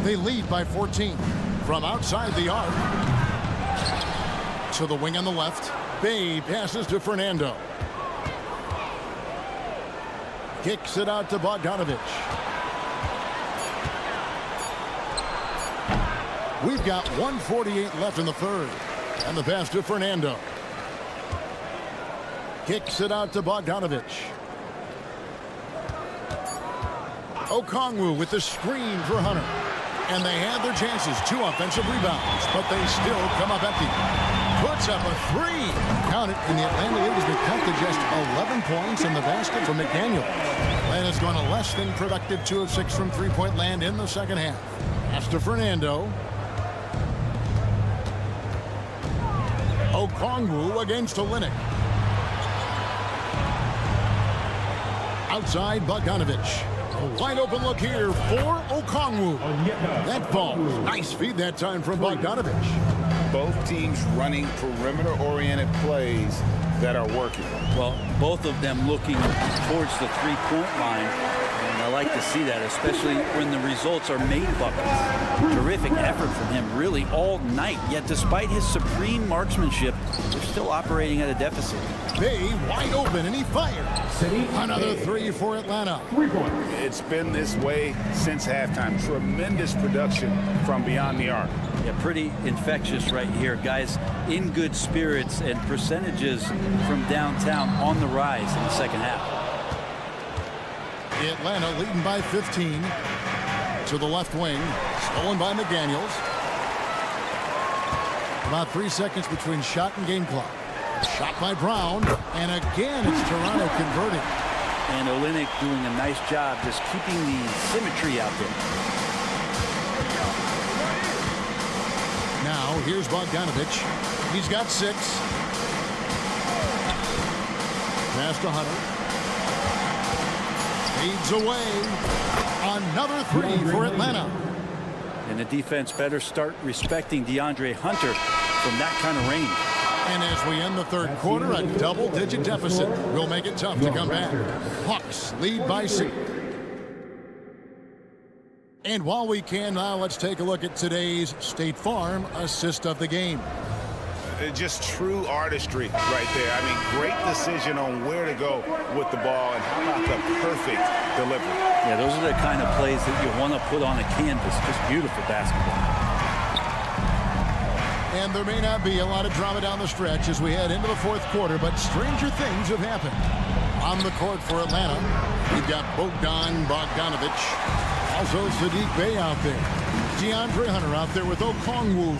They lead by 14. From outside the arc. To the wing on the left. Bay passes to Fernando. Kicks it out to Bogdanovich. We've got 1:48 left in the third. And the pass to Fernando. Kicks it out to Bogdanovich. Okongwu with the screen for Hunter. And they had their chances. 2 offensive rebounds, but they still come up empty. Puts up a three. Count it, and the Atlanta Leaders been cut to just 11 points in the basket from McDaniel. Atlanta's gone a less than productive 2 of 6 from three-point land in the second half. Pass to Fernando. Okongwu against Olynyk. Outside Bogdanovich. A wide open look here for Okongwu. That falls. Nice feed that time from Bogdanovich. Both teams running perimeter-oriented plays that are working. Well, both of them looking towards the three-point line. And I like to see that, especially when the results are made buckets. Terrific effort from him really all night. Yet despite his supreme marksmanship, they're still operating at a deficit. Bay wide open, and he fires. Another three for Atlanta. It's been this way since halftime. Tremendous production from beyond the arc. Yeah, pretty infectious right here. Guys in good spirits and percentages from downtown on the rise in the second half. Atlanta leading by 15. To the left wing. Stolen by McDaniels. About 3 seconds between shot and game clock. Shot by Brown. And again, it's Toronto converting. And Olynyk doing a nice job just keeping the symmetry out there. Now, here's Bogdanovich. He's got 6. Pass to Hunter. Fades away. Another three for Atlanta. And the defense better start respecting DeAndre Hunter from that kind of range. And as we end the third quarter, a double-digit deficit will make it tough to come back. Hawks lead by 6. And while we can now, let's take a look at today's State Farm assist of the game. Just true artistry right there. I mean, great decision on where to go with the ball, and how about the perfect delivery. Yeah, those are the kind of plays that you want to put on a canvas. Just beautiful basketball. And there may not be a lot of drama down the stretch as we head into the fourth quarter, but stranger things have happened. On the court for Atlanta, we've got Bogdanovich, also Sadiq Bey out there. DeAndre Hunter out there with Okongwu.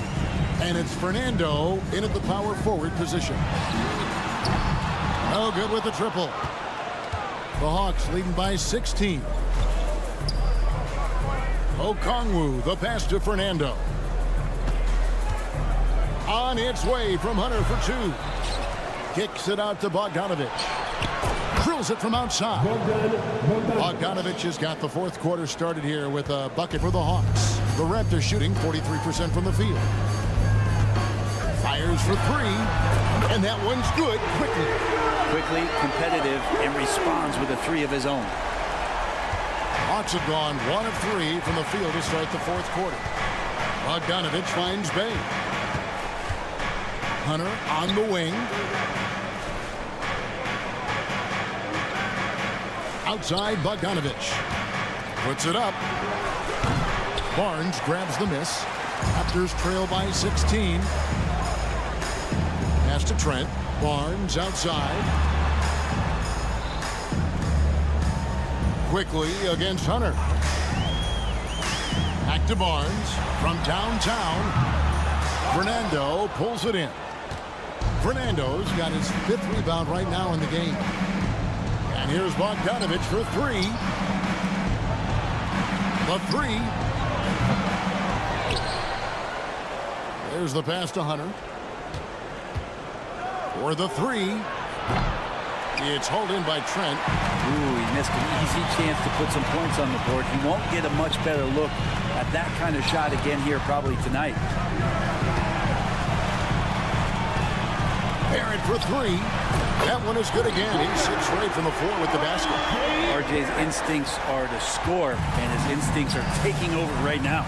And it's Fernando in at the power forward position. No good with the triple. The Hawks leading by 16. Okongwu, the pass to Fernando. On its way from Hunter for 2. Kicks it out to Bogdanovich. Drills it from outside. Bogdanovich has got the fourth quarter started here with a bucket for the Hawks. The Raptors shooting 43% from the field. Fires for 3, and that one's good quickly. Quickly, competitive, and responds with a 3 of his own. Hawks have gone 1 of 3 from the field to start the fourth quarter. Bogdanovich finds Bay. Hunter on the wing. Outside, Bogdanovich puts it up. Barnes grabs the miss. Raptors trail by 16. Pass to Trent. Barnes outside. Quickly against Hunter. Back to Barnes from downtown. Fernando pulls it in. Fernando's got his 5th rebound right now in the game. And here's Bogdanovich for 3. The 3. There's the pass to Hunter. For the 3. It's hauled in by Trent. Ooh, he missed an easy chance to put some points on the board. He won't get a much better look at that kind of shot again here probably tonight. Barrett for 3. That one is good again. He sits right from the floor with the basket. RJ's instincts are to score, and his instincts are taking over right now.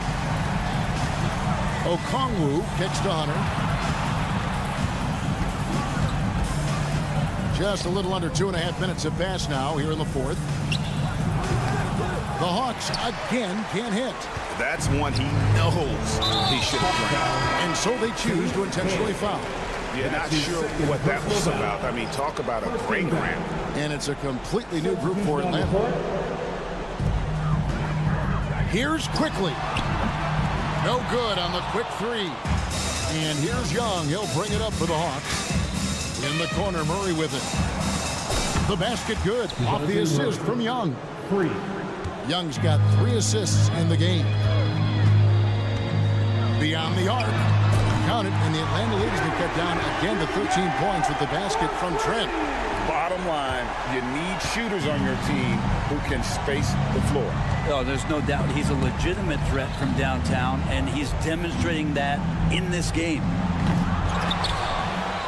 Okongwu kicks to Hunter. Just a little under 2.5 minutes have passed now here in the fourth. The Hawks again can't hit. That's one he knows he should have drained. And so they choose to intentionally foul. Yeah, not sure what that was about. I mean, talk about a great ramp. And it's a completely new group for Atlanta. Here's Quickly. No good on the quick 3. And here's Young. He'll bring it up for the Hawks. In the corner, Murray with it. The basket good. Off the assist from Young. 3. Young's got 3 assists in the game. Beyond the arc. Count it, and the Atlanta lead has been cut down again to 13 points with the basket from Trent. Bottom line, you need shooters on your team who can space the floor. Oh, there's no doubt he's a legitimate threat from downtown, and he's demonstrating that in this game.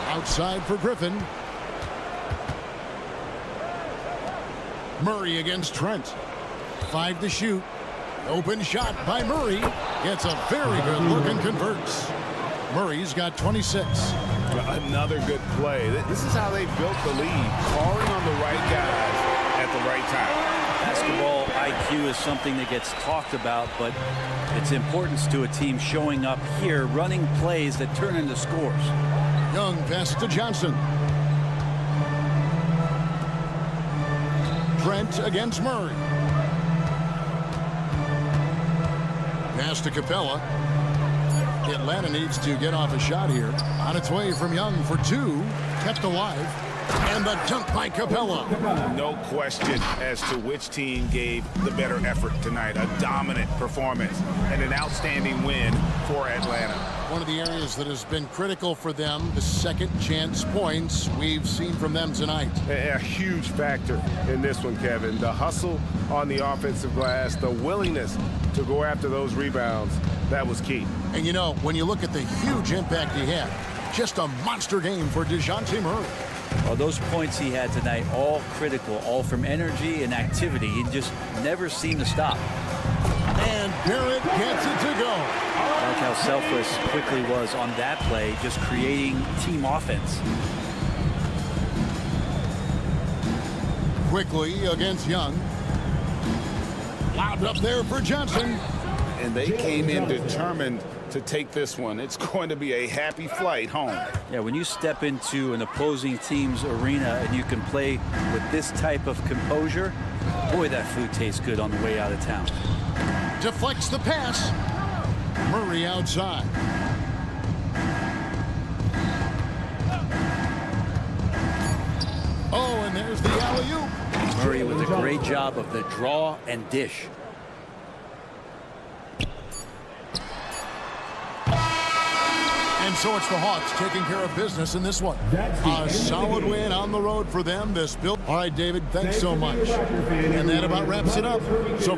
Outside for Griffin. Murray against Trent. 5 to shoot. Open shot by Murray. Gets a very good look and converts. Murray's got 26. Another good play. This is how they built the lead. Calling on the right guys at the right time. Basketball IQ is something that gets talked about, but its importance to a team showing up here, running plays that turn into scores. Young passes to Johnson. Trent against Murray. Pass to Capella. Atlanta needs to get off a shot here. On its way from Young for 2. Kept alive. And the dunk by Capella. No question as to which team gave the better effort tonight. A dominant performance and an outstanding win for Atlanta. One of the areas that has been critical for them, the second chance points we've seen from them tonight. A huge factor in this one, Kevin. The hustle on the offensive glass, the willingness to go after those rebounds, that was key. And you know, when you look at the huge impact he had, just a monster game for DeJounte Murray. Well, those points he had tonight, all critical, all from energy and activity. He just never seemed to stop. And Barrett gets it to go. I like how selfless Quickly was on that play, just creating team offense. Quickly against Young. Lobbed up there for Johnson. And they came in determined to take this one. It's going to be a happy flight home. Yeah, when you step into an opposing team's arena and you can play with this type of composure, boy, that food tastes good on the way out of town. Deflects the pass. Murray outside. Oh, and there's the alley-oop. Murray with a great job of the draw and dish. And so it's the Hawks taking care of business in this one. A solid win on the road for them. This build. All right, David, thanks so much. And that about wraps it up. So.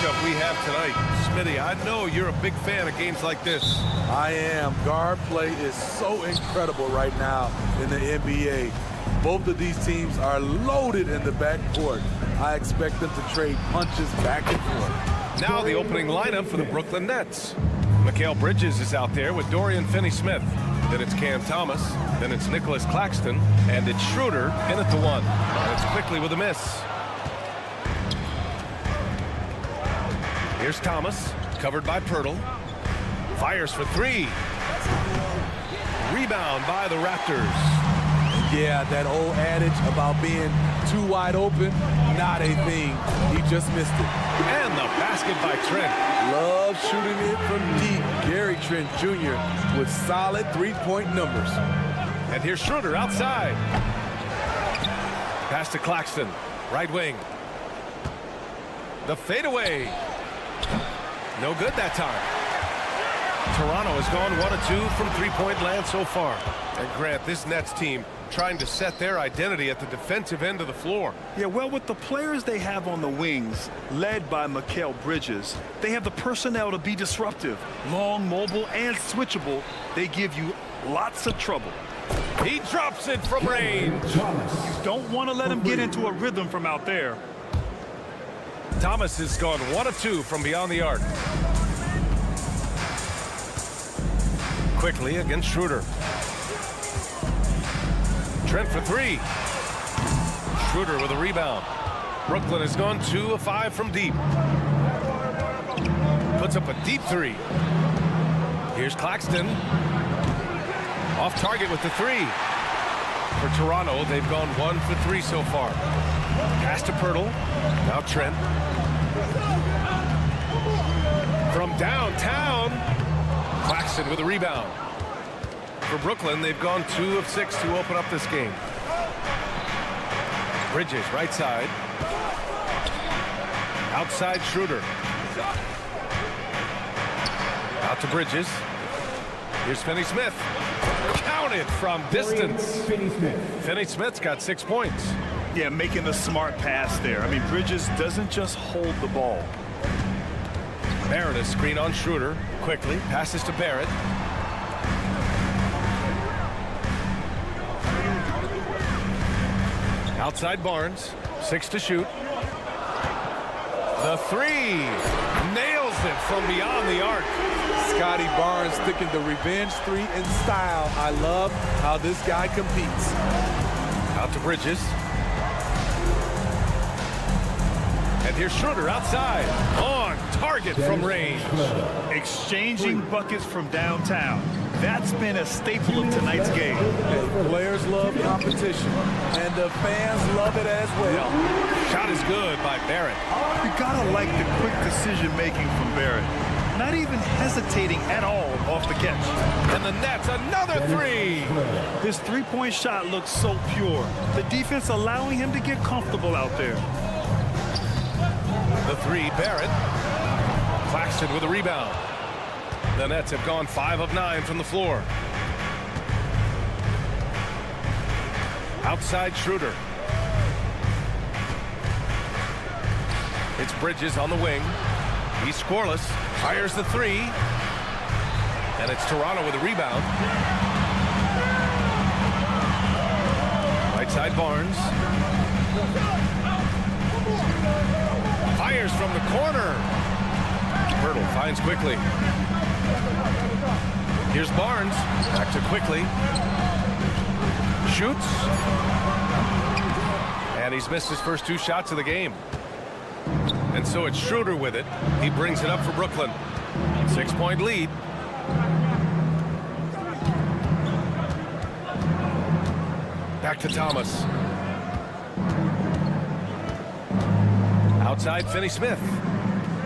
matchup we have tonight. Smitty, I know you're a big fan of games like this. I am. Guard play is so incredible right now in the NBA. Both of these teams are loaded in the backcourt. I expect them to trade punches back and forth. Now the opening lineup for the Brooklyn Nets. Mikal Bridges is out there with Dorian Finney-Smith. Then it's Cam Thomas. Then it's Nicholas Claxton. And it's Schroeder in at the 1. And it's quickly with a miss. Here's Thomas, covered by Pirtle. Fires for 3. Rebound by the Raptors. Yeah, that old adage about being too wide open, not a thing. He just missed it. And the basket by Trent. Love shooting it from deep. Gary Trent Jr. with solid three-point numbers. And here's Schroeder outside. Pass to Claxton, right wing. The fadeaway. No good that time. Toronto has gone 1 of 2 from three-point land so far. And Grant, this Nets team trying to set their identity at the defensive end of the floor. Yeah, well, with the players they have on the wings, led by Mikal Bridges, they have the personnel to be disruptive. Long, mobile, and switchable. They give you lots of trouble. He drops it from range. You don't want to let him get into a rhythm from out there. Thomas has gone 1 of 2 from beyond the arc. Quickly against Schroeder. Trent for 3. Schroeder with a rebound. Brooklyn has gone 2 of 5 from deep. Puts up a deep 3. Here's Claxton. Off target with the 3. For Toronto, they've gone 1 for 3 so far. Pass to Pirtle. Now Trent. From downtown. Claxton with a rebound. For Brooklyn, they've gone 2 of 6 to open up this game. Bridges, right side. Outside Schroeder. Out to Bridges. Here's Finney-Smith. Counted from distance. Finney-Smith's got 6 points. Yeah, making the smart pass there. I mean, Bridges doesn't just hold the ball. Barrett is screen on Schroeder. Quickly passes to Barrett. Outside Barnes. 6 to shoot. The 3. Nails it from beyond the arc. Scotty Barnes sticking the revenge 3 in style. I love how this guy competes. Out to Bridges. And here's Schroeder outside. On target from range. Exchanging buckets from downtown. That's been a staple of tonight's game. Hey, players love competition, and the fans love it as well. Shot is good by Barrett. You gotta like the quick decision-making from Barrett. Not even hesitating at all off the catch. And the Nets, another 3. His three-point shot looks so pure. The defense allowing him to get comfortable out there. The 3, Barrett. Claxton with a rebound. The Nets have gone 5 of 9 from the floor. Outside Schroeder. It's Bridges on the wing. He's scoreless. Fires the 3. And it's Toronto with a rebound. Right side Barnes. Fires from the corner. Pirtle finds quickly. Here's Barnes. Back to quickly. Shoots. And he's missed his first 2 shots of the game. And so it's Schroeder with it. He brings it up for Brooklyn. 6-point lead. Back to Thomas. Outside Finney-Smith.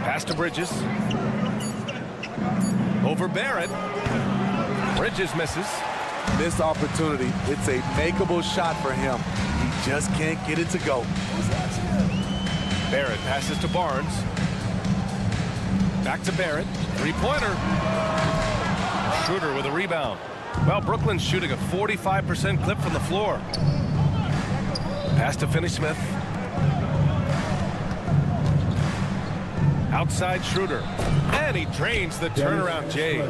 Pass to Bridges. Over Barrett. Bridges misses. Missed opportunity. It's a makeable shot for him. He just can't get it to go. Barrett passes to Barnes. Back to Barrett. 3-pointer. Schroeder with a rebound. Well, Brooklyn's shooting a 45% clip from the floor. Pass to Finney-Smith. Outside Schroeder. And he drains the turnaround J.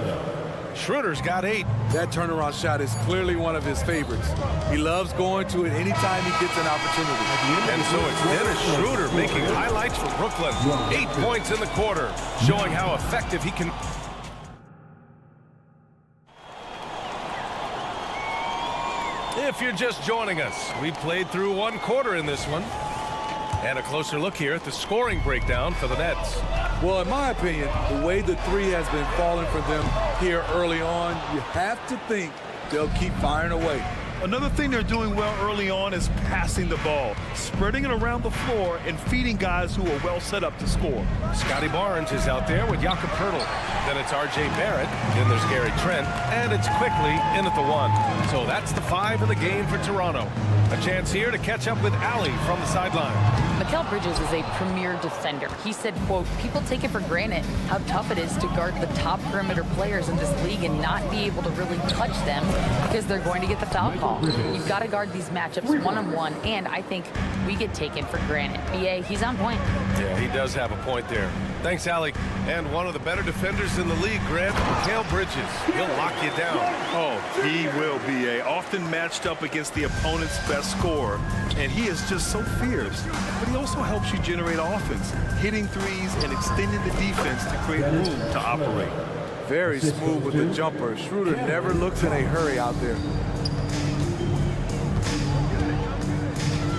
Schroeder's got 8. That turnaround shot is clearly one of his favorites. He loves going to it anytime he gets an opportunity. And so it's Dennis Schroeder making highlights for Brooklyn. 8 points in the quarter, showing how effective he can. If you're just joining us, we played through 1 quarter in this one. And a closer look here at the scoring breakdown for the Nets. Well, in my opinion, the way the three has been falling for them here early on, you have to think they'll keep firing away. Another thing they're doing well early on is passing the ball, spreading it around the floor and feeding guys who are well set up to score. Scotty Barnes is out there with Jakob Poeltl. Then it's R.J. Barrett. Then there's Gary Trent. And it's quickly in at the 1. So that's the 5 in the game for Toronto. A chance here to catch up with Allie from the sideline. Mikal Bridges is a premier defender. He said, quote, people take it for granted how tough it is to guard the top perimeter players in this league and not be able to really touch them because they're going to get the foul call. You've got to guard these matchups one-on-one, and I think we get taken for granted. BA, he's on point. Yeah, he does have a point there. Thanks, Allie. And one of the better defenders in the league, Grant, Mikal Bridges. He'll lock you down. Oh, he will be often matched up against the opponent's best scorer, and he is just so fierce. But he also helps you generate offense, hitting threes and extending the defense to create room to operate. Very smooth with the jumper. Schroeder never looks in a hurry out there.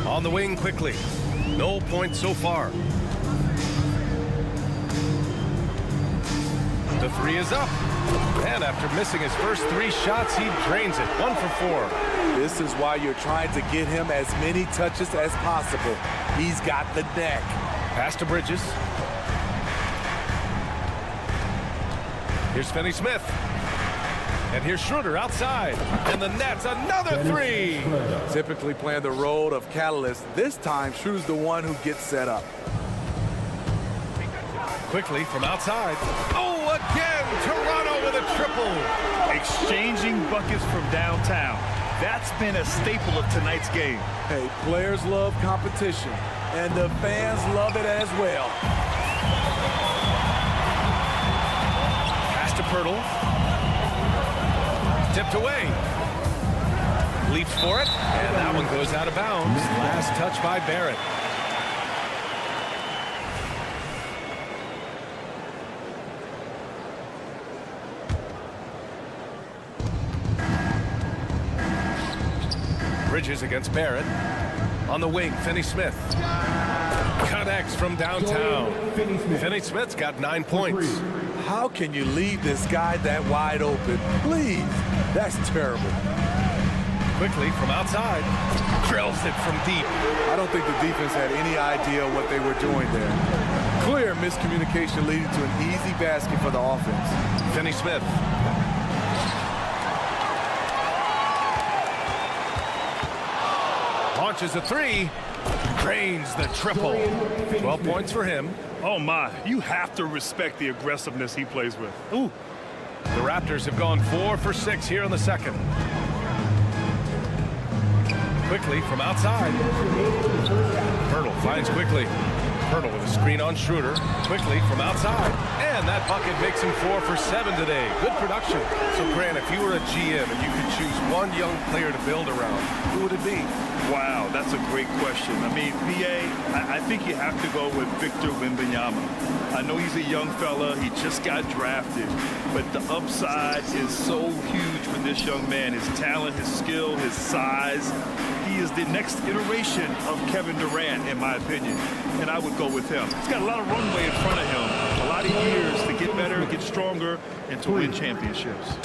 On the wing quickly. No points so far. The 3 is up. And after missing his first 3 shots, he drains it. 1 for 4. This is why you're trying to get him as many touches as possible. He's got the neck. Pass to Bridges. Here's Finney-Smith. And here's Schroeder outside. And the Nets, another 3. Typically playing the role of catalyst. This time, Schroeder's the one who gets set up. Quickly from outside. Oh, again, Toronto with a triple. Exchanging buckets from downtown. That's been a staple of tonight's game. Hey, players love competition, and the fans love it as well. Pass to Poeltl. Tipped away. Leaps for it, and that one goes out of bounds. Last touch by Barrett. Bridges against Barrett. On the wing, Finney-Smith. Connects from downtown. Finney-Smith's got 9 points. How can you leave this guy that wide open? Please, that's terrible. Quickly from outside. Drills it from deep. I don't think the defense had any idea what they were doing there. Clear miscommunication leading to an easy basket for the offense. Finney-Smith. Launches a 3. Drains the triple. 12 points for him. Oh, my. You have to respect the aggressiveness he plays with. Ooh. The Raptors have gone 4 for 6 here in the second. Quickly from outside. Poeltl finds quickly. Poeltl with a screen on Schroeder. Quickly from outside. And that bucket makes him 4 for 7 today. Good production. So, Grant, if you were a GM and you could choose one young player to build around, who would it be? Wow, that's a great question. I mean, BA, I think you have to go with Victor Wembanyama. I know he's a young fella. He just got drafted. But the upside is so huge for this young man. His talent, his skill, his size. He is the next iteration of Kevin Durant, in my opinion. And I would go with him. He's got a lot of runway in front of him. A lot of years to get better, get stronger, and to win championships.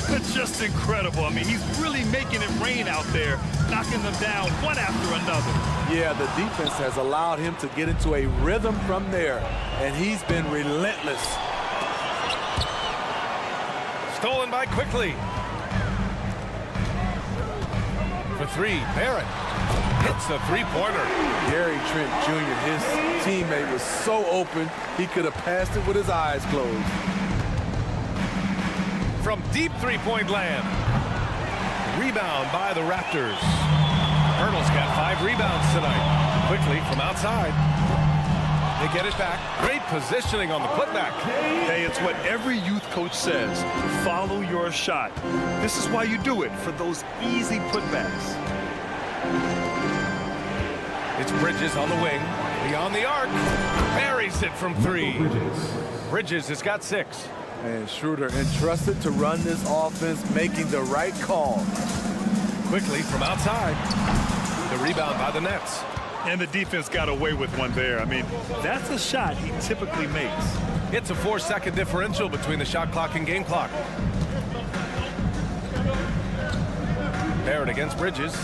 It's just incredible. I mean, he's really making it rain out there, knocking them down one after another. Yeah, the defense has allowed him to get into a rhythm from there, and he's been relentless. Stolen by Quickly. For 3, Barrett hits the 3-pointer. Gary Trent Jr., his teammate, was so open, he could have passed it with his eyes closed. From deep 3-point land. Rebound by the Raptors. Poeltl's got 5 rebounds tonight. Quickly from outside. They get it back. Great positioning on the putback. Hey, it's what every youth coach says. Follow your shot. This is why you do it, for those easy putbacks. It's Bridges on the wing. Beyond the arc. Buries it from 3. Bridges has got 6. And Schroeder entrusted to run this offense, making the right call. Quickly from outside. The rebound by the Nets. And the defense got away with one there. I mean, that's a shot he typically makes. It's a 4-second differential between the shot clock and game clock. Barrett against Bridges.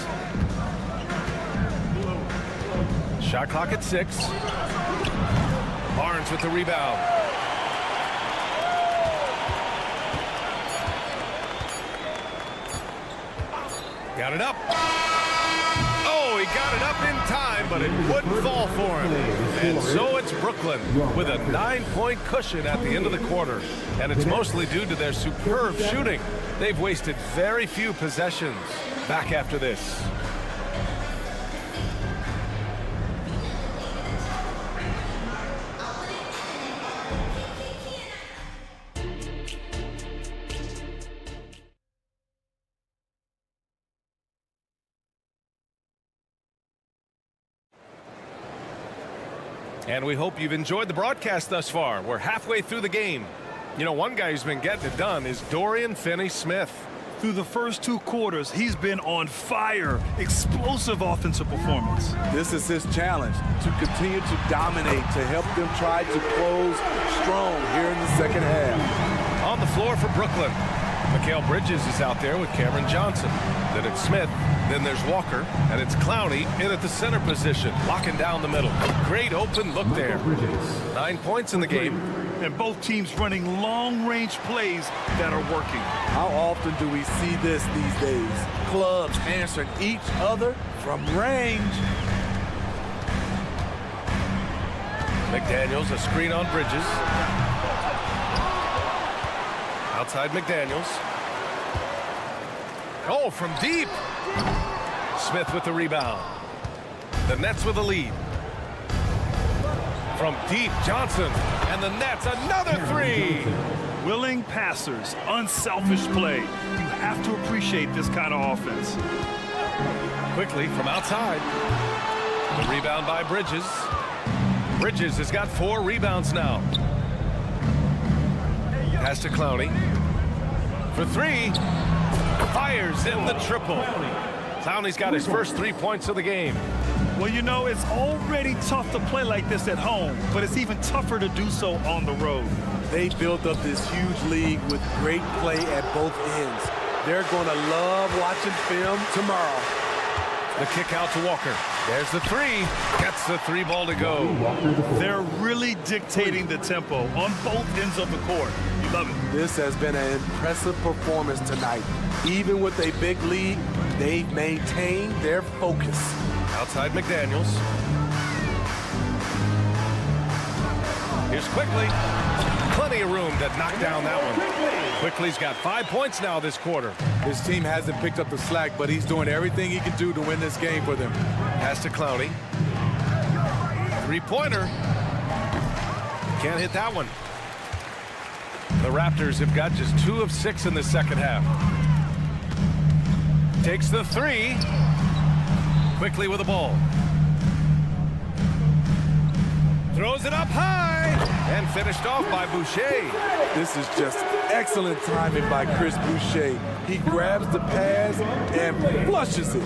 Shot clock at 6. Barnes with the rebound. Got it up. Oh, he got it up in time, but it wouldn't fall for him. And so it's Brooklyn with a 9-point cushion at the end of the quarter. And it's mostly due to their superb shooting. They've wasted very few possessions. Back after this. And we hope you've enjoyed the broadcast thus far. We're halfway through the game. You know, one guy who's been getting it done is Dorian Finney-Smith. Through the first 2 quarters, he's been on fire. Explosive offensive performance. This is his challenge, to continue to dominate, to help them try to close strong here in the second half. On the floor for Brooklyn, Mikal Bridges is out there with Cameron Johnson. Then it's Smith. Then there's Walker. And it's Clowney in at the center position, locking down the middle. Great open look there. 9 points in the game. And both teams running long-range plays that are working. How often do we see this these days? Clubs answering each other from range. McDaniels, a screen on Bridges. Outside McDaniels. Oh, from deep. Smith with the rebound. The Nets with the lead. From deep, Johnson. And the Nets, another 3. Willing passers, unselfish play. You have to appreciate this kind of offense. Quickly from outside. The rebound by Bridges. Bridges has got 4 rebounds now. Pass to Clowney. For 3. Fires in the triple. Clowney's got his first 3 points of the game. Well, you know, it's already tough to play like this at home, but it's even tougher to do so on the road. They built up this huge league with great play at both ends. They're going to love watching film tomorrow. The kick out to Walker. There's the 3. Gets the 3 ball to go. They're really dictating the tempo on both ends of the court. You love it. This has been an impressive performance tonight. Even with a big lead, they've maintained their focus. Outside McDaniels. Here's Quickly. Plenty of room to knock down that one. Quickly's got 5 points now this quarter. His team hasn't picked up the slack, but he's doing everything he can do to win this game for them. Pass to Clowney. 3-pointer. Can't hit that one. The Raptors have got just 2 of 6 in the second half. Takes the 3. Quickly with the ball. Throws it up high. And finished off by Boucher. This is just excellent timing by Chris Boucher. He grabs the pass and flushes it.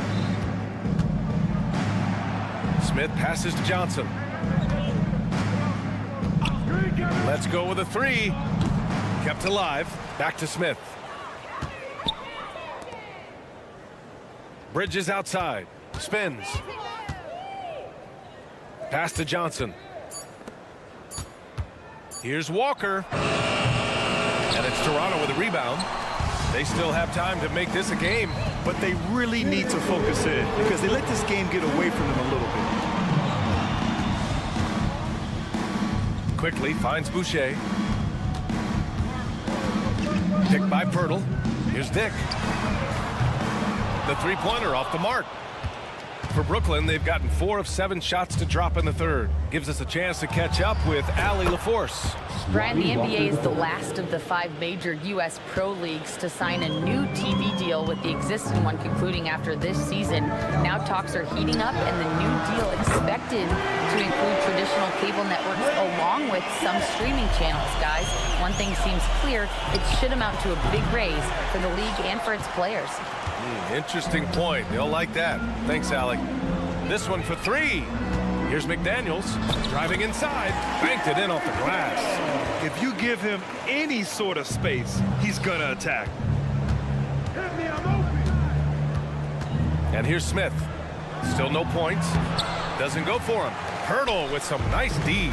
Smith passes to Johnson. Let's go with a 3. Kept alive. Back to Smith. Bridges outside. Spins. Pass to Johnson. Here's Walker. And it's Toronto with a rebound. They still have time to make this a game. But they really need to focus in because they let this game get away from them a little bit. Quickly finds Boucher. Picked by Pirtle. Here's Dick. The 3-pointer off the mark. For Brooklyn, they've gotten 4 of 7 shots to drop in the third. Gives us a chance to catch up with Allie LaForce. Brian, the NBA is the last of the 5 major U.S. pro leagues to sign a new TV deal, with the existing one concluding after this season. Now talks are heating up, and the new deal expected to include traditional cable networks along with some streaming channels, guys. One thing seems clear: it should amount to a big raise for the league and for its players. Interesting point. They'll like that. Thanks, Allie. This one for 3. Here's McDaniels driving inside, banked it in off the glass. If you give him any sort of space, he's gonna attack. And here's Smith. Still no points. Doesn't go for him. Hurdle with some nice D.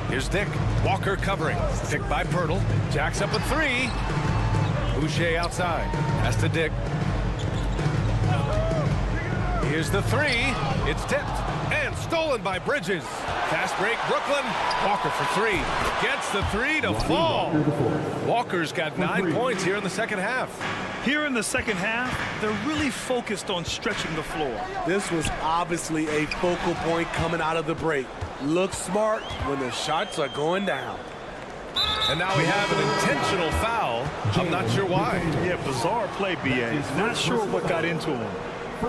Here's Dick. Walker covering. Picked by Pirtle. Jacks up a 3. Boucher outside. Pass to Dick. Here's the 3. It's tipped and stolen by Bridges. Fast break, Brooklyn. Walker for 3. Gets the 3 to fall. Walker's got 9 points here in the second half. Here in the second half, they're really focused on stretching the floor. This was obviously a focal point coming out of the break. Look smart when the shots are going down. And now we have an intentional foul. I'm not sure why. Yeah, bizarre play, B.A. Not sure what got into him.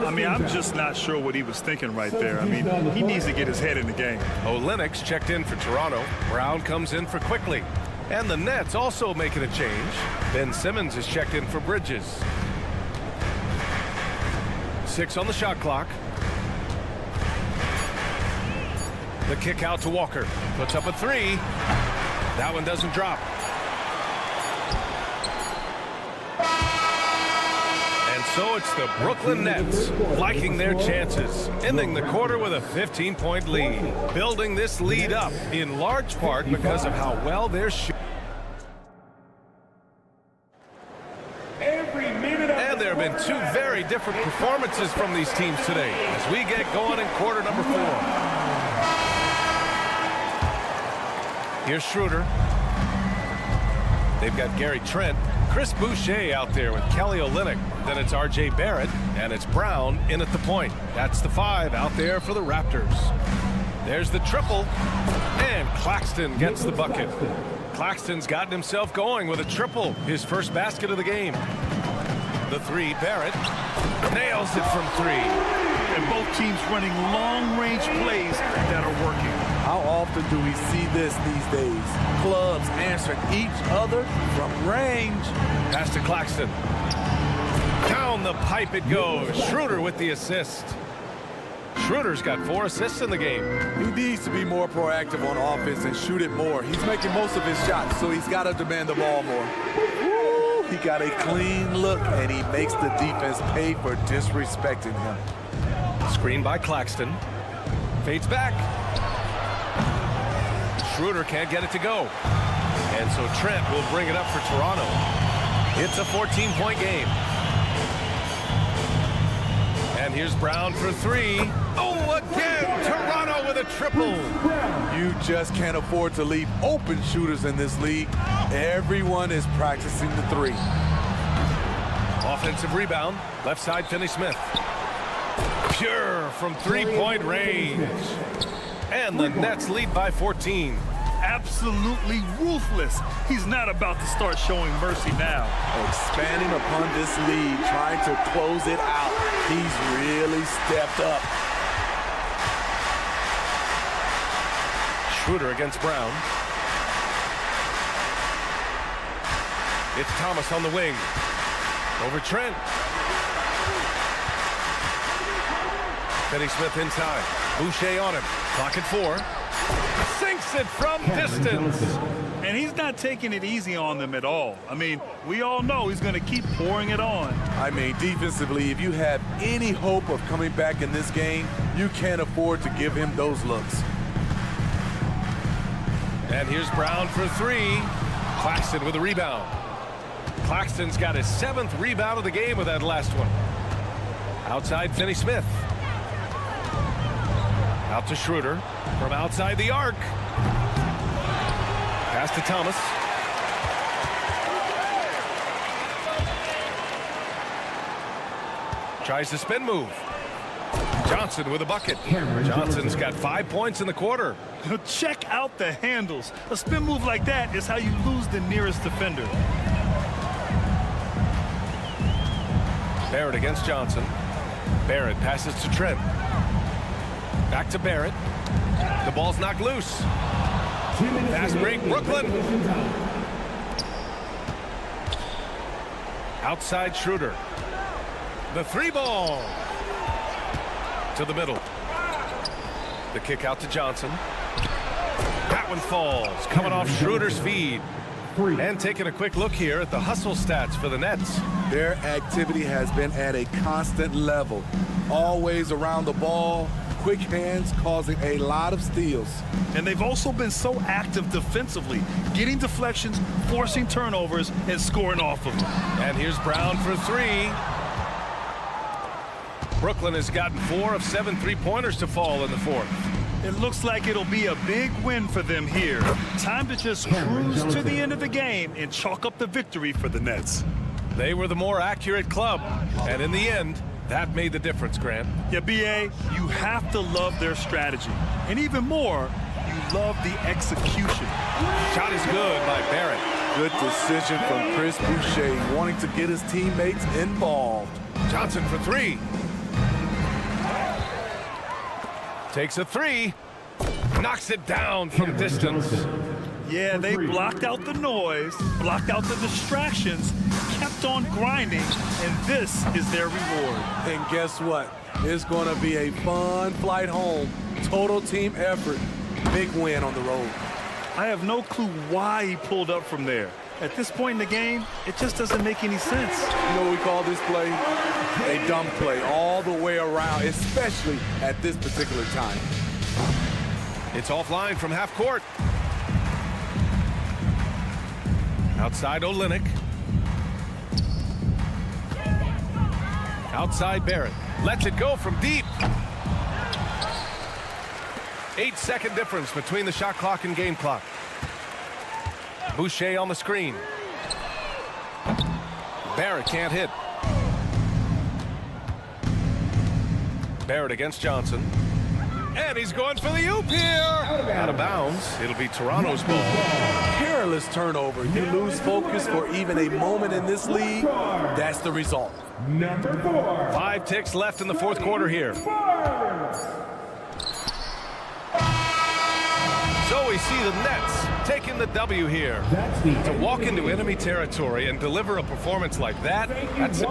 I mean, I'm just not sure what he was thinking right there. I mean, he needs to get his head in the game. Olynyk checked in for Toronto. Brown comes in for Quickly. And the Nets also making a change. Ben Simmons is checked in for Bridges. 6 on the shot clock. The kick out to Walker. Puts up a 3. That one doesn't drop. And so it's the Brooklyn Nets liking their chances, ending the quarter with a 15-point lead, building this lead up in large part because of how well they're shooting. And there have been 2 very different performances from these teams today as we get going in quarter number 4. Here's Schroeder. They've got Gary Trent, Chris Boucher out there with Kelly Olynyk. Then it's R.J. Barrett, and it's Brown in at the point. That's the 5 out there for the Raptors. There's the triple, and Claxton gets the bucket. Claxton's gotten himself going with a triple, his first basket of the game. The 3, Barrett nails it from 3. And both teams running long-range plays that are working. How often do we see this these days? Clubs answering each other from range. Pass to Claxton. Down the pipe it goes. Schroeder with the assist. Schroeder's got 4 assists in the game. He needs to be more proactive on offense and shoot it more. He's making most of his shots, so he's got to demand the ball more. Woo, he got a clean look, and he makes the defense pay for disrespecting him. Screen by Claxton. Fades back. Schroeder can't get it to go. And so Trent will bring it up for Toronto. It's a 14-point game. And here's Brown for 3. Oh, again! Toronto with a triple. You just can't afford to leave open shooters in this league. Everyone is practicing the 3. Offensive rebound. Left side, Finney-Smith. Pure from 3-point range. And the Nets lead by 14. Absolutely ruthless. He's not about to start showing mercy now. Expanding upon this lead, trying to close it out. He's really stepped up. Schroeder against Brown. It's Thomas on the wing. Over Trent. Finney-Smith inside. Boucher on him. Clock at 4. Sinks it from distance. And he's not taking it easy on them at all. I mean, we all know he's going to keep pouring it on. I mean, defensively, if you have any hope of coming back in this game, you can't afford to give him those looks. And here's Brown for 3. Claxton with a rebound. Claxton's got his 7th rebound of the game with that last one. Outside, Finney-Smith. Out to Schroeder from outside the arc. Pass to Thomas. Tries the spin move. Johnson with a bucket. Johnson's got 5 points in the quarter. Check out the handles. A spin move like that is how you lose the nearest defender. Barrett against Johnson. Barrett passes to Trent. Back to Barrett. The ball's knocked loose. Fast break, Brooklyn. Outside Schroeder. The 3-ball. To the middle. The kick out to Johnson. That one falls. Coming off Schroeder's feed. And taking a quick look here at the hustle stats for the Nets. Their activity has been at a constant level. Always around the ball. Quick hands causing a lot of steals. And they've also been so active defensively, getting deflections, forcing turnovers, and scoring off of them. And here's Brown for 3. Brooklyn has gotten 4 of 7 3-pointers to fall in the fourth. It looks like it'll be a big win for them here. Time to just cruise to the end of the game and chalk up the victory for the Nets. They were the more accurate club, and in the end, that made the difference, Grant. Yeah, B.A., you have to love their strategy. And even more, you love the execution. Shot is good by Barrett. Good decision from Chris Boucher, wanting to get his teammates involved. Johnson for 3. Takes a 3. Knocks it down from distance. Yeah, they blocked out the noise, blocked out the distractions, kept on grinding, and this is their reward. And guess what? It's going to be a fun flight home. Total team effort. Big win on the road. I have no clue why he pulled up from there. At this point in the game, it just doesn't make any sense. You know what we call this play? A dumb play all the way around, especially at this particular time. It's offline from half court. Outside Olynyk. Outside Barrett. Lets it go from deep. 8-second difference between the shot clock and game clock. Boucher on the screen. Barrett can't hit. Barrett against Johnson. And he's going for the oop here. Out of bounds. It'll be Toronto's ball. Careless turnover. You lose focus for even a moment in this league. That's the result. Number 4. 5 ticks left in the fourth quarter here. So we see the Nets taking the W here. To walk into enemy territory and deliver a performance like that, that's